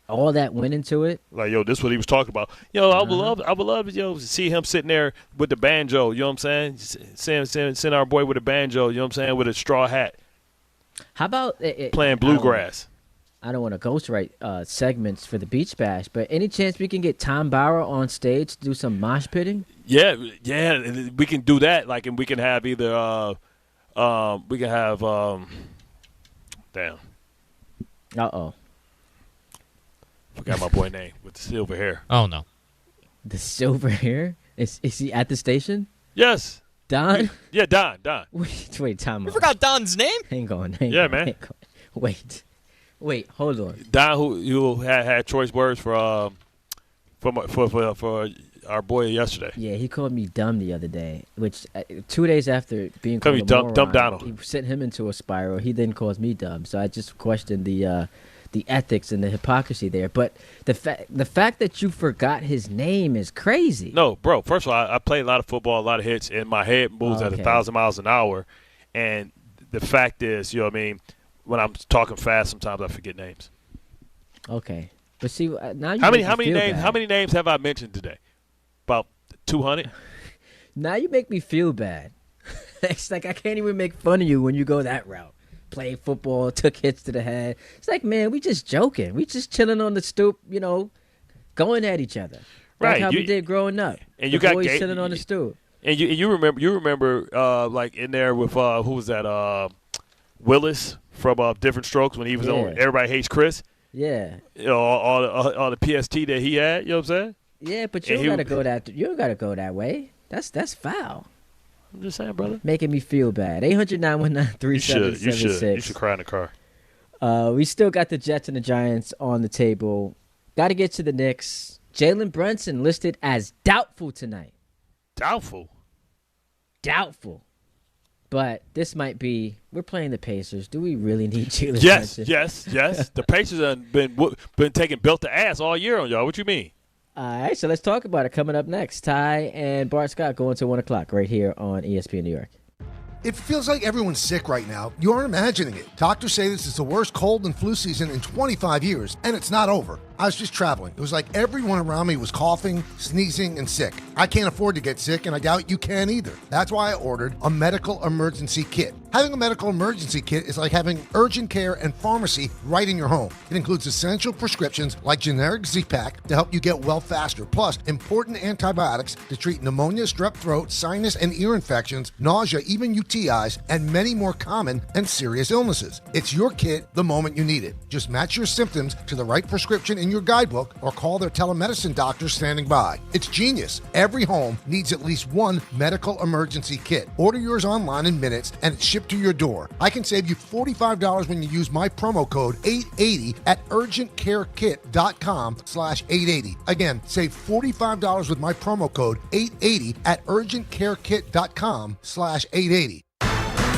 all that went into it. This is what he was talking about. I would love to see him sitting there with the banjo, you know what I'm saying? Send our boy with a banjo, you know what I'm saying, with a straw hat. How about playing bluegrass? I don't want to ghostwrite segments for the Beach Bash, but any chance we can get Tom Bauer on stage to do some mosh pitting? Yeah, we can do that. And we can have either damn. Uh-oh. Forgot my boy name with the silver hair. Oh, no. The silver hair? Is he at the station? Yes. Don? Yeah, Don. Wait, time out. You forgot Don's name? Hang on. Man. Wait, hold on. Don, who had choice words for our boy yesterday. Yeah, he called me dumb the other day, which 2 days after being called a moron, dumb Donald. He sent him into a spiral. He then calls me dumb. So I just questioned the ethics and the hypocrisy there. But the fact that you forgot his name is crazy. No, bro. First of all, I played a lot of football, a lot of hits, and my head moves at 1,000 miles an hour. And the fact is, when I'm talking fast, sometimes I forget names. Okay, but see now you how many names have I mentioned today? About 200. Now you make me feel bad. It's like I can't even make fun of you when you go that route. Played football, took hits to the head. It's like, man, we just joking. We just chilling on the stoop, going at each other. That's how we did growing up. And you got boys chilling on the stoop. And you remember in there with who was that? Willis from Different Strokes when he was on Everybody Hates Chris. Yeah. All the PST that he had. You know what I'm saying? Yeah, but you don't gotta go that way. That's foul. I'm just saying, brother. Making me feel bad. 800-919-3776. You should cry in the car. We still got the Jets and the Giants on the table. Got to get to the Knicks. Jalen Brunson listed as doubtful tonight. Doubtful? But this might be, we're playing the Pacers. Do we really need Jalen Brunson? Yes. The Pacers have been taking belt to ass all year on y'all. What you mean? All right, so let's talk about it coming up next. Ty and Bart Scott going to 1 o'clock right here on ESPN New York. It feels like everyone's sick right now. You aren't imagining it. Doctors say this is the worst cold and flu season in 25 years, and it's not over. I was just traveling. It was like everyone around me was coughing, sneezing, and sick. I can't afford to get sick, and I doubt you can either. That's why I ordered a medical emergency kit. Having a medical emergency kit is like having urgent care and pharmacy right in your home. It includes essential prescriptions like generic Z-Pak to help you get well faster, plus important antibiotics to treat pneumonia, strep throat, sinus and ear infections, nausea, even UTIs, and many more common and serious illnesses. It's your kit the moment you need it. Just match your symptoms to the right prescription in your guidebook or call their telemedicine doctor standing by. It's genius. Every home needs at least one medical emergency kit. Order yours online in minutes and it's shipped to your door. I can save you $45 when you use my promo code 880 at urgentcarekit.com/880. Again, save $45 with my promo code 880 at urgentcarekit.com/880.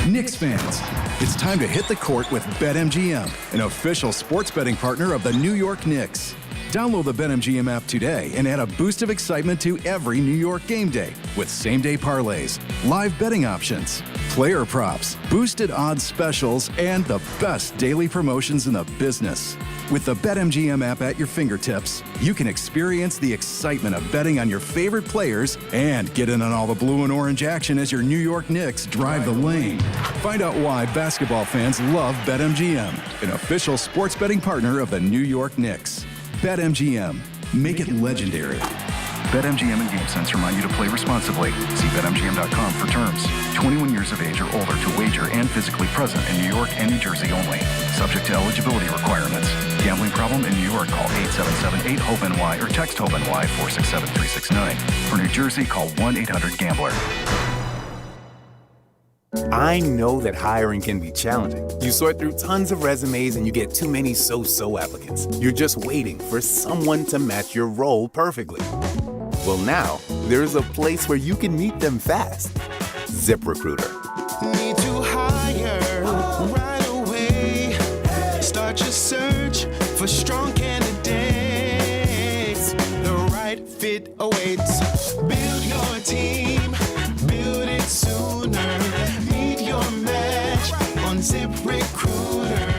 Knicks fans, it's time to hit the court with BetMGM, an official sports betting partner of the New York Knicks. Download the BetMGM app today and add a boost of excitement to every New York game day with same-day parlays, live betting options, player props, boosted odds specials, and the best daily promotions in the business. With the BetMGM app at your fingertips, you can experience the excitement of betting on your favorite players and get in on all the blue and orange action as your New York Knicks drive the lane. Find out why basketball fans love BetMGM, an official sports betting partner of the New York Knicks. BetMGM. Make it legendary. BetMGM and GameSense remind you to play responsibly. See BetMGM.com for terms. 21 years of age or older to wager and physically present in New York and New Jersey only. Subject to eligibility requirements. Gambling problem in New York? Call 877-8-HOPE-NY or text HOPE-NY 467-369. For New Jersey, call 1-800-GAMBLER. I know that hiring can be challenging. You sort through tons of resumes and you get too many so-so applicants. You're just waiting for someone to match your role perfectly. Well, now, there's a place where you can meet them fast. ZipRecruiter. Need to hire right away. Start your search for strong candidates. The right fit awaits. Build your team. Build it sooner. Meet your match on ZipRecruiter.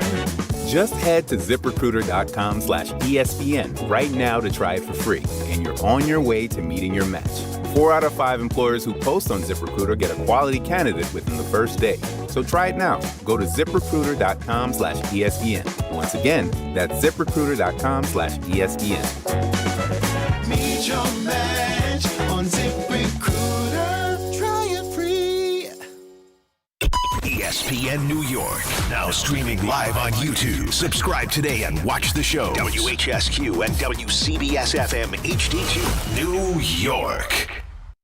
Just head to ZipRecruiter.com/ESPN right now to try it for free, and you're on your way to meeting your match. 4 out of 5 employers who post on ZipRecruiter get a quality candidate within the first day. So try it now. Go to ZipRecruiter.com/ESPN. Once again, that's ZipRecruiter.com/ESPN. Meet your match on ZipRecruiter. Try it free. ESPN New York, now streaming live on YouTube. Subscribe today and watch the show. WHSQ and WCBS-FM HD2, New York.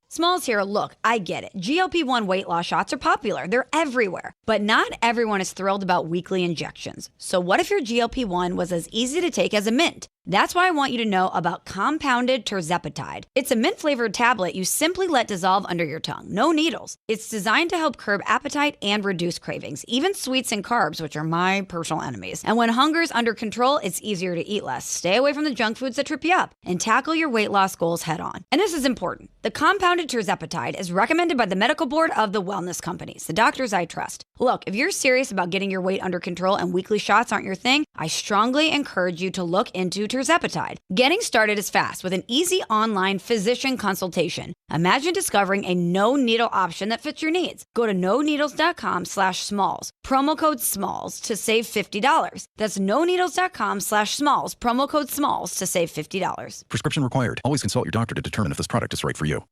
Smalls here. Look, I get it. GLP-1 weight loss shots are popular. They're everywhere. But not everyone is thrilled about weekly injections. So what if your GLP-1 was as easy to take as a mint? That's why I want you to know about compounded terzepatide. It's a mint-flavored tablet you simply let dissolve under your tongue. No needles. It's designed to help curb appetite and reduce cravings, even sweets and carbs, which are my personal enemies. And when hunger's under control, it's easier to eat less. Stay away from the junk foods that trip you up and tackle your weight loss goals head on. And this is important. The compounded terzepatide is recommended by the medical board of the wellness companies, the doctors I trust. Look, if you're serious about getting your weight under control and weekly shots aren't your thing, I strongly encourage you to look into terzepatide. Getting started is fast with an easy online physician consultation. Imagine discovering a no-needle option that fits your needs. Go to noneedles.com/smalls, promo code SMALLS to save $50. That's noneedles.com/smalls, promo code SMALLS to save $50. Prescription required. Always consult your doctor to determine if this product is right for you.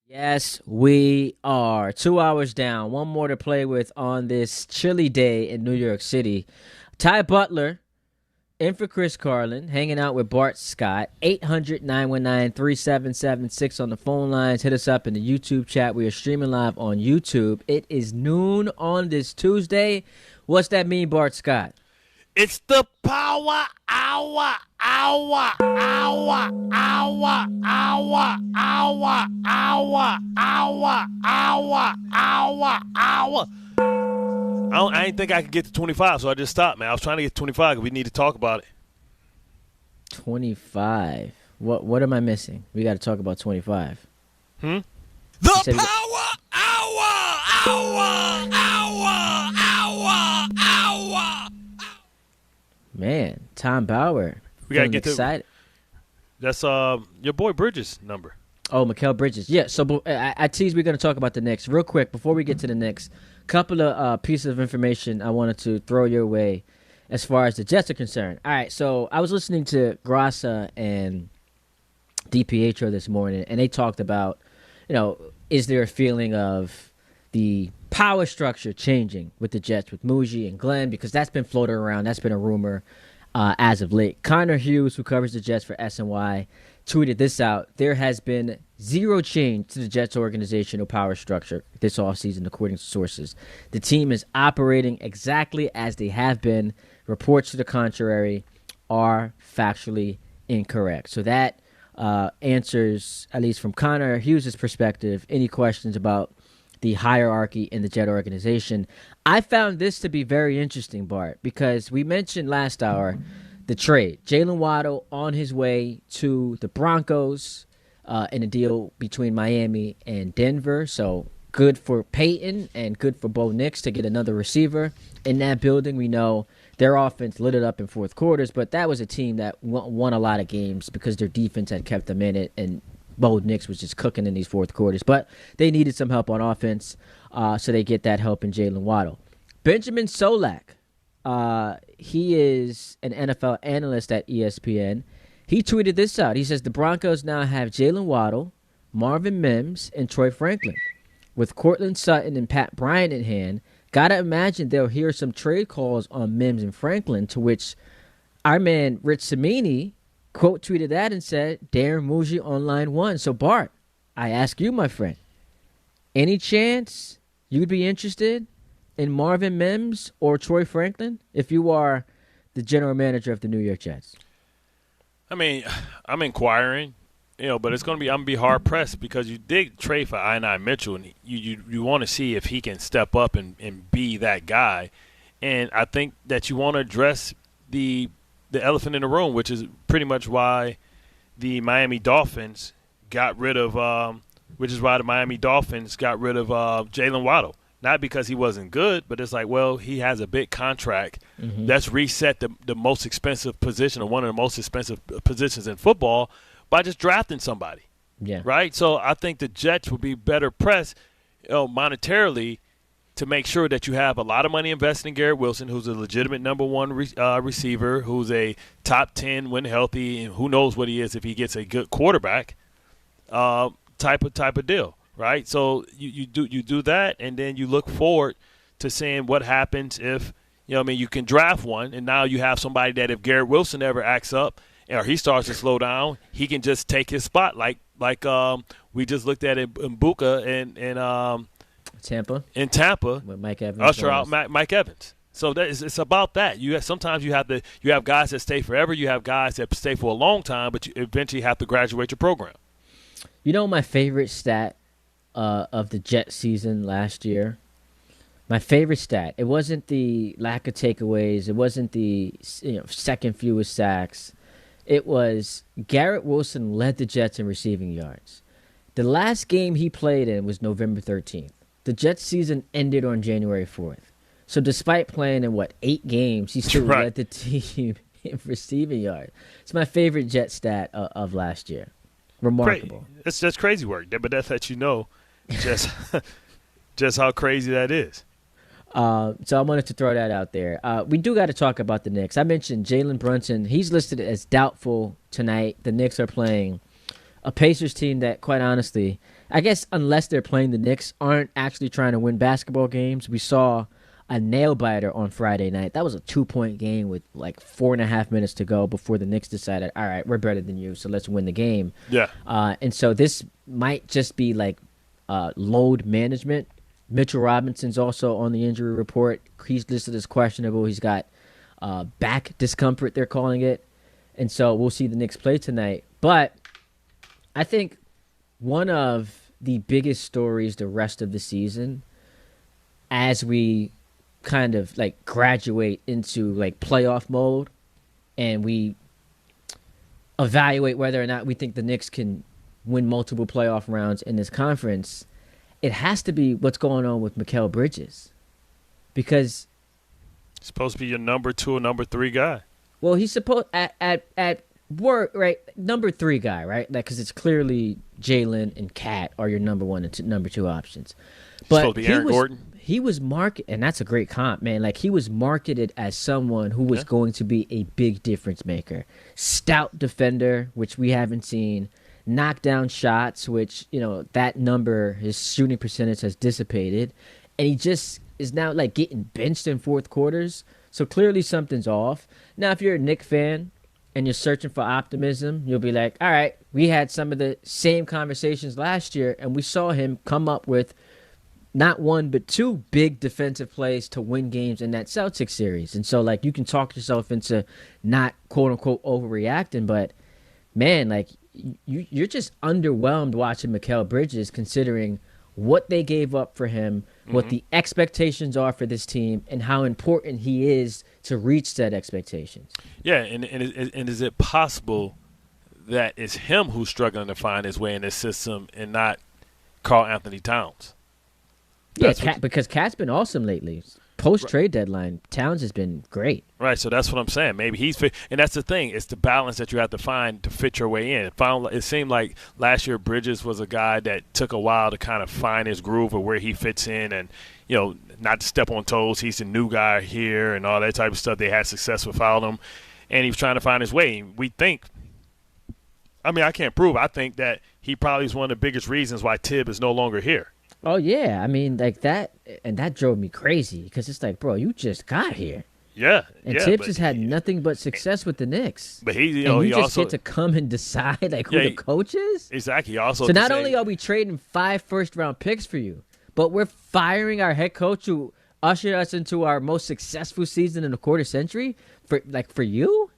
Yes, we are. 2 hours down. One more to play with on this chilly day in New York City. Ty Butler in for Chris Carlin, hanging out with Bart Scott. 800-919-3776 on the phone lines. Hit us up in the YouTube chat. We are streaming live on YouTube. It is noon on this Tuesday. What's that mean, Bart Scott? It's the power hour, hour, hour, hour, hour, hour, hour, hour, hour, hour, hour. I didn't think I could get to 25, so I just stopped, man. I was trying to get to 25 because we need to talk about it. 25. What am I missing? We got to talk about 25. The power hour, hour, hour, hour, hour. Man, Tom Bauer. We got to get excited. That's your boy Bridges' number. Oh, Mikal Bridges. Yeah, so I tease we're going to talk about the Knicks. Real quick, before we get to the Knicks, couple of pieces of information I wanted to throw your way as far as the Jets are concerned. All right, so I was listening to Grassa and DiPietro this morning, and they talked about, is there a feeling of the power structure changing with the Jets, with Muji and Glenn, because that's been floating around. That's been a rumor as of late. Connor Hughes, who covers the Jets for SNY, tweeted this out. There has been zero change to the Jets organizational power structure this offseason, according to sources. The team is operating exactly as they have been. Reports to the contrary are factually incorrect. So that answers, at least from Connor Hughes' perspective, any questions about the hierarchy in the Jet organization. I found this to be very interesting, Bart, because we mentioned last hour the trade. Jalen Waddle on his way to the Broncos in a deal between Miami and Denver. So good for Peyton and good for Bo Nix to get another receiver in that building. We know their offense lit it up in fourth quarters, but that was a team that won a lot of games because their defense had kept them in it, and Bo Nix was just cooking in these fourth quarters. But they needed some help on offense, so they get that help in Jalen Waddle. Benjamin Solak, he is an NFL analyst at ESPN. He tweeted this out. He says the Broncos now have Jalen Waddle, Marvin Mims, and Troy Franklin. With Cortland Sutton and Pat Bryant in hand, gotta imagine they'll hear some trade calls on Mims and Franklin, to which our man Rich Cimini quote tweeted that and said, Darren Muji on line 1. So Bart, I ask you, my friend, any chance you'd be interested in Marvin Mims or Troy Franklin if you are the general manager of the New York Jets? I mean, I'm inquiring, but it's going to be, I'm going to be hard pressed because you did trade for I Mitchell, and you want to see if he can step up and be that guy. And I think that you want to address the elephant in the room, which is pretty much why the Miami Dolphins got rid of Jalen Waddle. Not because he wasn't good, but it's like, well, he has a big contract that's reset the most expensive position, or one of the most expensive positions in football, by just drafting somebody. Yeah. Right? So I think the Jets would be better pressed monetarily to make sure that you have a lot of money invested in Garrett Wilson, who's a legitimate number one receiver, who's a top 10 when healthy, and who knows what he is if he gets a good quarterback type of deal. Right, so you do that, and then you look forward to seeing what happens if you can draft one, and now you have somebody that if Garrett Wilson ever acts up or he starts to slow down, he can just take his spot, like we just looked at in Buka and Tampa with Mike Evans, usher out Mike Evans. So it's about that. Sometimes you have guys that stay forever, you have guys that stay for a long time, but you eventually have to graduate your program. My favorite stat of the Jet season last year. My favorite stat. It wasn't the lack of takeaways. It wasn't the second fewest sacks. It was Garrett Wilson led the Jets in receiving yards. The last game he played in was November 13th. The Jets season ended on January 4th. So despite playing in 8 games, he still led the team in receiving yards. It's my favorite Jet stat of last year. Remarkable. That's crazy work, but that lets you know just how crazy that is. So I wanted to throw that out there. We do got to talk about the Knicks. I mentioned Jalen Brunson. He's listed as doubtful tonight. The Knicks are playing a Pacers team that, quite honestly, I guess unless they're playing the Knicks, aren't actually trying to win basketball games. We saw a nail-biter on Friday night. That was a 2-point game with 4.5 minutes to go before the Knicks decided, all right, we're better than you, so let's win the game. Yeah. And so this might just be load management. Mitchell Robinson's also on the injury report. He's listed as questionable. He's got back discomfort, they're calling it. And so we'll see the Knicks play tonight. But I think one of the biggest stories the rest of the season, as we kind of graduate into playoff mode and we evaluate whether or not we think the Knicks can win multiple playoff rounds in this conference, it has to be what's going on with Mikal Bridges. Because he's supposed to be your number 2 or number 3 guy. Well, he's supposed at work, right? Number 3 guy, right? Because it's clearly Jaylen and Cat are your number 1 and number 2 options. But supposed to be Aaron Gordon. He was marketed, and that's a great comp, man. He was marketed as someone who was going to be a big difference maker. Stout defender, which we haven't seen. Knockdown shots, which, that number, his shooting percentage has dissipated. And he just is now, getting benched in fourth quarters. So clearly something's off. Now, if you're a Knicks fan and you're searching for optimism, you'll be like, all right, we had some of the same conversations last year, and we saw him come up with not 1 but 2 big defensive plays to win games in that Celtics series. And so, you can talk yourself into not, quote-unquote, overreacting, but, man, you're just underwhelmed watching Mikal Bridges considering what they gave up for him, what the expectations are for this team, and how important he is to reach said expectations. Yeah, and is it possible that it's him who's struggling to find his way in this system and not Karl Anthony Towns? Because Cat's been awesome lately. Post-trade deadline, Towns has been great. Right, so that's what I'm saying. Maybe he's fit. And that's the thing. It's the balance that you have to find to fit your way in. It seemed like last year Bridges was a guy that took a while to kind of find his groove of where he fits in and, not to step on toes. He's a new guy here and all that type of stuff. They had success without him, and he was trying to find his way. We think – I can't prove. I think that he probably is one of the biggest reasons why Tibb is no longer here. Oh, yeah. That drove me crazy because it's like, bro, you just got here. Yeah. And Tibbs has had nothing but success with the Knicks. But he just also get to come and decide who the coach is? Exactly. So not only are we trading 5 first-round picks for you, but we're firing our head coach who ushered us into our most successful season in a quarter century for you?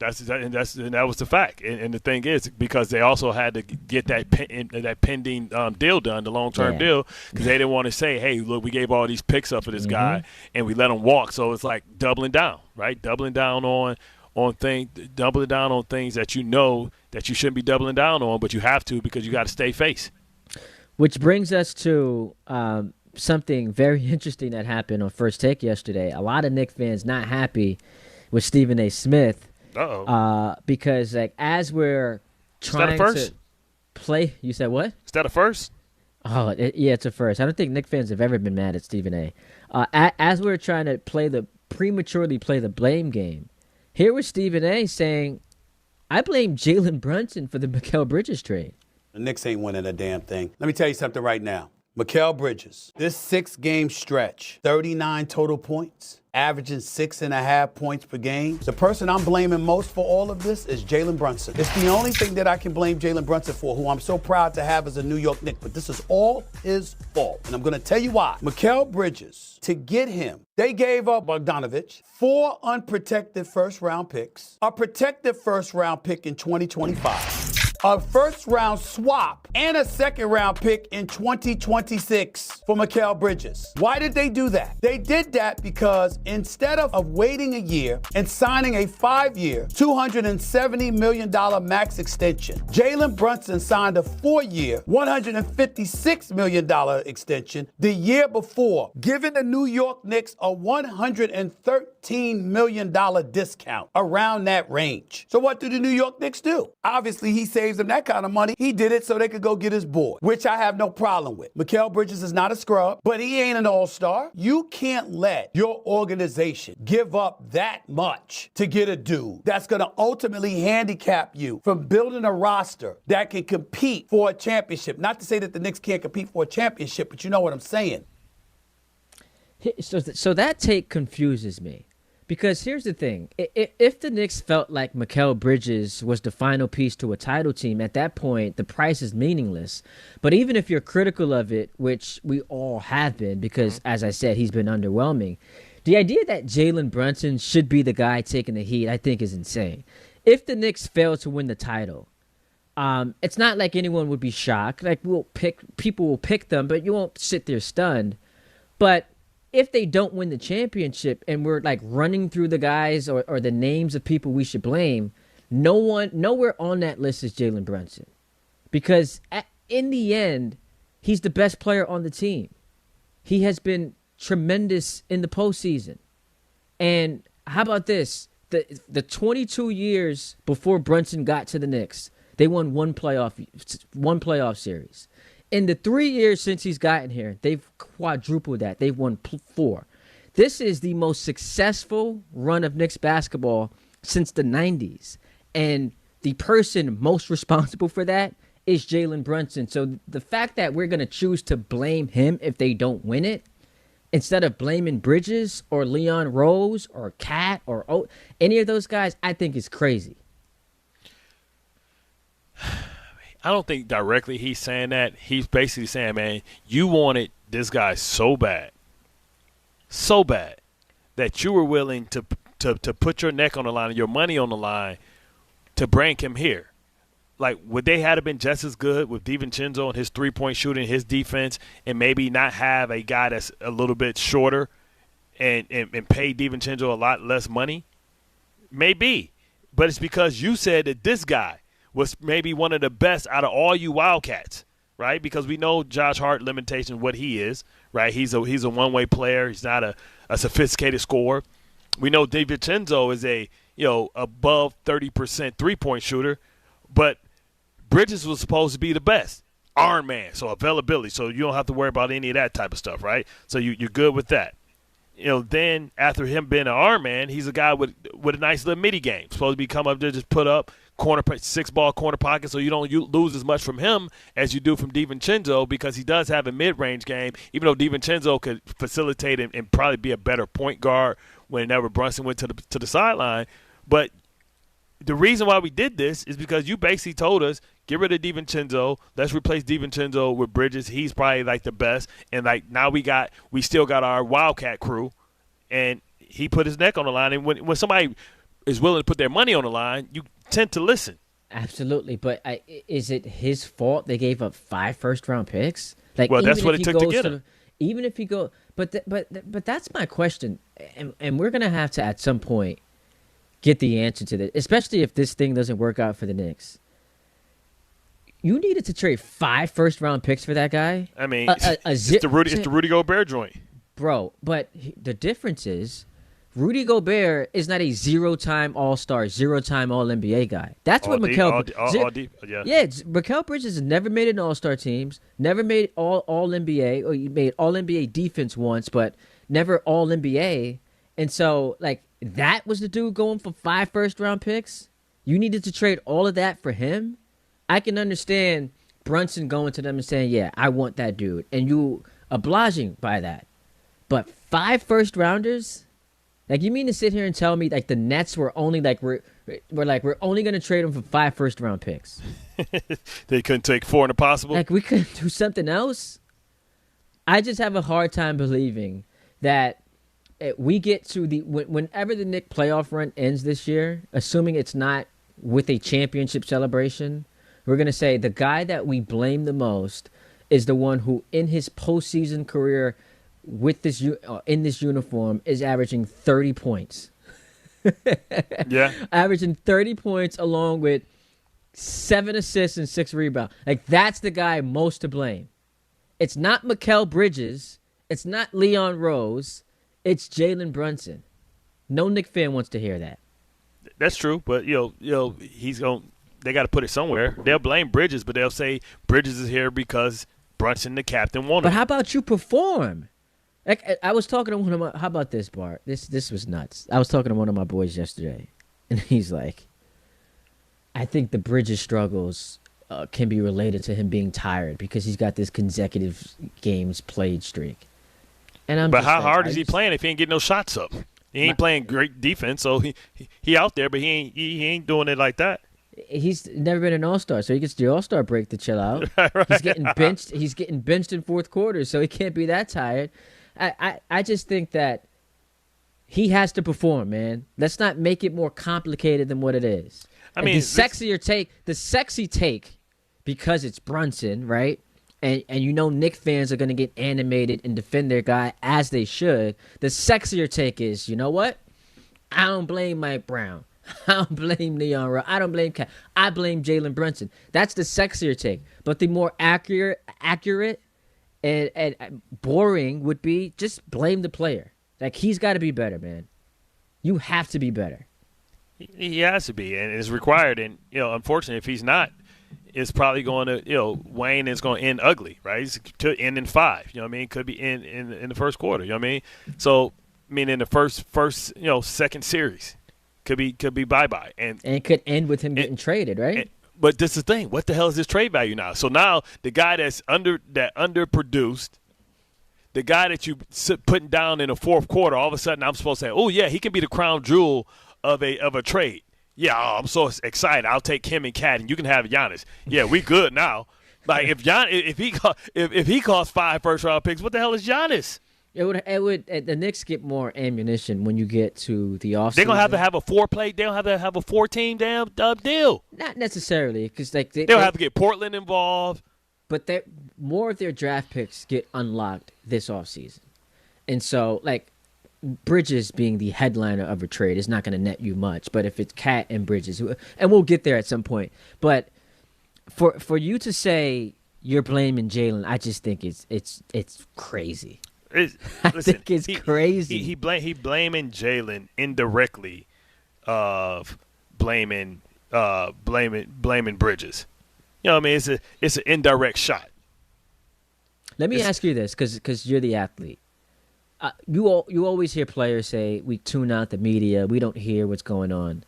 That was the fact, and the thing is because they also had to get that pending deal done, the long-term deal, because they didn't want to say, "Hey, look, we gave all these picks up for this guy, and we let him walk." So it's like doubling down, right? Doubling down on things that you know that you shouldn't be doubling down on, but you have to because you got to stay face. Which brings us to something very interesting that happened on First Take yesterday. A lot of Knicks fans not happy with Stephen A. Smith. Because as we're trying to play, you said what? Is that a first? Oh, it's a first. I don't think Knicks fans have ever been mad at Stephen A. As we're trying to prematurely play the blame game, here was Stephen A. saying, "I blame Jalen Brunson for the Mikal Bridges trade." The Knicks ain't winning a damn thing. Let me tell you something right now. Mikal Bridges, this 6-game stretch, 39 total points, averaging 6.5 points per game. The person I'm blaming most for all of this is Jalen Brunson. It's the only thing that I can blame Jalen Brunson for, who I'm so proud to have as a New York Knick, but this is all his fault. And I'm going to tell you why. Mikal Bridges, to get him, they gave up Bogdanovich, 4 unprotected first-round picks, a protected first-round pick in 2025. A first-round swap and a second-round pick in 2026 for Mikal Bridges. Why did they do that? They did that because instead of waiting a year and signing a 5-year, $270 million max extension, Jalen Brunson signed a 4-year, $156 million extension the year before, giving the New York Knicks a $113 million discount around that range. So what do the New York Knicks do? Obviously, he saves them that kind of money. He did it so they could go get his boy, which I have no problem with. Mikal Bridges is not a scrub, but he ain't an all-star. You can't let your organization give up that much to get a dude that's going to ultimately handicap you from building a roster that can compete for a championship. Not to say that the Knicks can't compete for a championship, but you know what I'm saying. So that take confuses me. Because here's the thing. If the Knicks felt like Mikal Bridges was the final piece to a title team, at that point, the price is meaningless. But even if you're critical of it, which we all have been, because, as I said, he's been underwhelming, the idea that Jalen Brunson should be the guy taking the heat, I think, is insane. If the Knicks fail to win the title, it's not like anyone would be shocked. Like, people will pick them, but you won't sit there stunned. But if they don't win the championship and we're like running through the guys or the names of people we should blame, nowhere on that list is Jalen Brunson. Because in the end, he's the best player on the team. He has been tremendous in the postseason. And how about this? The 22 years before Brunson got to the Knicks, they won one playoff series. In the 3 years since he's gotten here, they've quadrupled that. They've won 4. This is the most successful run of Knicks basketball since the 90s. And the person most responsible for that is Jalen Brunson. So the fact that we're going to choose to blame him if they don't win it, instead of blaming Bridges or Leon Rose or Cat or any of those guys, I think is crazy. I don't think directly he's saying that. He's basically saying, man, you wanted this guy so bad, that you were willing to put your neck on the line and your money on the line to bring him here. like, would they have been just as good with DiVincenzo and his three-point shooting, his defense, and maybe not have a guy that's a little bit shorter and pay DiVincenzo a lot less money? Maybe. But it's because you said that this guy was maybe one of the best out of all you Wildcats, right? Because we know Josh Hart limitation, what he is, right? He's a one-way player. He's not a sophisticated scorer. We know DiVincenzo is a above 30% three-point shooter, but Bridges was supposed to be the best. Arm man, so availability. So you don't have to worry about any of that type of stuff, right? So you're good with that. Then after him being an arm man, he's a guy with a nice little midi game. Supposed to be come up there, just put up six-ball corner pocket, so you don't lose as much from him as you do from DiVincenzo, because he does have a mid-range game, even though DiVincenzo could facilitate and probably be a better point guard whenever Brunson went to the sideline. But the reason why we did this is because you basically told us, get rid of DiVincenzo, let's replace DiVincenzo with Bridges. He's probably like the best. And like now we still got our Wildcat crew, and he put his neck on the line. And when somebody is willing to put their money on the line, you tend to listen. Absolutely, but is it his fault they gave up 5 first-round picks? Like, well, that's what it took to get him. Even if he go, but that's my question, and we're gonna have to at some point get the answer to this, especially if this thing doesn't work out for the Knicks. You needed to trade 5 first-round picks for that guy. I mean, it's the Rudy Gobert joint, bro. But the difference is, Rudy Gobert is not a 0-time All-Star, 0-time All-NBA guy. That's what Mikal. Yeah, Mikal Bridges has never made an All-Star teams, never made All-NBA, or he made All-NBA defense once, but never All-NBA. And so, like, that was the dude going for 5 first-round picks? You needed to trade all of that for him? I can understand Brunson going to them and saying, yeah, I want that dude, and you obliging by that. But 5 first-rounders? Like, you mean to sit here and tell me, like, the Nets were only, like, we're only going to trade them for 5 first-round picks? They couldn't take 4 in the possible? Like, we couldn't do something else? I just have a hard time believing that we get to whenever the Knicks playoff run ends this year, assuming it's not with a championship celebration, we're going to say the guy that we blame the most is the one who, in his postseason career, with this in this uniform, is averaging 30 points. Yeah. Averaging 30 points along with 7 assists and 6 rebounds. Like, that's the guy most to blame. It's not Mikal Bridges. It's not Leon Rose. It's Jalen Brunson. No Knicks fan wants to hear that. That's true, but they got to put it somewhere. They'll blame Bridges, but they'll say Bridges is here because Brunson, the captain, wanted. But how about you perform? Like, I was talking to one of my. How about this, Bart? This was nuts. I was talking to one of my boys yesterday, and he's like, "I think the Bridges struggles can be related to him being tired because he's got this consecutive games played streak." And but how hard is he playing if he ain't getting no shots up? He ain't playing great defense, so he out there, but he ain't doing it like that. He's never been an All-Star, so he gets the All-Star break to chill out. Right. He's getting benched. He's getting benched in fourth quarter, so he can't be that tired. I just think that he has to perform, man. Let's not make it more complicated than what it is. I mean, the sexy take, because it's Brunson, right? And you know Knicks fans are going to get animated and defend their guy as they should. The sexier take is, you know what? I don't blame Mike Brown. I don't blame Leon Rose. I don't blame Cat. I blame Jalen Brunson. That's the sexier take. But the more accurate and boring would be just blame the player. Like, he's got to be better, man. You have to be better. He has to be, and it's required. And, unfortunately, if he's not, it's probably going to, Wayne is going to end ugly, right? It's to end in 5, you know what I mean? Could be in the first quarter, you know what I mean? So, in the first second series. Could be bye-bye. And it could end with him getting traded, right? But this is the thing. What the hell is his trade value now? So now the guy that underproduced, the guy that you putting down in the fourth quarter, all of a sudden I'm supposed to say, oh, yeah, he can be the crown jewel of a trade. Yeah, I'm so excited. I'll take him and Cat, and you can have Giannis. Yeah, we good now. Like, if he costs 5 first-round picks, what the hell is Giannis? The Knicks get more ammunition when you get to the offseason. They're gonna have to have a 4-play. They don't have to have a 4-team damn deal. Not necessarily, because like they'll have to get Portland involved. But more of their draft picks get unlocked this offseason. And so, like, Bridges being the headliner of a trade is not going to net you much. But if it's Cat and Bridges, and we'll get there at some point. But for you to say you're blaming Jaylen, I just think it's crazy. I think it's crazy. He blaming Jaylen indirectly of blaming Bridges. You know what I mean? It's an indirect shot. Let me ask you this, because you're the athlete. You always hear players say, we tune out the media, we don't hear what's going on.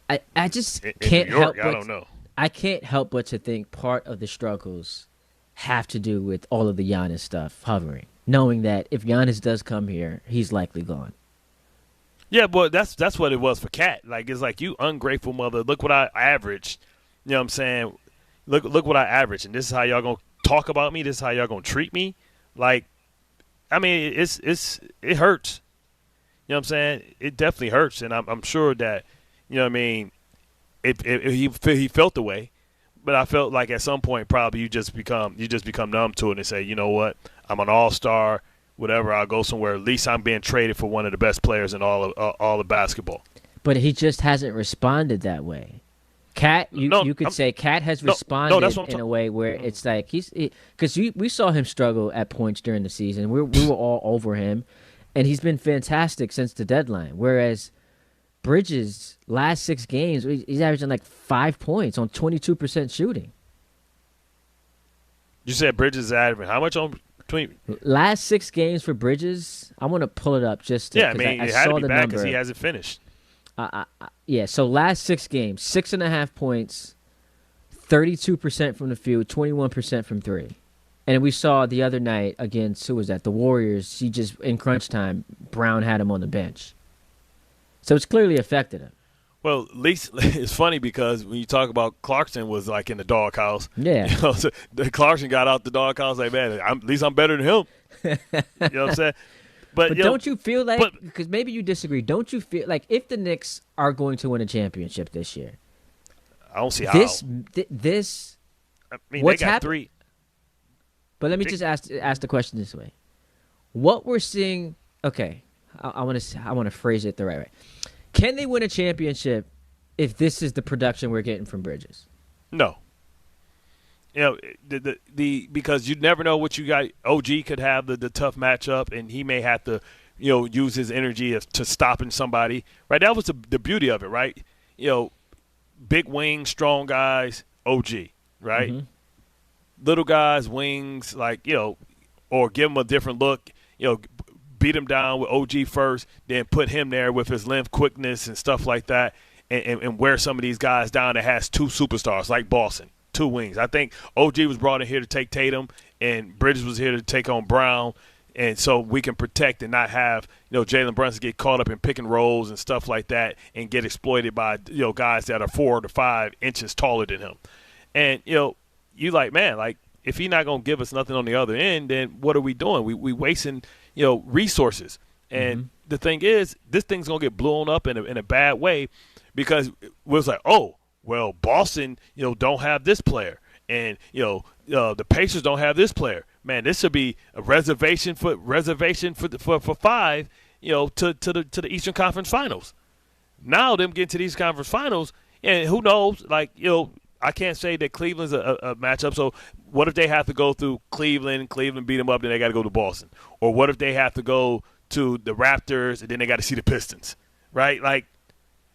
I just can't New York, help but I don't know. I can't help but to think part of the struggles have to do with all of the Giannis stuff hovering, knowing that if Giannis does come here, he's likely gone. Yeah, but that's what it was for Cat. Like, it's like, you ungrateful mother. Look what I averaged. You know what I'm saying? Look what I averaged, and this is how y'all gonna talk about me. This is how y'all gonna treat me. Like, I mean, it hurts. You know what I'm saying? It definitely hurts, and I'm sure that, you know what I mean, he felt the way, but I felt like at some point probably you just become numb to it and say, you know what, I'm an all-star, whatever. I'll go somewhere. At least I'm being traded for one of the best players in all of basketball. But he just hasn't responded that way. Cat, you could say Cat has responded in a way where it's like because we saw him struggle at points during the season. We were all over him, and he's been fantastic since the deadline. Whereas Bridges, last 6 games, he's averaging like 5 points on 22% shooting. You said Bridges is averaging how much on 20? Last 6 games for Bridges, I want to pull it up just to, I mean, it had to be bad because he hasn't finished. Yeah, so last 6 games, 6.5 points, 32% from the field, 21% from 3. And we saw the other night against, who was that? The Warriors. He just, in crunch time, Brown had him on the bench. So it's clearly affected him. Well, at least it's funny because when you talk about Clarkson was like in the doghouse. Yeah. You know, so Clarkson got out the doghouse like, man, at least I'm better than him. You know what I'm saying? But don't you feel like, because maybe you disagree, don't you feel like if the Knicks are going to win a championship this year, I don't see how. This I mean, what's they got happened? 3. But let me just ask the question this way: what we're seeing? Okay, I want to phrase it the right way. Can they win a championship if this is the production we're getting from Bridges? No. You know, because you never know what you got. OG could have the tough matchup, and he may have to, you know, use his energy to stopping somebody. Right? That was the beauty of it, right? You know, big wings, strong guys, OG, right? Mm-hmm. Little guys, wings, like, you know, or give him a different look. You know, beat him down with OG first, then put him there with his length, quickness, and stuff like that, and wear some of these guys down that has 2 superstars like Boston. 2 wings. I think OG was brought in here to take Tatum, and Bridges was here to take on Brown, and so we can protect and not have, you know, Jalen Brunson get caught up in pick and rolls and stuff like that and get exploited by, you know, guys that are 4 to 5 inches taller than him. And, you know, you like, man, like, if he's not going to give us nothing on the other end, then what are we doing? We wasting, you know, resources. And the thing is, this thing's going to get blown up in a bad way because it was like, oh, well, Boston, you know, don't have this player, and you know, the Pacers don't have this player. Man, this should be a reservation for 5, you know, to the Eastern Conference Finals. Now them getting to these conference finals, and who knows? Like, you know, I can't say that Cleveland's a matchup. So what if they have to go through Cleveland beat them up, then they got to go to Boston, or what if they have to go to the Raptors and then they got to see the Pistons, right? Like,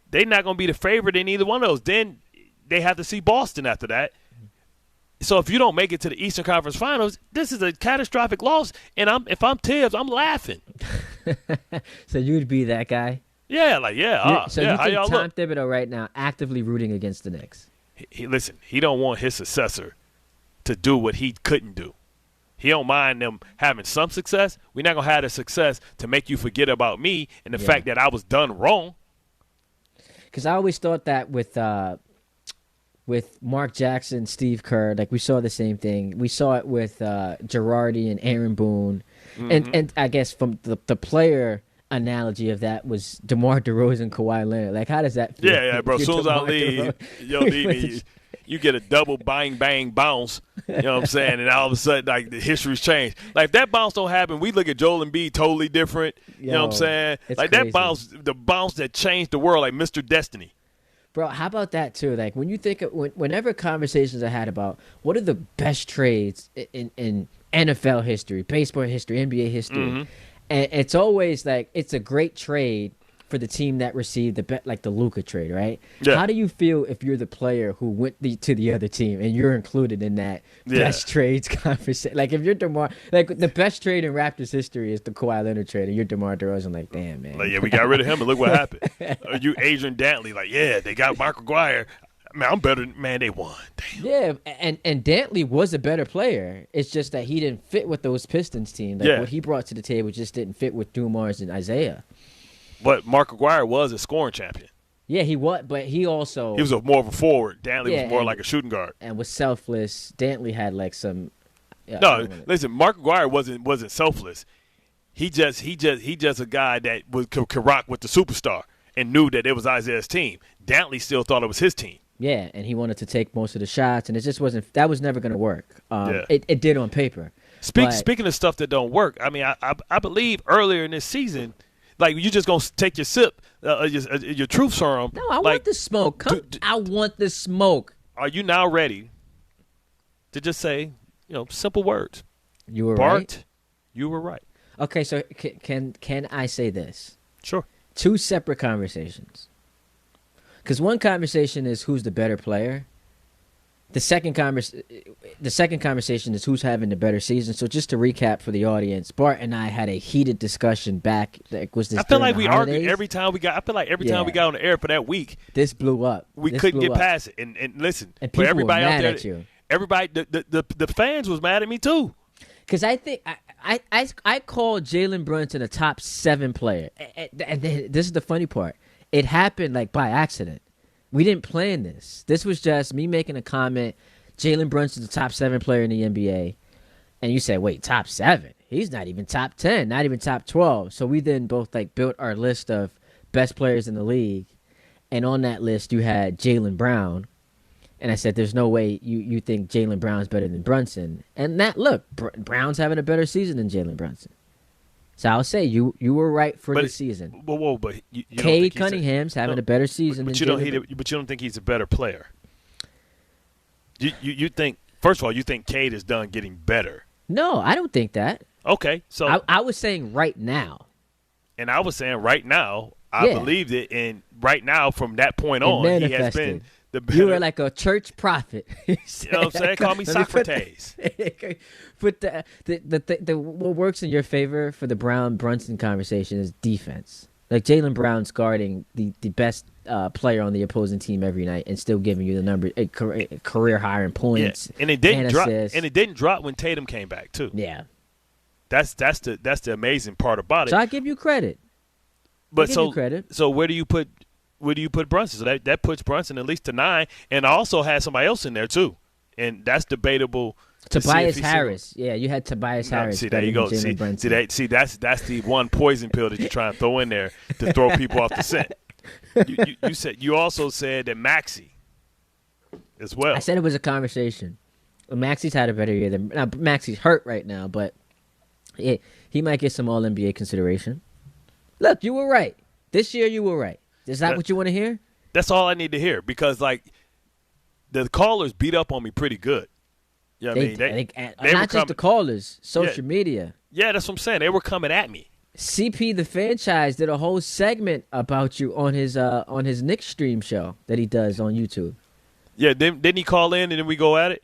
they're not going to be the favorite in either one of those. Then they have to see Boston after that. So if you don't make it to the Eastern Conference Finals, this is a catastrophic loss. And if I'm Tibbs, I'm laughing. So you'd be that guy? Yeah, like, yeah. So yeah, you how think y'all Tom look? Thibodeau right now actively rooting against the Knicks? Listen, he don't want his successor to do what he couldn't do. He don't mind them having some success. We're not going to have the success to make you forget about me and the fact that I was done wrong. Because I always thought that with with Mark Jackson, Steve Kerr. Like we saw the same thing. We saw it with Girardi and Aaron Boone, and I guess from the player analogy of that was DeMar DeRozan, Kawhi Leonard. Like how does that feel? Yeah, bro. As soon as I leave, you get a double bang bang bounce. You know what I'm saying? And all of a sudden, like the history's changed. Like that bounce don't happen. We look at Joel Embiid totally different. You know what I'm saying? Like crazy. that bounce, the bounce that changed the world, like Mr. Destiny. Bro, how about that too? Like when you think of, whenever conversations are had about what are the best trades in NFL history, baseball history, NBA history, and it's always like it's a great trade for the team that received like the Luka trade, right? Yeah. How do you feel if you're the player who went to the other team and you're included in that best trades conversation? Like if you're DeMar, like the best trade in Raptors history is the Kawhi Leonard trade, and you're DeMar DeRozan, like damn man. Like, yeah, we got rid of him, but look what happened. You Adrian Dantley, like they got Mark McGuire. Man, I'm better. Man, they won. Damn. Yeah, and Dantley was a better player. It's just that he didn't fit with those Pistons team. Like what he brought to the table just didn't fit with Dumars and Isaiah. But Mark McGuire was a scoring champion. Yeah, he was, but he also... He was more of a forward. Dantley was more like a shooting guard. And was selfless. Dantley had like some... no, listen, Mark McGuire wasn't selfless. He just a guy that could rock with the superstar and knew that it was Isaiah's team. Dantley still thought it was his team. Yeah, and he wanted to take most of the shots, and it just wasn't... That was never going to work. It did on paper. Speaking of stuff that don't work, I mean, I believe earlier in this season... Like, you just going to take your sip, your truth serum. No, I want the smoke. I want the smoke. Are you now ready to just say, simple words? You were Bart, right. You were right. Okay, so can I say this? Sure. 2 separate conversations. Because one conversation is who's the better player. The second conversation is who's having the better season. So just to recap for the audience, Bart and I had a heated discussion back. I feel like we argued every time we got. I feel like every time we got on the air for that week, this blew up. We couldn't get past it. And listen, and people everybody were mad out there, at you. Everybody, the fans was mad at me too. Because I think I called Jalen Brunson a top 7 player, and this is the funny part. It happened like by accident. We didn't plan this. This was just me making a comment. Jalen Brunson's a top 7 player in the NBA. And you said, wait, top 7? He's not even top 10, not even top 12. So we then both built our list of best players in the league. And on that list, you had Jaylen Brown. And I said, there's no way you think Jaylen Brown's better than Brunson. And Brown's having a better season than Jalen Brunson. So I'll say you were right for the season. Whoa, but you Cade Cunningham's having a better season than Jalen. But you don't think he's a better player. You think, first of all, you think Cade is done getting better. No, I don't think that. Okay, so I was saying right now. And I was saying right now, I believed it, and right now from that point on, he has been the better. You were like a church prophet. You know what I'm saying? Call me Socrates. But the what works in your favor for the Brown-Brunson conversation is defense. Like Jaylen Brown's guarding the best player on the opposing team every night and still giving you the number career high in points. Yeah. And it didn't drop. And it didn't drop when Tatum came back too. Yeah. That's the amazing part about it. So I give you credit. But so where do you put Brunson? So that puts Brunson at least to 9, and I also had somebody else in there too, and that's debatable. Tobias Harris, you had Tobias Harris. See, there you go. See, that's the one poison pill that you're trying to throw in there to throw people off the scent. You also said that Maxey as well. I said it was a conversation. Maxey's had a better year than now. Maxey's hurt right now, but he might get some All-NBA consideration. Look, you were right. This year you were right. Is that what you want to hear? That's all I need to hear because, the callers beat up on me pretty good. You know what I mean? They not just the callers, social media. Yeah, that's what I'm saying. They were coming at me. CP the Franchise did a whole segment about you on his Knicks stream show that he does on YouTube. Yeah, didn't he call in and then we go at it?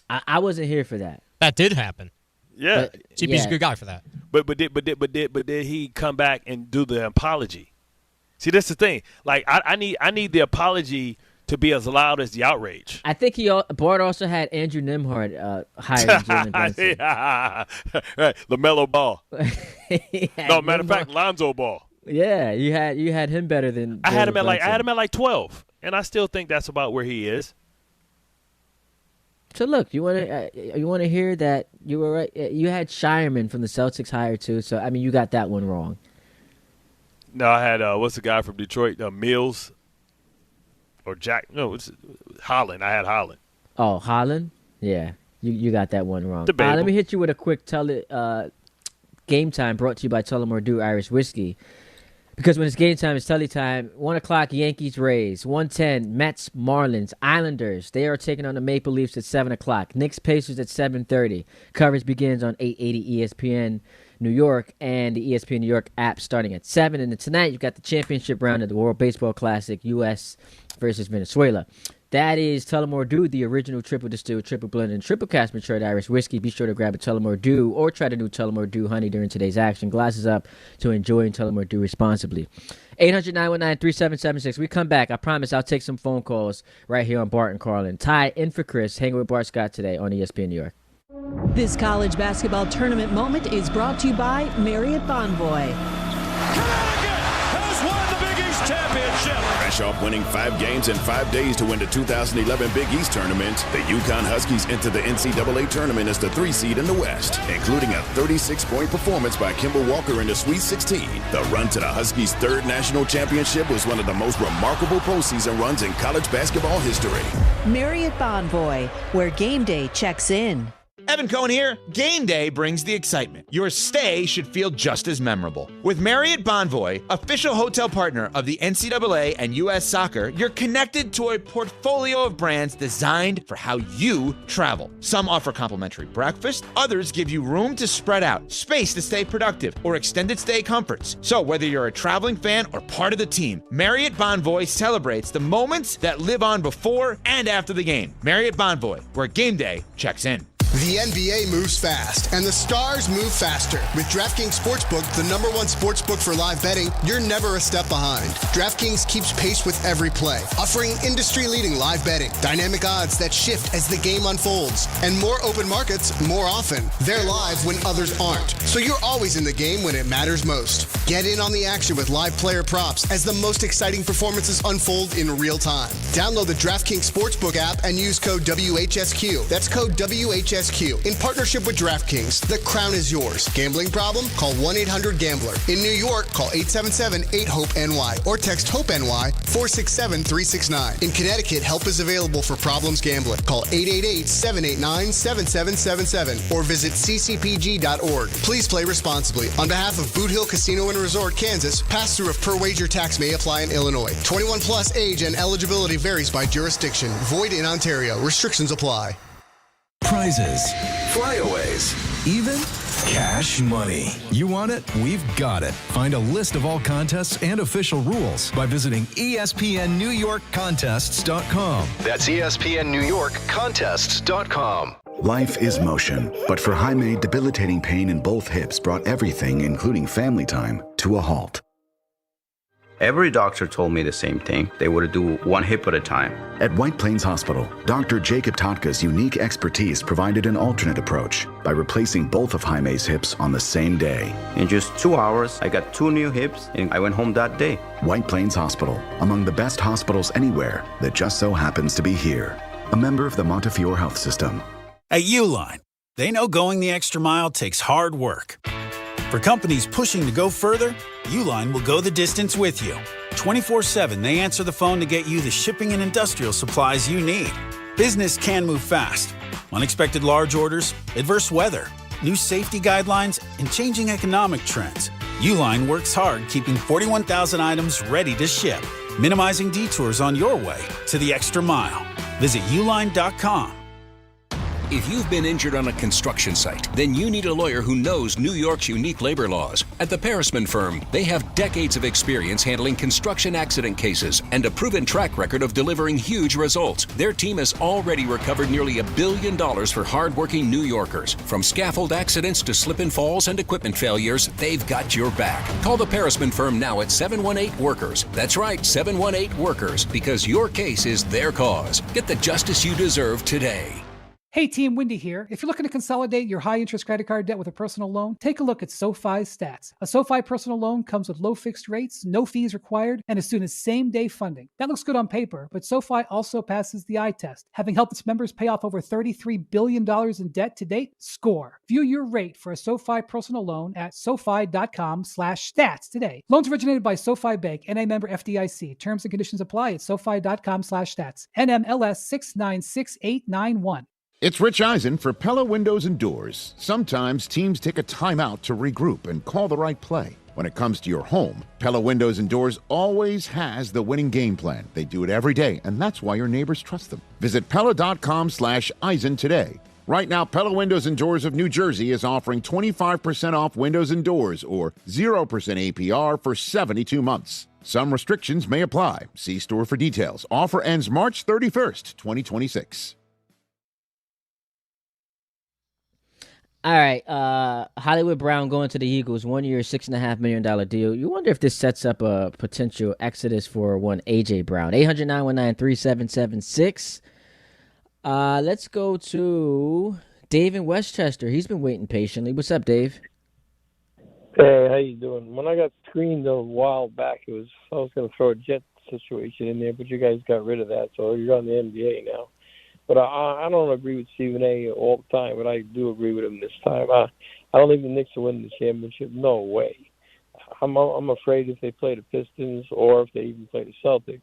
I wasn't here for that. That did happen. Yeah, CP's a good guy for that. But did he come back and do the apology? See, that's the thing. Like I need the apology to be as loud as the outrage. I think Bart also had Andrew Nembhard hired Jalen Brunson. Right, LaMelo Ball. No, matter of fact, Lonzo Ball. Yeah, you had him better than I had him at Brunson. like 12, and I still think that's about where he is. So look, you want to hear that you were right. You had Shireman from the Celtics hired too. So I mean, you got that one wrong. No, I had what's the guy from Detroit? Mills or Jack? No, it's Holland. I had Holland. Oh, Holland? Yeah, you got that one wrong. Debatable. Let me hit you with a quick game time brought to you by Tullamore Dew Irish Whiskey. Because when it's game time, it's Tully time. 1 o'clock, Yankees, Rays. 1:10, Mets, Marlins, Islanders. They are taking on the Maple Leafs at 7 o'clock. Knicks, Pacers at 7:30. Coverage begins on 880 ESPN New York and the ESPN New York app starting at 7. And then tonight, you've got the championship round of the World Baseball Classic, U.S. versus Venezuela. That is Tullamore Dew, the original triple distilled, triple blend, and triple cast matured Irish whiskey. Be sure to grab a Tullamore Dew or try the new Tullamore Dew honey during today's action. Glasses up to enjoying Tullamore Dew responsibly. 800-919-3776. We come back. I promise I'll take some phone calls right here on Bart and Carlin. Ty in for Chris, hanging with Bart Scott today on ESPN New York. This college basketball tournament moment is brought to you by Marriott Bonvoy. Championship. Fresh off winning 5 games in 5 days to win the 2011 Big East Tournament, the UConn Huskies enter the NCAA Tournament as the 3 seed in the West, including a 36-point performance by Kemba Walker in the Sweet 16. The run to the Huskies' 3rd national championship was one of the most remarkable postseason runs in college basketball history. Marriott Bonvoy, where game day checks in. Evan Cohen here. Game day brings the excitement. Your stay should feel just as memorable. With Marriott Bonvoy, official hotel partner of the NCAA and U.S. Soccer, you're connected to a portfolio of brands designed for how you travel. Some offer complimentary breakfast, others give you room to spread out, space to stay productive, or extended stay comforts. So whether you're a traveling fan or part of the team, Marriott Bonvoy celebrates the moments that live on before and after the game. Marriott Bonvoy, where game day checks in. The NBA moves fast, and the stars move faster. With DraftKings Sportsbook, the #1 sportsbook for live betting, you're never a step behind. DraftKings keeps pace with every play, offering industry-leading live betting, dynamic odds that shift as the game unfolds, and more open markets more often. They're live when others aren't, so you're always in the game when it matters most. Get in on the action with live player props as the most exciting performances unfold in real time. Download the DraftKings Sportsbook app and use code WHSQ. That's code WHSQ. In partnership with DraftKings, the crown is yours. Gambling problem? Call 1-800-GAMBLER. In New York, call 877-8-HOPE-NY or text HOPE-NY 467-369. In Connecticut, help is available for problems gambling. Call 888-789-7777 or visit ccpg.org. Please play responsibly. On behalf of Boot Hill Casino and Resort, Kansas, pass-through of per-wager tax may apply in Illinois. 21 plus age and eligibility varies by jurisdiction. Void in Ontario. Restrictions apply. Prizes, flyaways, even cash money. You want it? We've got it. Find a list of all contests and official rules by visiting ESPNNewYorkContests.com. That's ESPNNewYorkContests.com. Life is motion, but for Jaime, debilitating pain in both hips brought everything, including family time, to a halt. Every doctor told me the same thing. They would do one hip at a time. At White Plains Hospital, Dr. Jacob Totka's unique expertise provided an alternate approach by replacing both of Jaime's hips on the same day. In just 2 hours, I got 2 new hips, and I went home that day. White Plains Hospital, among the best hospitals anywhere that just so happens to be here. A member of the Montefiore Health System. At Uline, they know going the extra mile takes hard work. For companies pushing to go further, Uline will go the distance with you. 24/7, they answer the phone to get you the shipping and industrial supplies you need. Business can move fast. Unexpected large orders, adverse weather, new safety guidelines, and changing economic trends. Uline works hard keeping 41,000 items ready to ship, minimizing detours on your way to the extra mile. Visit uline.com. If you've been injured on a construction site, then you need a lawyer who knows New York's unique labor laws. At the Parisman Firm, they have decades of experience handling construction accident cases and a proven track record of delivering huge results. Their team has already recovered nearly $1 billion for hardworking New Yorkers. From scaffold accidents to slip and falls and equipment failures, they've got your back. Call the Parisman Firm now at 718-WORKERS. That's right, 718-WORKERS, because your case is their cause. Get the justice you deserve today. Hey team, Wendy here. If you're looking to consolidate your high-interest credit card debt with a personal loan, take a look at SoFi's stats. A SoFi personal loan comes with low fixed rates, no fees required, and as soon as same-day funding. That looks good on paper, but SoFi also passes the eye test. Having helped its members pay off over $33 billion in debt to date, score. View your rate for a SoFi personal loan at SoFi.com/stats today. Loans originated by SoFi Bank, NA member FDIC. Terms and conditions apply at SoFi.com/stats. NMLS 696891. It's Rich Eisen for Pella Windows and Doors. Sometimes teams take a timeout to regroup and call the right play. When it comes to your home, Pella Windows and Doors always has the winning game plan. They do it every day, and that's why your neighbors trust them. Visit Pella.com/Eisen today. Right now, Pella Windows and Doors of New Jersey is offering 25% off windows and doors or 0% APR for 72 months. Some restrictions may apply. See store for details. Offer ends March 31st, 2026. All right, Hollywood Brown going to the Eagles, 1 year, $6.5 million deal. You wonder if this sets up a potential exodus for one A.J. Brown. 800-919-3776. Let's go to Dave in Westchester. He's been waiting patiently. What's up, Dave? Hey, how you doing? When I got screened a while back, I was going to throw a Jet situation in there, but you guys got rid of that, so you're on the NBA now. But I don't agree with Stephen A. all the time, but I do agree with him this time. I don't think the Knicks will win the championship. No way. I'm afraid if they play the Pistons or if they even play the Celtics,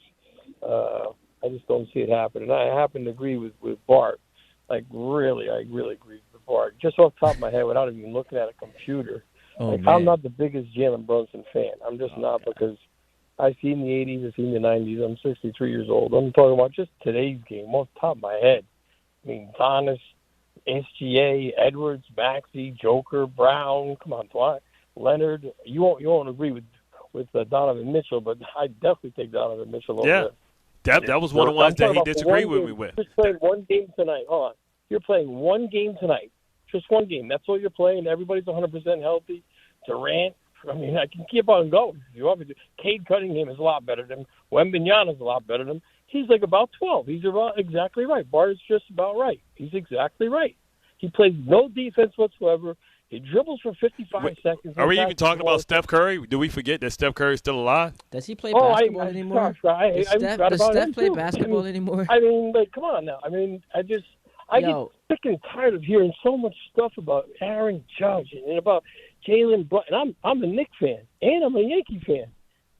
I just don't see it happen. And I happen to agree with Bart. I really agree with Bart. Just off the top of my head, without even looking at a computer. I'm not the biggest Jalen Brunson fan. I'm just not because I've seen the 80s, I've seen the 90s. I'm 63 years old. I'm talking about just today's game, off the top of my head. I mean, Donis, SGA, Edwards, Maxey, Joker, Brown. Come on, Leonard. You won't agree with Donovan Mitchell, but I definitely take Donovan Mitchell over there. That was one of the ones that he disagreed with me with. Just playing one game tonight. Hold on. You're playing one game tonight. Just one game. That's all you're playing. Everybody's 100% healthy. Durant. I mean, I can keep on going. If you want me to. Cade Cunningham is a lot better than him. Wembanyama is a lot better than him. He's like about 12. He's about exactly right. Bart is just about right. He's exactly right. He plays no defense whatsoever. He dribbles for 55 seconds. Are we even talking about Steph Curry? Do we forget that Steph Curry is still alive? Does he play basketball anymore? Does Steph play basketball anymore? I mean, like, come on now. I mean, I get sick and tired of hearing so much stuff about Aaron Judge and about Jalen Brunson. I'm a Knicks fan and I'm a Yankee fan.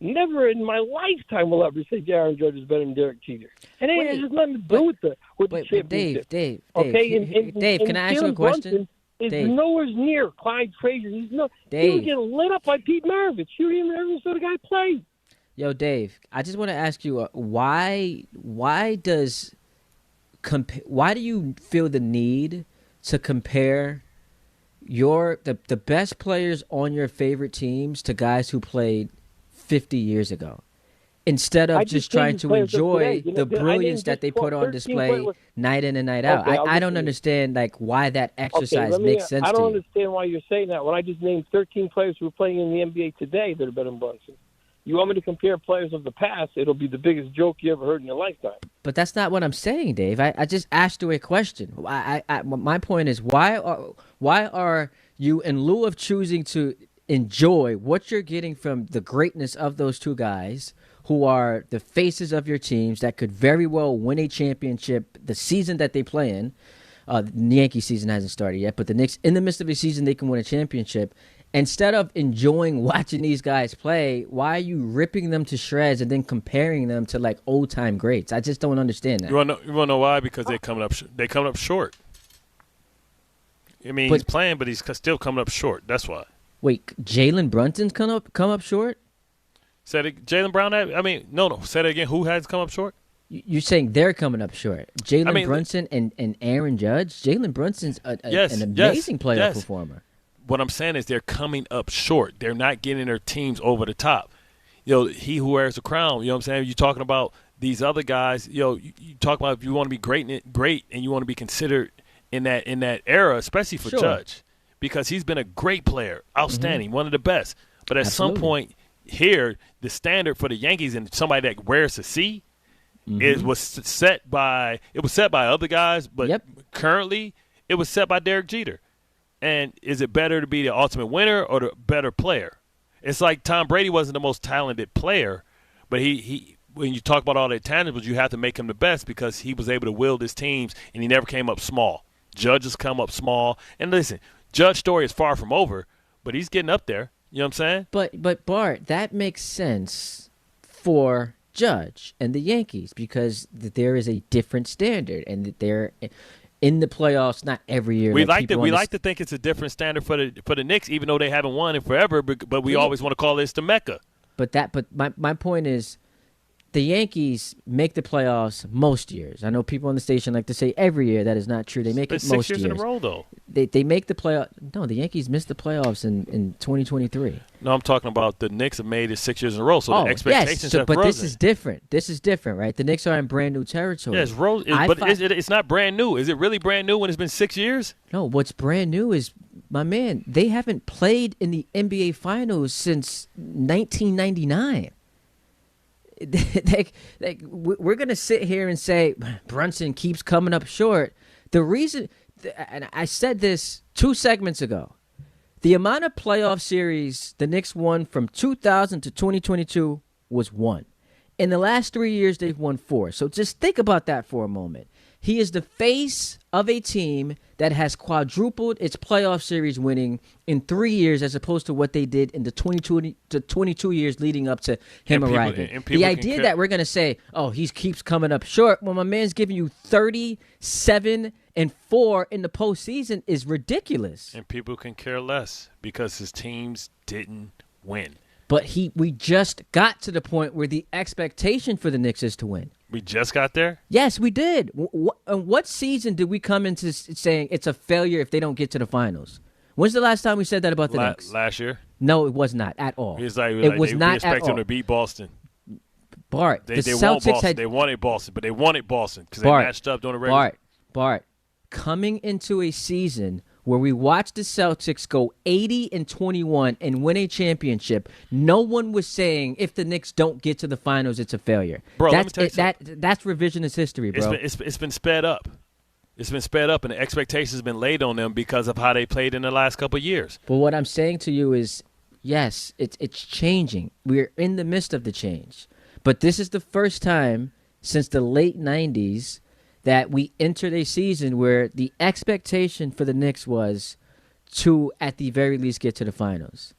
Never in my lifetime will I ever say Aaron Judge is better than Derek Jeter. And it has nothing to do with the championship. Dave, Dave, can I ask you a question? Is nowhere near Clyde Frazier. He was getting lit up by Pete Maravich. You didn't even ever saw the guy play. Yo, Dave, I just want to ask you why do you feel the need to compare the best players on your favorite teams to guys who played 50 years ago, instead of just trying to enjoy the brilliance that they put on display night in and night out? I don't understand why that exercise makes sense to you. I don't understand why you're saying that when I just named 13 players who are playing in the NBA today that are better than Brunson. You want me to compare players of the past, it'll be the biggest joke you ever heard in your lifetime. But that's not what I'm saying, Dave. I just asked you a question. My point is, why are you, in lieu of choosing to enjoy what you're getting from the greatness of those two guys who are the faces of your teams that could very well win a championship the season that they play in? The Yankee season hasn't started yet, but the Knicks, in the midst of a season, they can win a championship. Instead of enjoying watching these guys play, why are you ripping them to shreds and then comparing them to old-time greats? I just don't understand that. You want to know why? Because they're coming up short. I mean, he's playing, but he's still coming up short. That's why. Wait, Jalen Brunson's come up short? Said it, Jalen Brown? No. Say that again. Who has come up short? You're saying they're coming up short. Jalen Brunson and Aaron Judge? Jalen Brunson's an amazing player performer. What I'm saying is they're coming up short. They're not getting their teams over the top. He who wears the crown, you know what I'm saying? You're talking about these other guys. You talk about if you want to be great and you want to be considered in that era, especially for Judge, because he's been a great player, outstanding, one of the best. But at some point here, the standard for the Yankees and somebody that wears a C It was set by other guys, but currently it was set by Derek Jeter. And is it better to be the ultimate winner or the better player? It's like Tom Brady wasn't the most talented player, but he when you talk about all the intangibles, you have to make him the best because he was able to wield his teams, and he never came up small. Judge has come up small. And listen, Judge's story is far from over, but he's getting up there. You know what I'm saying? But Bart, that makes sense for Judge and the Yankees because there is a different standard, and that they're in the playoffs not every year. We like to think it's a different standard for the Knicks, even though they haven't won it forever. But we always want to call this the Mecca. But my point is, the Yankees make the playoffs most years. I know people on the station like to say every year. That is not true. They make it most years. 6 years in a row, though. They make the playoff. No, the Yankees missed the playoffs in 2023. No, I'm talking about the Knicks have made it 6 years in a row, so the expectations have risen. But this is different. This is different, right? The Knicks are in brand new territory. Yeah, it's not brand new. Is it really brand new when it's been 6 years? No, what's brand new is, my man, they haven't played in the NBA Finals since 1999. We're going to sit here and say Brunson keeps coming up short. The reason, and I said this 2 segments ago, the amount of playoff series the Knicks won from 2000 to 2022 was 1. In the last 3 years, they've won 4. So just think about that for a moment. He is the face of a team that has quadrupled its playoff series winning in 3 years as opposed to what they did in the 22 years leading up to him arriving. The idea that we're going to say, oh, he keeps coming up short when my man's giving you 37-4 in the postseason is ridiculous. And people can care less because his teams didn't win. But we just got to the point where the expectation for the Knicks is to win. We just got there? Yes, we did. What season did we come into saying it's a failure if they don't get to the finals? When's the last time we said that about the Knicks? Last year? No, it was not at all. We expect them to beat Boston. Bart, they want Boston. They wanted Boston, but they wanted Boston because they matched up during the regular. Bart, coming into a season where we watched the Celtics go 80-21 and win a championship, no one was saying if the Knicks don't get to the finals, it's a failure. Bro, that's revisionist history, bro. It's been sped up. It's been sped up, and the expectations have been laid on them because of how they played in the last couple of years. But what I'm saying to you is, yes, it's changing. We're in the midst of the change. But this is the first time since the late 90s that we entered a season where the expectation for the Knicks was to, at the very least, get to the finals.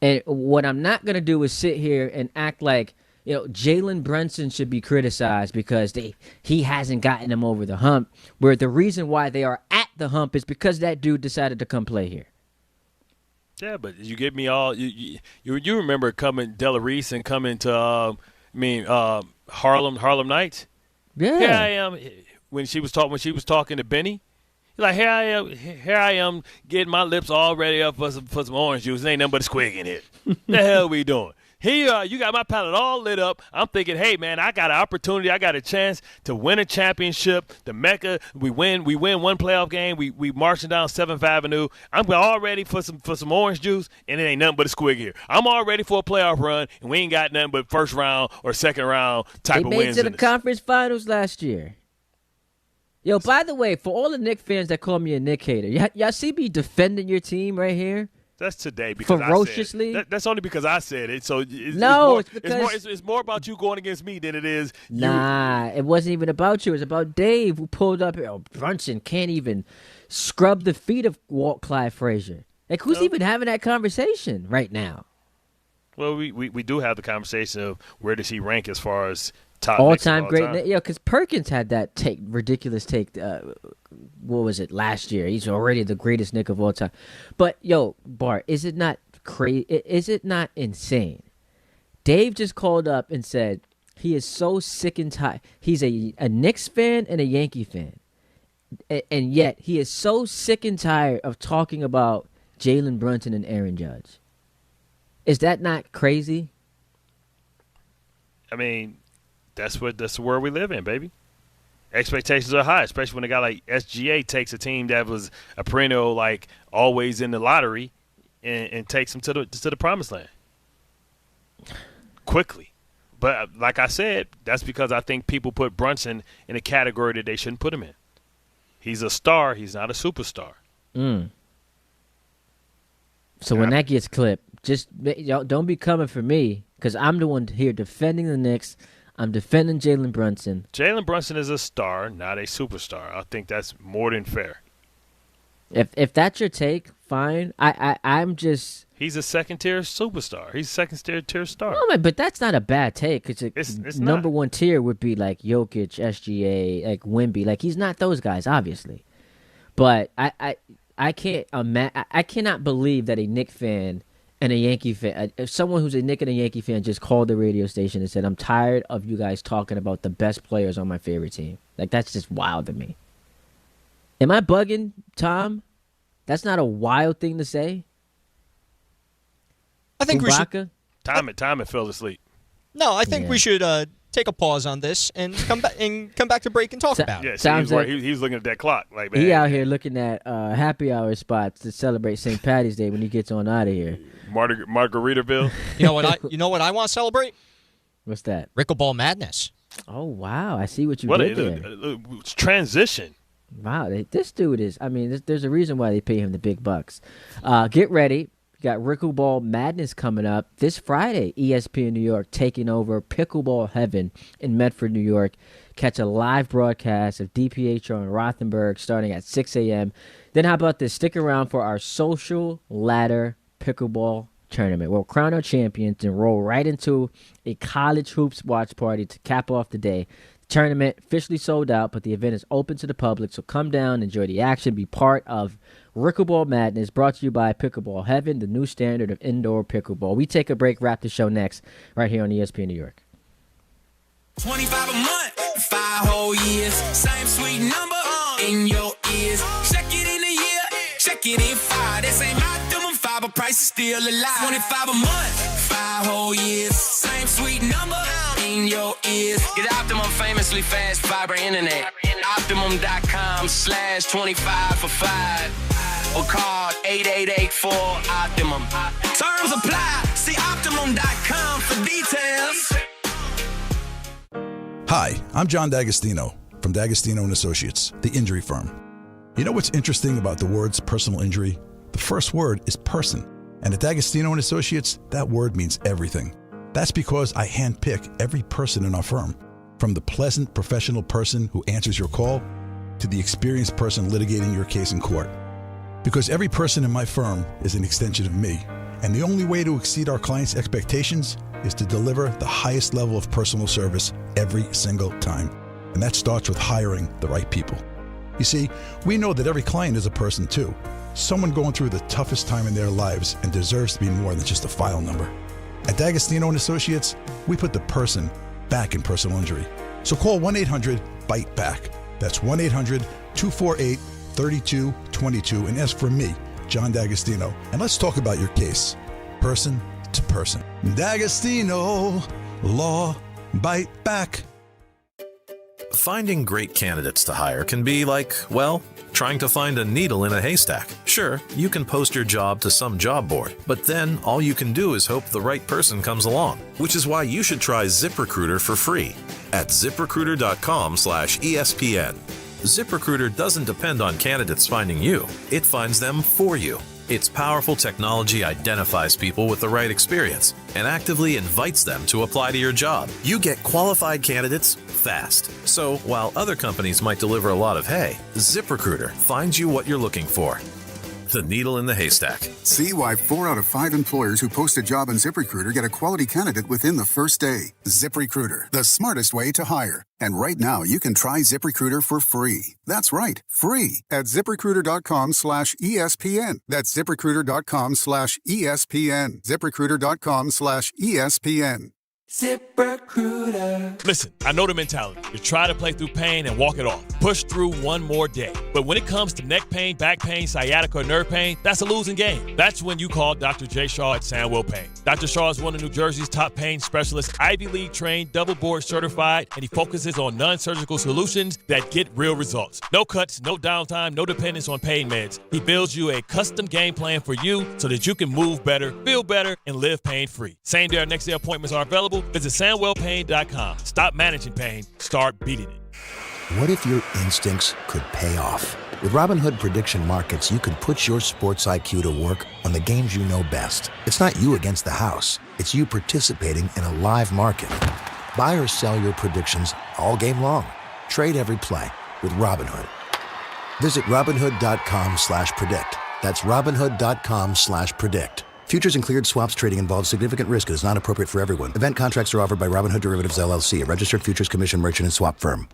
And what I'm not going to do is sit here and act like, Jalen Brunson should be criticized because he hasn't gotten them over the hump, where the reason why they are at the hump is because that dude decided to come play here. Yeah, but you give me all you remember coming Della Reese and coming to Harlem Nights? Yeah. Here I am. When she was talking to Benny, like here I am getting my lips all ready up for some orange juice. Ain't nothing but a squig in here. The hell we doing? Here you got my palate all lit up. I'm thinking, hey man, I got an opportunity. I got a chance to win a championship. The Mecca, we win one playoff game. We marching down 7th Avenue. I'm all ready for some orange juice, and it ain't nothing but a squig here. I'm all ready for a playoff run, and we ain't got nothing but first round or second round type of wins. They made it to the conference finals last year. Yo, by the way, for all the Knicks fans that call me a Knick hater, y'all see me defending your team right here? That's today because ferociously. I said it. That's only because I said it. So it's more about you going against me than it is. Nah, it wasn't even about you. It was about Dave who pulled up here. Oh, Brunson can't even scrub the feet of Walt Clyde Frazier. Like, who's even having that conversation right now? Well, we do have the conversation of where does he rank as far as top all-time great. Yeah, because Perkins had that ridiculous take. What was it last year? He's already the greatest Knick of all time. But yo, Bart, is it not crazy? Is it not insane? Dave just called up and said he is so sick and tired. He's a Knicks fan and a Yankee fan, and yet he is so sick and tired of talking about Jalen Brunson and Aaron Judge. Is that not crazy? I mean, that's where we live in, baby. Expectations are high, especially when a guy like SGA takes a team that was a perennial, like always in the lottery, and takes them to the promised land quickly. But like I said, that's because I think people put Brunson in a category that they shouldn't put him in. He's a star. He's not a superstar. So when that gets clipped, just don't be coming for me because I'm the one here defending the Knicks. I'm defending Jalen Brunson. Jalen Brunson is a star, not a superstar. I think that's more than fair. If that's your take, fine. I'm just. He's a second-tier superstar. He's a second-tier star. No, but that's not a bad take. It's number one tier would be like Jokic, SGA, like Wemby. Like he's not those guys, obviously. But I can't I cannot believe that a Knicks fan and a Yankee fan, if someone who's a Knicks and a Yankee fan just called the radio station and said, "I'm tired of you guys talking about the best players on my favorite team." Like that's just wild to me. Am I bugging, Tom? That's not a wild thing to say. I think we should. Time fell asleep. No, I think we should take a pause on this and come back to break and talk about it. Yeah, he's looking at that clock. Like, man, he out here looking at happy hour spots to celebrate St. Patty's Day when he gets on out of here. Margaritaville. You know what I want to celebrate? What's that? Rickleball Madness. Oh wow, I see what you did there. Transition. Wow, this dude is. I mean, there's a reason why they pay him the big bucks. Get ready. You got Rickleball Madness coming up this Friday. ESPN New York taking over Pickleball Heaven in Medford, New York. Catch a live broadcast of DiPietro and Rothenberg starting at 6 a.m. Then how about this? Stick around for our social ladder pickleball tournament. We'll crown our champions and roll right into a college hoops watch party to cap off the day. Tournament officially sold out, but the event is open to the public, so come down, enjoy the action, be part of Rickleball Madness, brought to you by Pickleball Heaven, the new standard of indoor pickleball. We take a break, wrap the show next, right here on ESPN New York. 25 a month, 5 whole years, same sweet number in your ears. Check it in a year, check it in 5. This ain't optimum 5, but price is still alive. 25 a month, 5 whole years, same sweet number in your ears. Get Optimum famously fast fiber internet. Optimum.com/25 for 5. Or call 8884-OPTIMUM. Terms apply. See Optimum.com for details. Hi, I'm John D'Agostino from D'Agostino & Associates, the injury firm. You know what's interesting about the words personal injury? The first word is person. And at D'Agostino & Associates, that word means everything. That's because I handpick every person in our firm, from the pleasant professional person who answers your call to the experienced person litigating your case in court. Because every person in my firm is an extension of me, and the only way to exceed our clients' expectations is to deliver the highest level of personal service every single time. And that starts with hiring the right people. You see, we know that every client is a person too, someone going through the toughest time in their lives and deserves to be more than just a file number. At D'Agostino & Associates, we put the person back in personal injury. So call 1-800-BITE-BACK. That's 1-800-248-3222 and ask for me, John D'Agostino. And let's talk about your case, person to person. D'Agostino, law, bite back. Finding great candidates to hire can be like, well, trying to find a needle in a haystack. Sure, you can post your job to some job board, but then all you can do is hope the right person comes along, which is why you should try ZipRecruiter for free at ZipRecruiter.com/ESPN. ZipRecruiter doesn't depend on candidates finding you. It finds them for you. Its powerful technology identifies people with the right experience and actively invites them to apply to your job. You get qualified candidates fast. So while other companies might deliver a lot of hay, ZipRecruiter finds you what you're looking for. The needle in the haystack. See why 4 out of 5 employers who post a job on ZipRecruiter get a quality candidate within the first day. ZipRecruiter, the smartest way to hire. And right now, you can try ZipRecruiter for free. That's right, free at ZipRecruiter.com/ESPN. That's ZipRecruiter.com/ESPN. ZipRecruiter.com/ESPN. ZipRecruiter. Listen, I know the mentality. You try to play through pain and walk it off. Push through one more day. But when it comes to neck pain, back pain, sciatica, or nerve pain, that's a losing game. That's when you call Dr. J. Shaw at Sandwell Pain. Dr. Shaw is one of New Jersey's top pain specialists, Ivy League trained, double board certified, and he focuses on non-surgical solutions that get real results. No cuts, no downtime, no dependence on pain meds. He builds you a custom game plan for you so that you can move better, feel better, and live pain-free. Same day or next day appointments are available. field, visit SamwellPain.com. Stop managing pain. Start beating it. What if your instincts could pay off? With Robinhood Prediction Markets, you can put your sports IQ to work on the games you know best. It's not you against the house. It's you participating in a live market. Buy or sell your predictions all game long. Trade every play with Robinhood. Visit Robinhood.com/predict. That's Robinhood.com/predict. Futures and cleared swaps trading involves significant risk and is not appropriate for everyone. Event contracts are offered by Robinhood Derivatives LLC, a registered futures commission merchant and swap firm.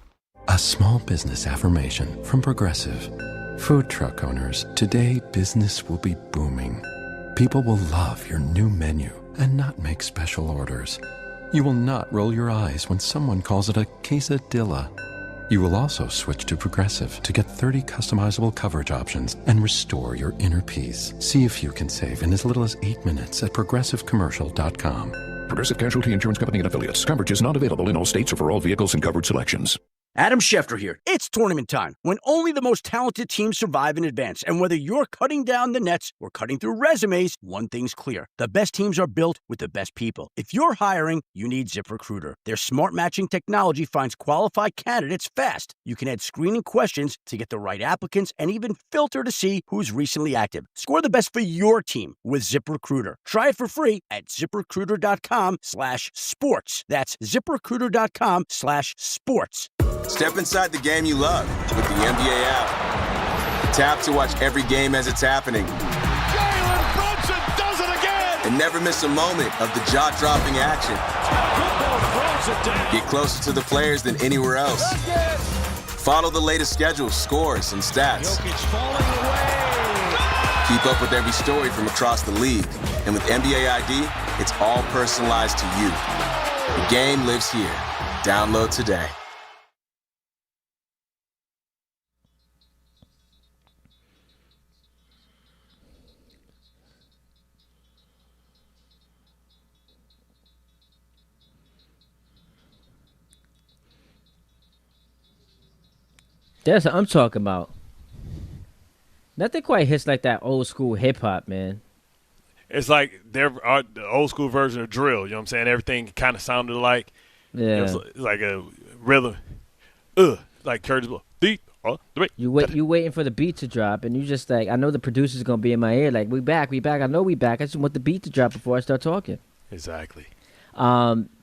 A small business affirmation from Progressive. Food truck owners, today business will be booming. People will love your new menu and not make special orders. You will not roll your eyes when someone calls it a quesadilla. You will also switch to Progressive to get 30 customizable coverage options and restore your inner peace. See if you can save in as little as 8 minutes at progressivecommercial.com. Progressive Casualty Insurance Company and Affiliates. Coverage is not available in all states or for all vehicles and covered selections. Adam Schefter here. It's tournament time, when only the most talented teams survive in advance. And whether you're cutting down the nets or cutting through resumes, one thing's clear. The best teams are built with the best people. If you're hiring, you need ZipRecruiter. Their smart matching technology finds qualified candidates fast. You can add screening questions to get the right applicants and even filter to see who's recently active. Score the best for your team with ZipRecruiter. Try it for free at ZipRecruiter.com/sports. That's ZipRecruiter.com/sports. Step inside the game you love with the NBA app. Tap to watch every game as it's happening. Jalen Brunson does it again! And never miss a moment of the jaw-dropping action. Get closer to the players than anywhere else. Follow the latest schedules, scores, and stats. Keep up with every story from across the league. And with NBA ID, it's all personalized to you. The game lives here. Download today. That's what I'm talking about. Nothing quite hits like that old school hip hop, man. It's like the old school version of drill. You know what I'm saying? Everything kind of sounded like. Yeah. It's like a rhythm. Like Curtis Blow. You waiting for the beat to drop, and you just like, I know the producer's gonna be in my ear. Like, we back. I know we back. I just want the beat to drop before I start talking. Exactly.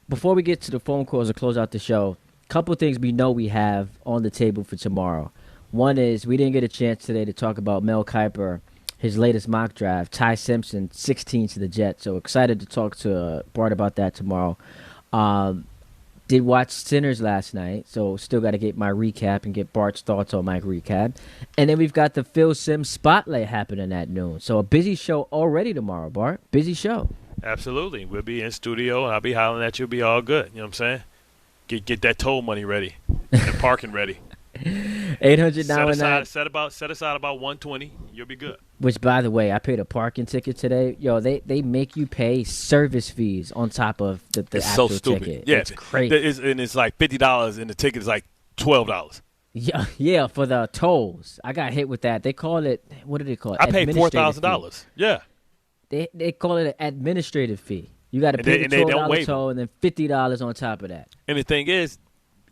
Before we get to the phone calls or close out the show, couple of things we know we have on the table for tomorrow. One is we didn't get a chance today to talk about Mel Kiper, his latest mock draft. Ty Simpson, 16 to the Jets. So excited to talk to Bart about that tomorrow. Did watch Sinners last night, so still got to get my recap and get Bart's thoughts on my recap. And then we've got the Phil Simms Spotlight happening at noon. So a busy show already tomorrow, Bart. Busy show. Absolutely. We'll be in studio, and I'll be hollering at you. It'll be all good. You know what I'm saying? Get that toll money ready and parking ready. 800 set aside about $120. You'll be good. Which, by the way, I paid a parking ticket today. Yo, they make you pay service fees on top of the it's actual so stupid. ticket. Yeah, it's crazy. It's like $50, and the ticket is like $12. Yeah, for the tolls. I got hit with that. They call it, what do they call it? I paid $4,000. Yeah. They call it an administrative fee. You got to pay the $12 toll and then $50 on top of that. And the thing is,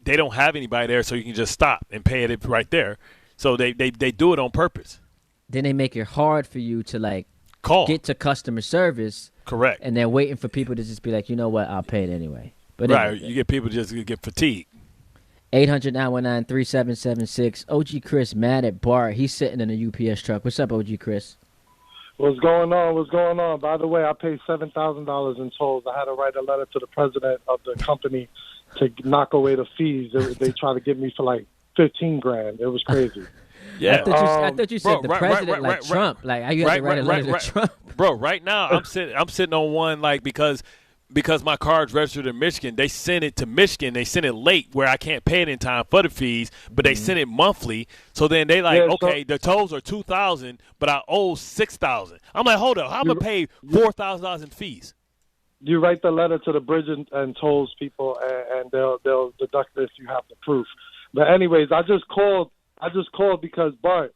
they don't have anybody there, so you can just stop and pay it right there. So they do it on purpose. Then they make it hard for you to like get to customer service. Correct. And they're waiting for people to just be like, you know what, I'll pay it anyway. But right, anyway, you get people just get fatigued. 800-919-3776. OG Chris mad at Bart. He's sitting in a UPS truck. What's up, OG Chris? What's going on? By the way, I paid $7,000 in tolls. I had to write a letter to the president of the company to knock away the fees. They tried to get me for like $15,000. It was crazy. Yeah, I thought you said the president like Trump. Like, how you had to write a letter to Trump? Bro, right now I'm sitting on one like because my card's registered in Michigan. They sent it to Michigan. They sent it late where I can't pay it in time for the fees, but they sent it monthly. So then they the tolls are $2,000, but I owe $6,000. I'm like, hold up, I'm gonna pay $4,000 in fees. You write the letter to the bridge and tolls people, and they'll deduct it if you have the proof. But anyways, I just called because Bart,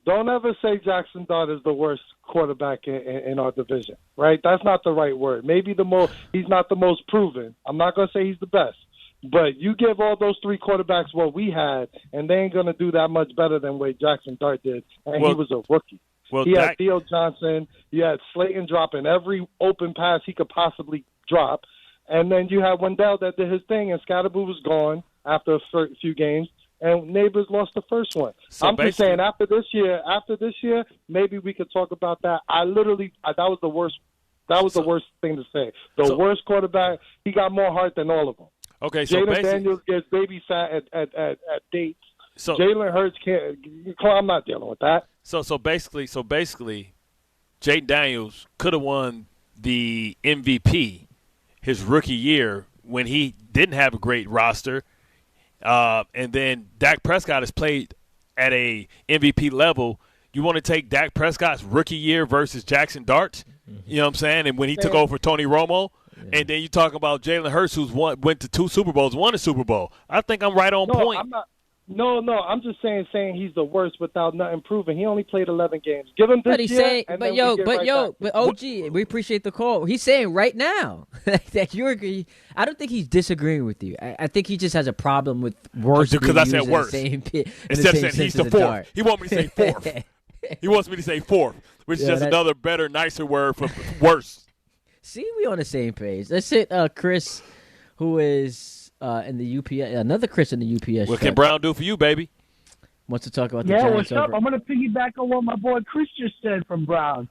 don't ever say Jackson Dart is the worst quarterback in our division, right? That's not the right word. Maybe he's not the most proven. I'm not going to say he's the best. But you give all those three quarterbacks what we had, and they ain't going to do that much better than what Jackson Dart did, and he was a rookie. He had Theo Johnson. You had Slayton dropping every open pass he could possibly drop. And then you had Wendell that did his thing, and Scatterboo was gone after a few games, and Neighbors lost the first one. So I'm just saying, after this year, maybe we could talk about that. That was the worst. That was the worst thing to say. The worst quarterback. He got more heart than all of them. Okay, so Jalen Daniels gets babysat at dates. So Jalen Hurts can't. I'm not dealing with that. So basically, Jayden Daniels could have won the MVP his rookie year when he didn't have a great roster, and then Dak Prescott has played at a MVP level. You want to take Dak Prescott's rookie year versus Jackson Dart? You know what I'm saying? And when he took over for Tony Romo. And then you talk about Jalen Hurts, who's went to 2 Super Bowls, won a Super Bowl. I think I'm right on point. I'm just saying he's the worst without nothing proven. He only played 11 games. Give him this year. But OG, we appreciate the call. He's saying right now that you agree. I don't think he's disagreeing with you. I think he just has a problem with worse. Because I said worse. Instead of saying he's the fourth, he wants me to say fourth. He wants me to say fourth, which is just another better, nicer word for worse. See, we on the same page. Let's hit Chris, who is in the UPS. Another Chris in the UPS. What can Brown do for you, baby? Wants to talk about the Giants. Yeah, what's up? I'm going to piggyback on what my boy Chris just said from Brown.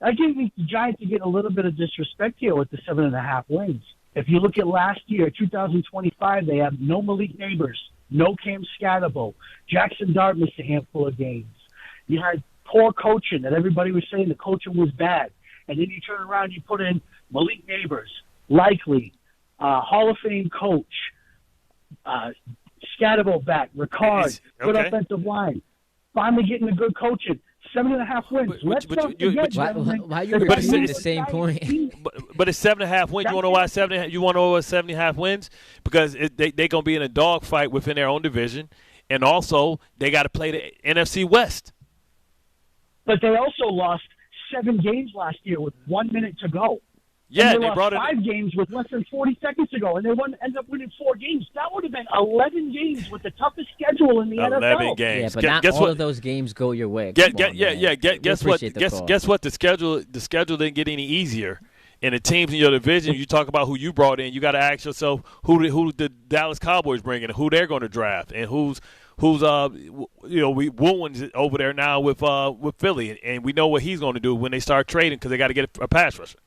I think the Giants are getting a little bit of disrespect here with the 7.5 wins. If you look at last year, 2025, they have no Malik Neighbors, no Cam Scatterbo. Jackson Dart missed a handful of games. You had poor coaching that everybody was saying the coaching was bad. And then you turn around, you put in Malik Neighbors, likely, Hall of Fame coach, Scatterbo back, Ricard, good offensive line. Finally getting a good coaching. 7.5 wins. Let's not forget. Why you repeating the same point? But it's 7.5 wins. You want to know why 7.5? You want to know why 7.5 wins? Because they're going to be in a dogfight within their own division, and also they got to play the NFC West. But they also lost 7 games last year with 1 minute to go. Yeah, and they lost 5 games with less than 40 seconds to go, and they ended up winning 4 games. That would have been 11 games with the toughest schedule in the NFL. 11 games. Yeah, but not all of those games go your way. Guess what? Guess what? The schedule didn't get any easier. And the teams in your division, you talk about who you brought in. You got to ask yourself who the Dallas Cowboys bring in, who they're going to draft, and who's Woolen's over there now with Philly, and we know what he's going to do when they start trading because they got to get a pass rusher.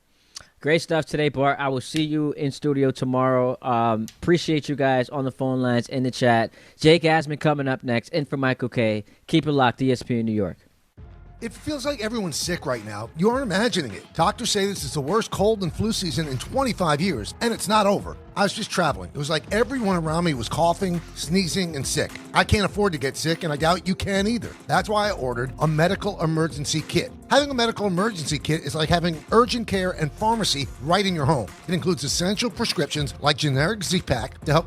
Great stuff today, Bart. I will see you in studio tomorrow. Appreciate you guys on the phone lines, in the chat. Jake Asman coming up next, in for Michael K. Keep it locked, ESPN New York. It feels like everyone's sick right now. You aren't imagining it. Doctors say this is the worst cold and flu season in 25 years, and it's not over. I was just traveling. It was like everyone around me was coughing, sneezing, and sick. I can't afford to get sick, and I doubt you can either. That's why I ordered a medical emergency kit. Having a medical emergency kit is like having urgent care and pharmacy right in your home. It includes essential prescriptions like generic Z-Pak to help you